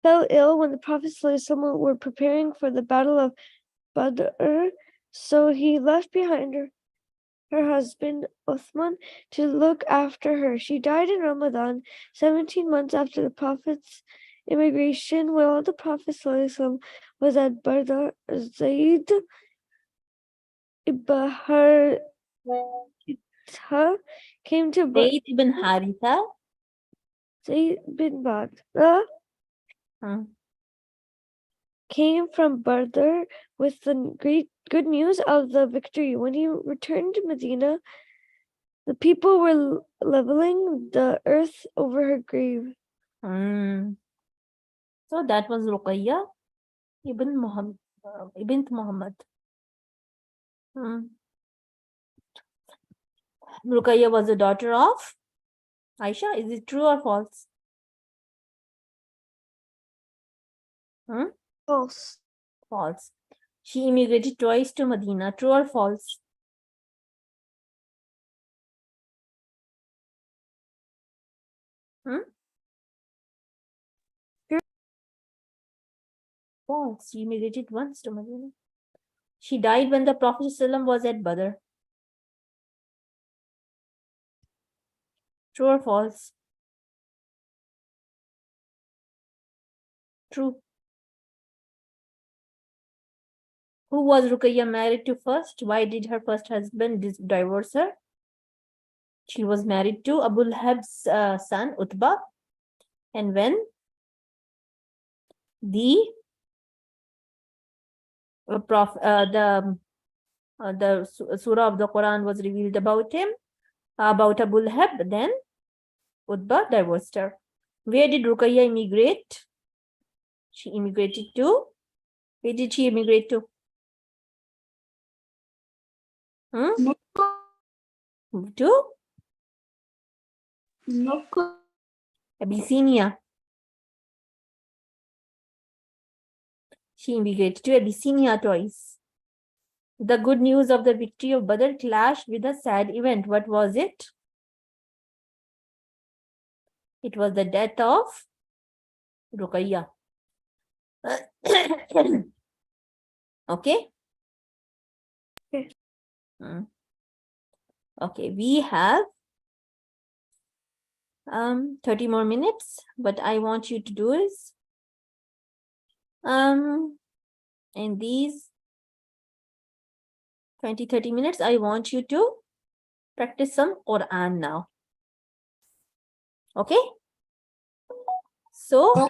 fell ill when the Prophet ﷺ were preparing for the Battle of Badr, so he left behind her husband Uthman to look after her. She died in Ramadan, 17 months after the Prophet's immigration. While the Prophet ﷺ was at Badr, Zayd ibn Haritha came to Zayd ibn Haritha Zayd bin Badr came from Badr with the great good news of the victory. When he returned to Medina, the people were leveling the earth over her grave. So that was Ruqayya ibn Muhammad. Ruqayya was the daughter of Aisha. Is it true or false? False. False. She immigrated twice to Medina. True or false? False. She immigrated once to Medina. She died when the Prophet ﷺ was at Badr. True or false? True. Who was Ruqayya married to first? Why did her first husband divorce her? She was married to Abu Lahab's son, Utbah. And when the surah of the Quran was revealed about him, about Abu Lahab, then Utbah divorced her. Where did Ruqayya immigrate? She immigrated to? Where did she immigrate to? To? Abyssinia. She immigrated to Abyssinia twice. The good news of the victory of Badr clashed with a sad event. What was it? It was the death of Ruqayya. Okay? Okay, we have 30 more minutes. What I want you to do is in these 20-30 minutes, I want you to practice some Quran now. Okay? So,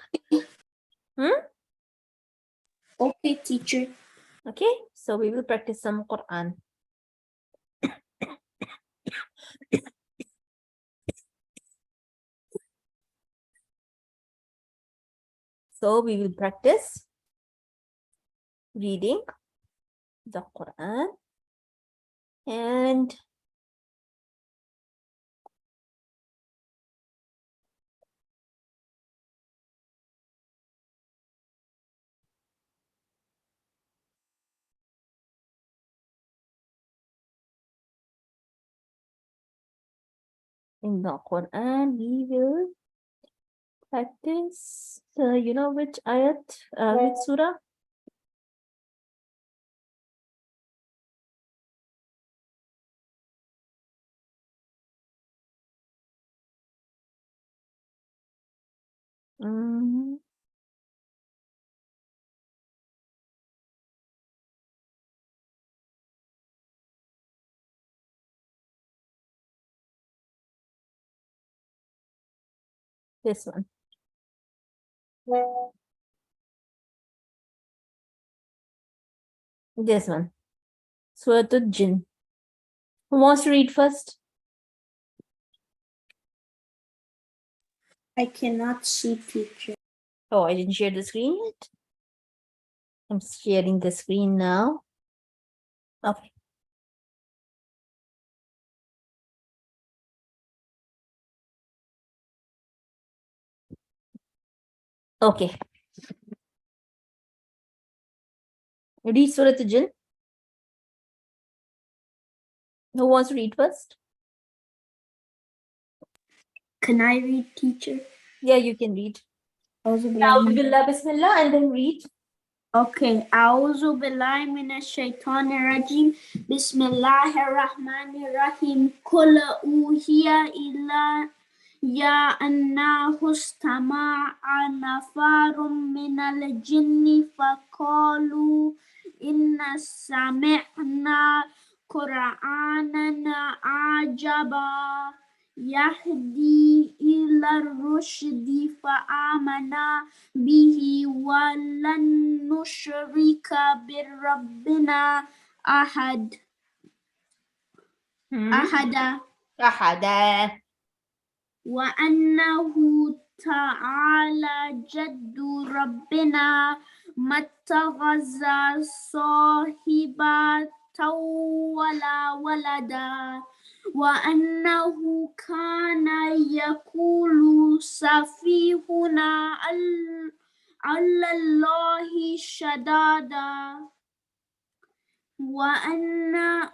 Okay, teacher. okay, so we will practice some Quran. So we will practice reading the Quran and in the Quran we will practice, you know which ayat, which surah? This one. This one. Surah Al-Jinn. Who wants to read first? I cannot see, teacher. Oh, I didn't share the screen yet. I'm sharing the screen now. Okay. Okay. Read Surah Al-Jinn. Who wants to read first? Can I read, teacher? Yeah, you can read. Auzubillah. Bismillah, Bismillah, and then read. Okay. A'udhu billahi minash shaitanir rajim. Bismillahir rahmanir rahim. Qul uhiya illa ya anna hustama'a nafarum minal jinni faqalu inna sami'na qur'anan ajaba yahdi ila rushdi fa'amana bihi walan nushrika birabbina ahada. Ahada. وأنه تعالى جد ربنا ما اتخذ صاحبة ولا ولدا وأنه كان يقول سفيهنا على الله شدادا وأنا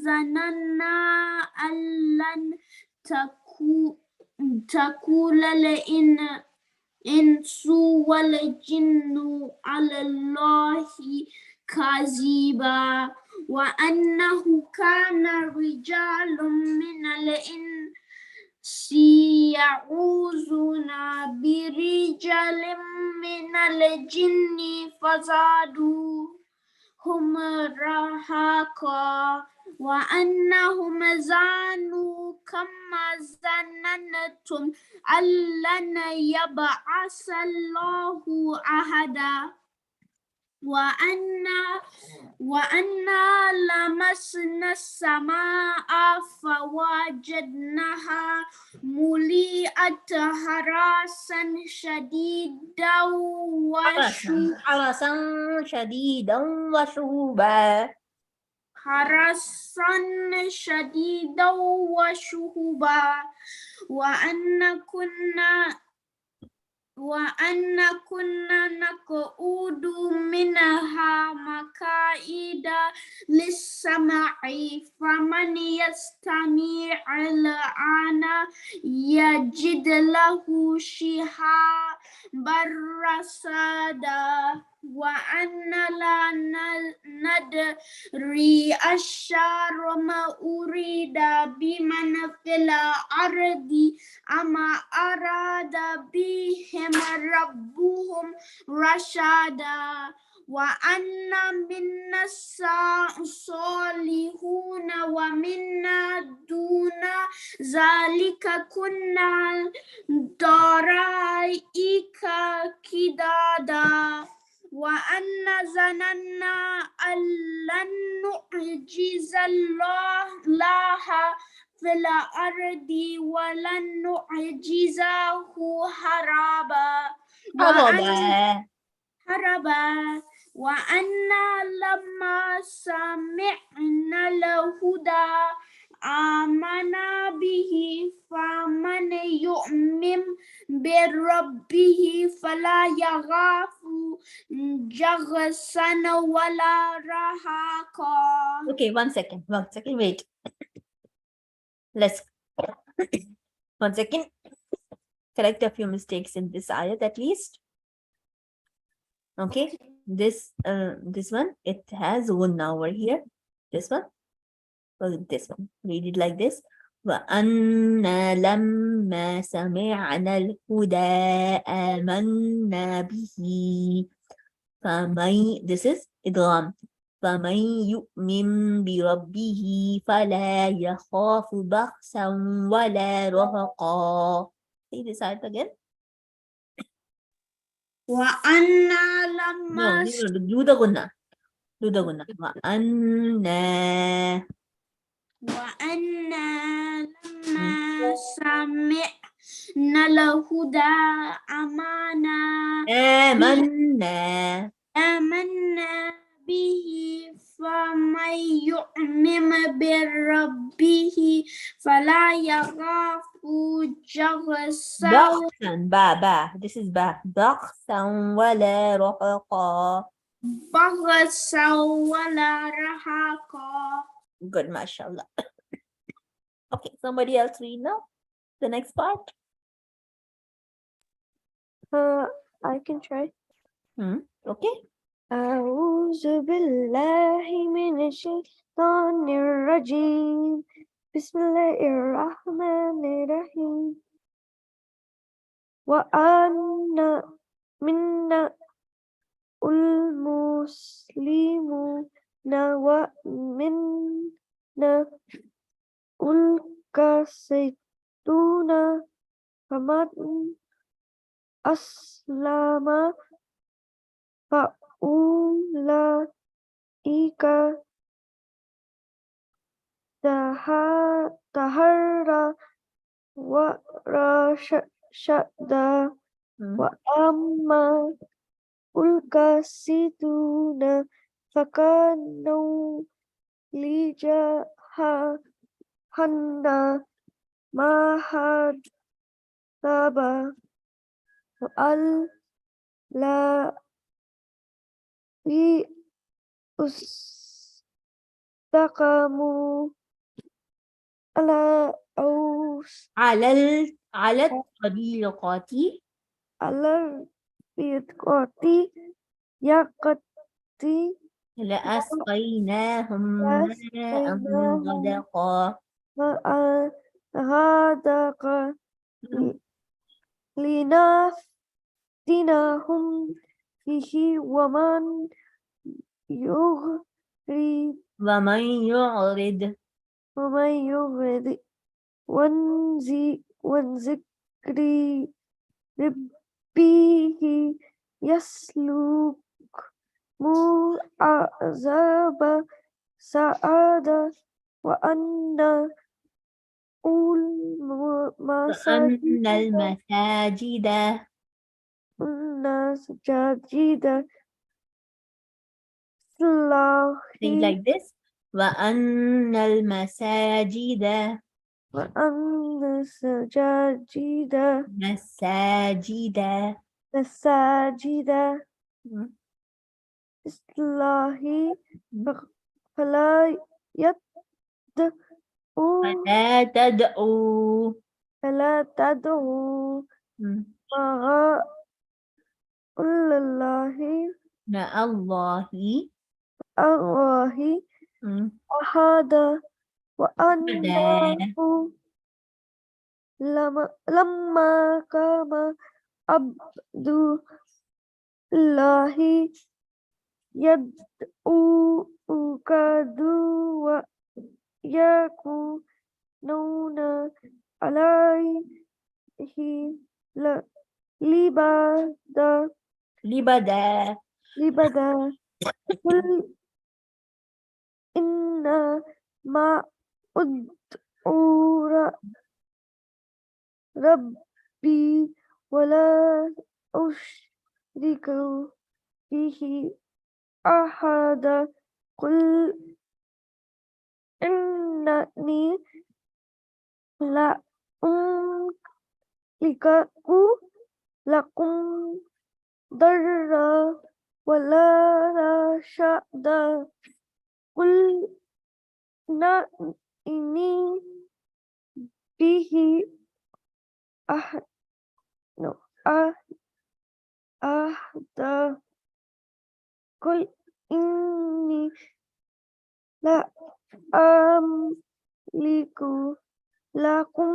ظننا أن لن تقول الإنس والجن على الله كذبا وأنه كان رجال من الإنس يعوذون برجال من الجن فزادوهم رهقا وأنهم ظنوا كما ظننتم أن لن يبعث الله أحدا وأنا لمسنا السماء فوجدناها مليئة حرسا شديدا حرسا شديدا وشهبا. حرسا شديدا وشهبا وأن كنا نقعد منها مقاعد للسمع فمن يستمع الآن يجد له شهابا رصدا وأن لا ندري الشر ما أريد بمن في الأرض أما أراد بهم ربهم رشدا وأن منا الصالحون ومنا دون ذلك كنا طرائق قددا وأن ظننا أن لن نعجز الله في الأرض ولن نعجزه هربا وأنا لما سمعنا الهدى آمنا به فمن يؤمن بربه فلا يخاف جغسا ولا رهقا. Okay, one second, wait. Let's one second. Correct a few mistakes in this ayat at least. Okay, this one, it has gunna over here. This one, this one. Read it like this. وَأَنَّا لَمَّا سَمِعْنَا الْهُدَىٰ آمَنَّا بِهِ فَمَن, this is idgham. فَمَن يُؤْمِن بِرَبِّهِ فَلَا يَخَافُ بَخْسًا وَلَا رَهَقًا. Say this ayat again. وأنا لما Do the gunna. وأنا لما سمعنا الهدى آمنا به فمن يؤمن بربه فلا يخاف جغسا this is بخسا ولا رهقا. بغسا ولا رهقا. Good, mashallah. Okay, somebody else read now the next part. I can try. Okay. أعوذ بالله من الشيطان الرجيم بسم الله الرحمن الرحيم وأن منا المسلمون ومنا القاسطون فمن أسلم فأولئك تهرى ورشدا وأما القاسطون فكانوا لجهنم مهربا وأن لا استقاموا على الطريقة على الطريقة يقتدي لأسقيناهم ماء غدقا. غدق لنفتنهم فيه يغرد ومن يعرض ومن يغرد ذكر ربه يسلك عذاب سعادة وأن وأن المساجد المساجد say لله like this وأن المساجد وأن المساجد مساجد الله فلا تدعوا مع الله مع الله أحد أبدا. وأنه لما قام عبد الله يدعو كادوا ويكونون عليه لبدا لبدا قل إنما أدعو ربي ولا أشرك به أحدا قل إنني لا أملك لكم ضرا ولا رشدا قل إني به أهدى قل إني لا أملك لكم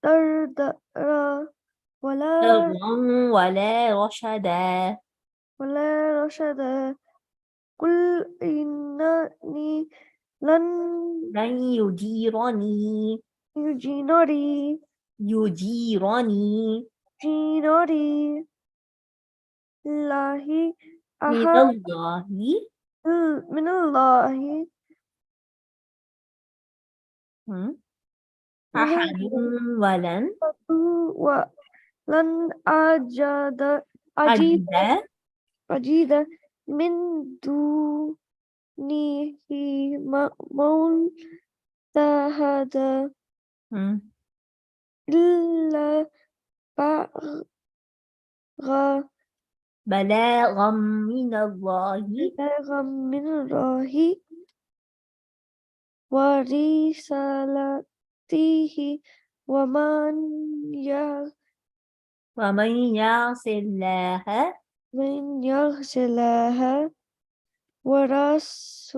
ضرا ولا رشدا رشدا قل إنني لن يجيرني يجيرني الله من أحد الله من الله أحد ولن ولن أجد أجد من دونه ملتحدا إلا بلاغا من الله ورسالته ومن يعص الله يعص الله ورسوله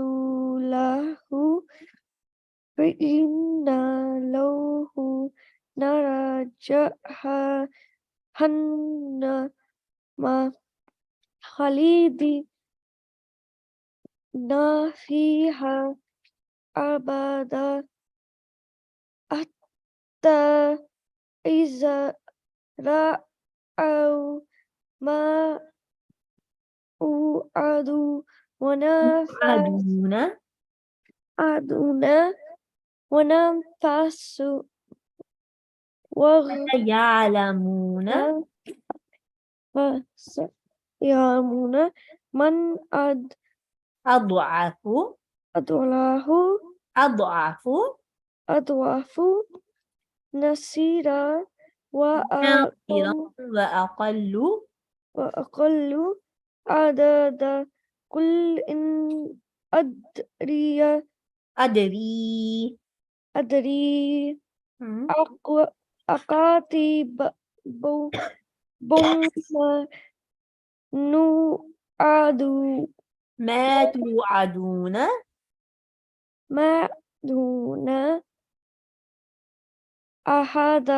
فإن له نار جهنم خالدين فيها أبدا حتى إذا رأوا ما أوعدوا ونفسوا يعلمون يعلمون من أضعف أضعف نصيرا ناصرا وأقل عددا قل إن أدري أقاتب بما نوعد ما توعدون ما دون أحد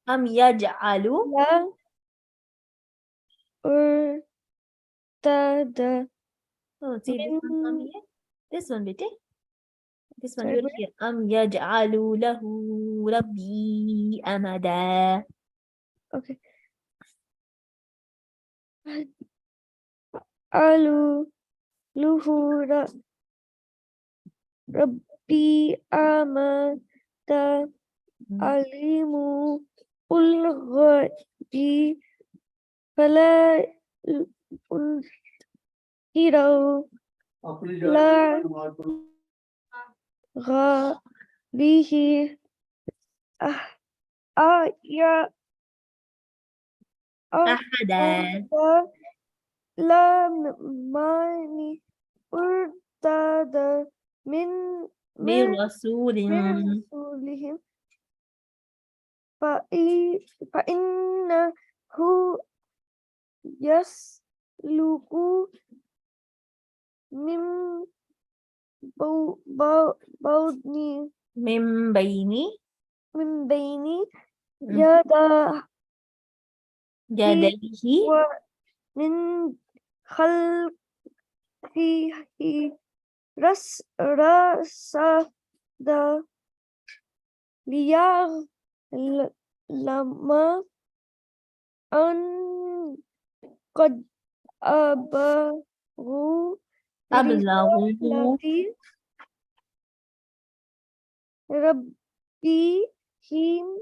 أم يجعل لا ارتد Oh, see this one from من here. This one, bete. This one, sorry, you're here. أم يجعل له ربي أمدا. okay. ألو لهور ربي أمد عليم الغيب فلا يظهر لا به آية أحدا لا ماني ارتدى من برسول رسولهم فإنه يسلك من بطن من بين من بين مم. يديه يديه ومن خلفه رصدا ليعلم أن قد أبلغوا أبلغوا رسالة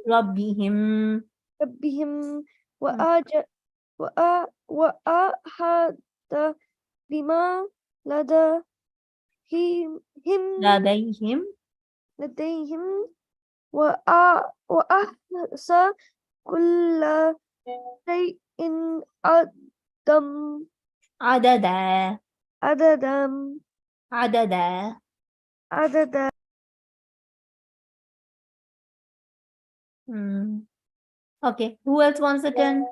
ربهم ربهم وأحاط بما لديهم وأحصى كل شيء عددا عددا عددا. عددا. Okay, who else wants a turn?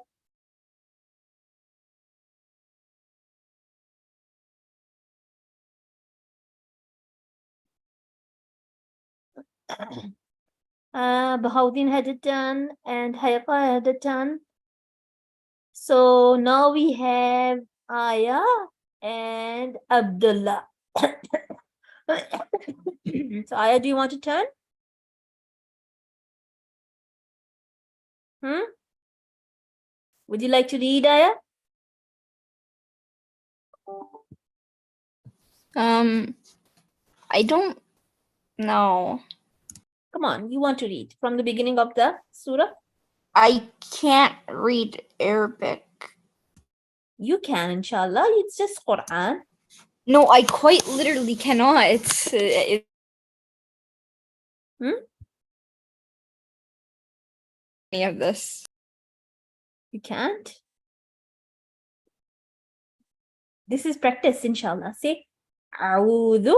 Bahauddin had a turn and Hayaka had a turn. So now we have Aya and Abdullah. So Aya, do you want to turn? Would you like to read, Aya? I don't know. Come on, you want to read from the beginning of the surah? I can't read Arabic. You can, inshallah. It's just Quran. No, I quite literally cannot. It's any of this. You can't? This is practice, inshallah. Say, A'udhu.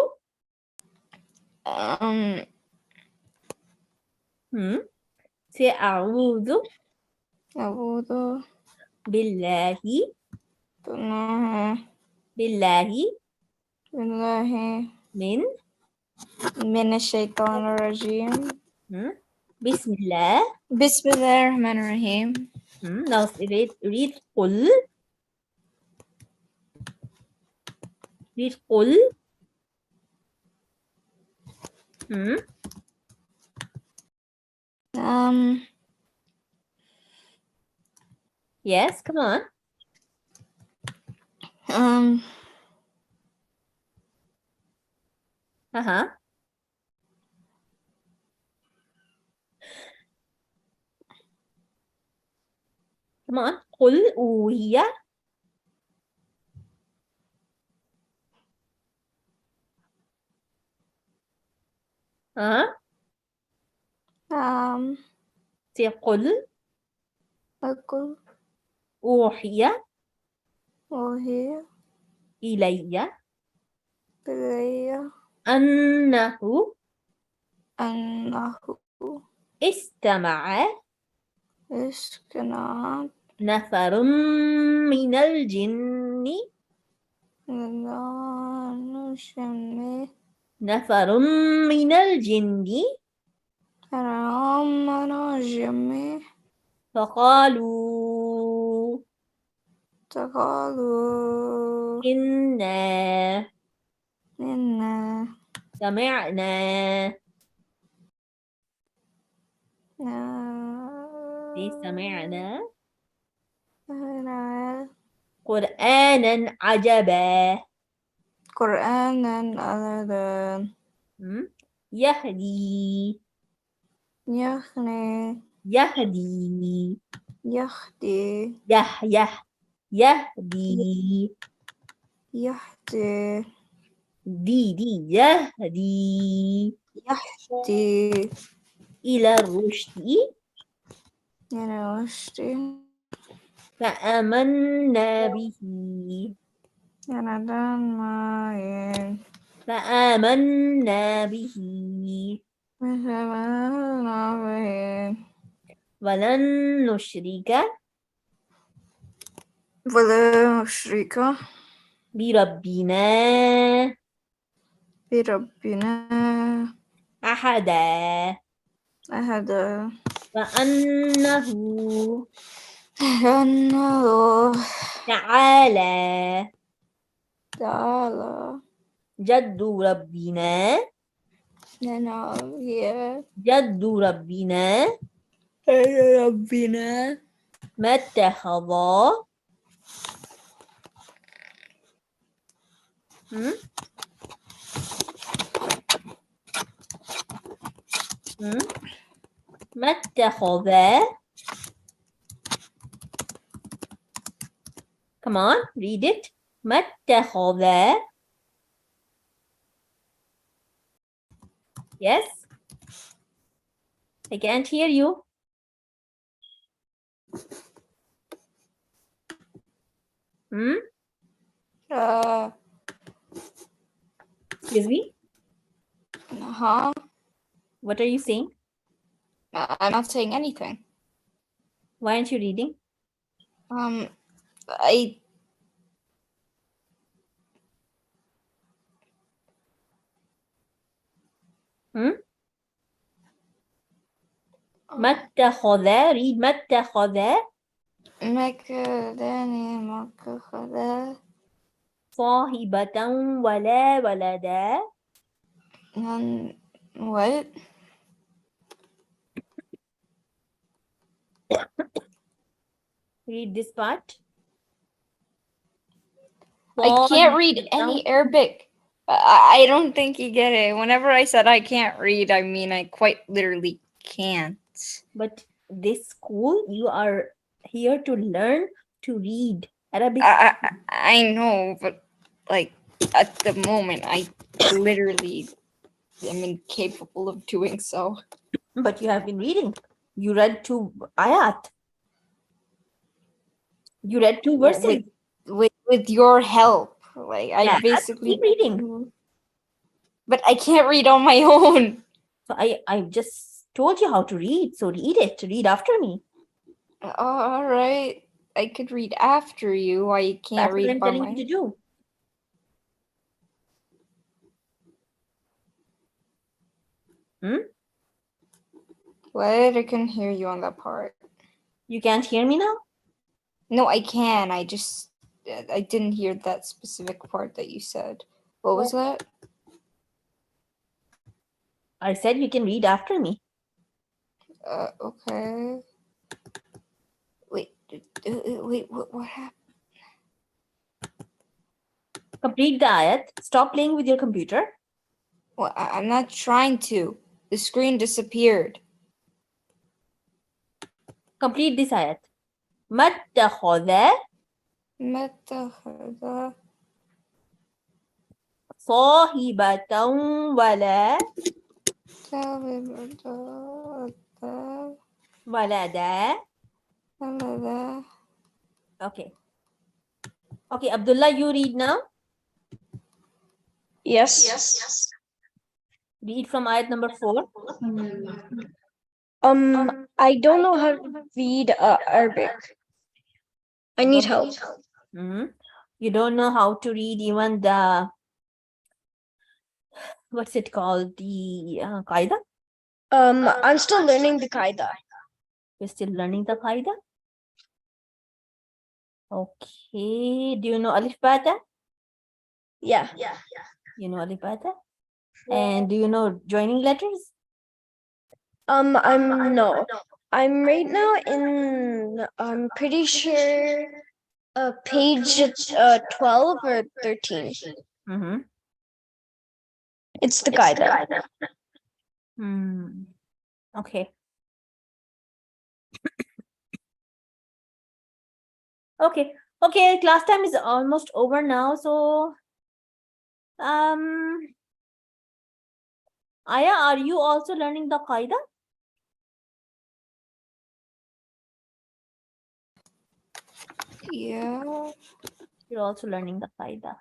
Say, A'udhu أعوذ billahi بالله billahi بالله min من الشيطان الرجيم. Bismillah. بسم الله الرحمن الرحيم. Now read قل. Read قل. Yes, come on. Come on. قل أوهي. Say قل أقول أوحي وهي إلي إلي أنه أنه استمع استمع نفر من الجن نفر من الجن فقالوا إنا سمعنا سمعنا قرآنا عجبا يهدي يهدي يهدي دي يهدي إلى الرشد فآمنا به فآمنا به ولن نشرك بربنا أحدا وأنه تعالى جد ربنا جد ربنا ما اتخذ ما اتخذ Come on, read it. ما اتخذ Yes? I can't hear you. Excuse me? What are you saying? I'm not saying anything. Why aren't you reading? I ما اتخذ read ما اتخذ صاحبة ولا ولدا what? Read this part. I can't read any Arabic. I don't think you get it. Whenever I said I can't read, I mean I quite literally can't. But this school, you are here to learn to read Arabic. I know, but like at the moment, I literally am incapable of doing so. But you have been reading. You read 2 ayat. You read 2 verses. With your help, like I basically keep reading. But I can't read on my own. So I just told you how to read. So read it. Read after me. All right, I could read after you. I can't That's read what I'm by telling my. you to do. What? I couldn't hear you on that part. You can't hear me now? No, I can. I didn't hear that specific part that you said. What was that? I said you can read after me. Okay. Wait, what happened? Complete the ayat. Stop playing with your computer. Well, I'm not trying to. The screen disappeared. Complete this ayat. ما اتخذ صاحبة ولا ولدا. Okay. Okay, Abdullah, you read now. Yes. Read from ayat number 4. I don't know how to read Arabic. I need help. You don't know how to read even the, what's it called? The qaida? I'm still learning the qaida. You're still learning the qaida? Okay. Do you know alif bata? Yeah. You know alif bata? And do you know joining letters? I'm no. I'm right now in I'm pretty sure page 12 or 13. Mm-hmm. It's the qaida. Okay. Okay. Okay, class time is almost over now. So Aya, are you also learning the qaida? Yeah. You're also learning the qaida.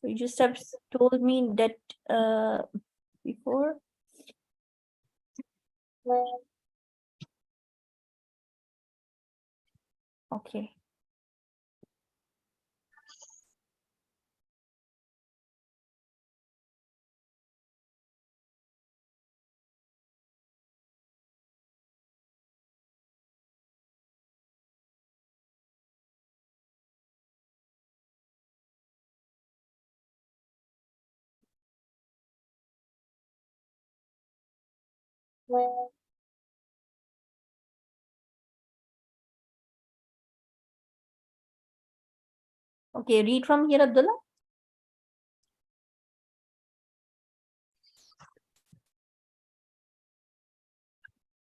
So you just have told me that before. Okay. Okay, read from here, Abdullah.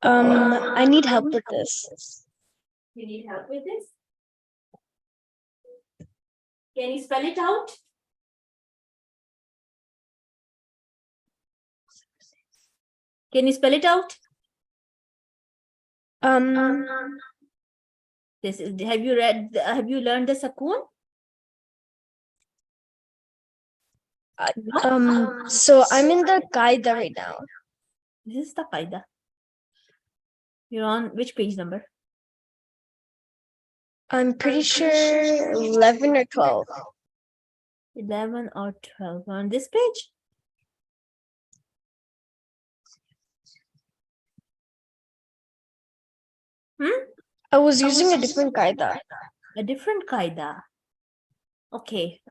I need help with this. You need help with this? Can you spell it out? Can you spell it out? This is, have you learned the sakun? So I'm in the qaida right now. This is the qaida. You're on which page number? I'm pretty sure 11 or 12. 11 or 12 on this page? I was using a different qaida. A different qaida. Okay.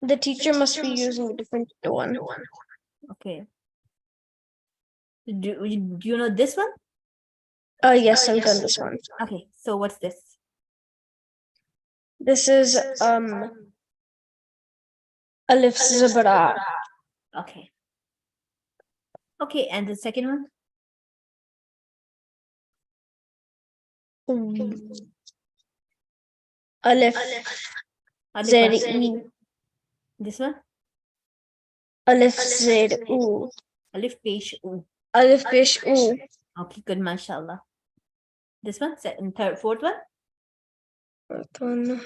The teacher must be using a different one. Okay. Do you know this one? Yes, I've done this one. Okay, so what's this? This is alif zabra. Okay. Okay, and the second one? Alif Alif zed what? e. This one? Alif zed u. Alif pesh u. Alif pesh u. Okay, good, mashallah. This one? Second, third, fourth one? Fourth one.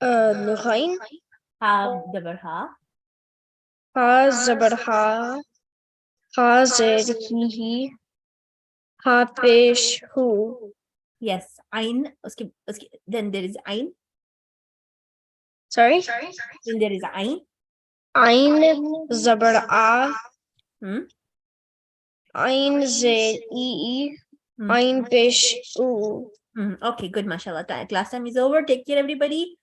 Nughain. Ha, dabar ha. Ha zabar ha. Ha zed he. Ha pesh hu. Yes, ain. Then there is ain. Sorry? Then there is ain. Ain zabar a. Hmm? Ain zed e. Hmm. Ain pesh u. Okay, good, mashallah. Class time is over. Take care, everybody.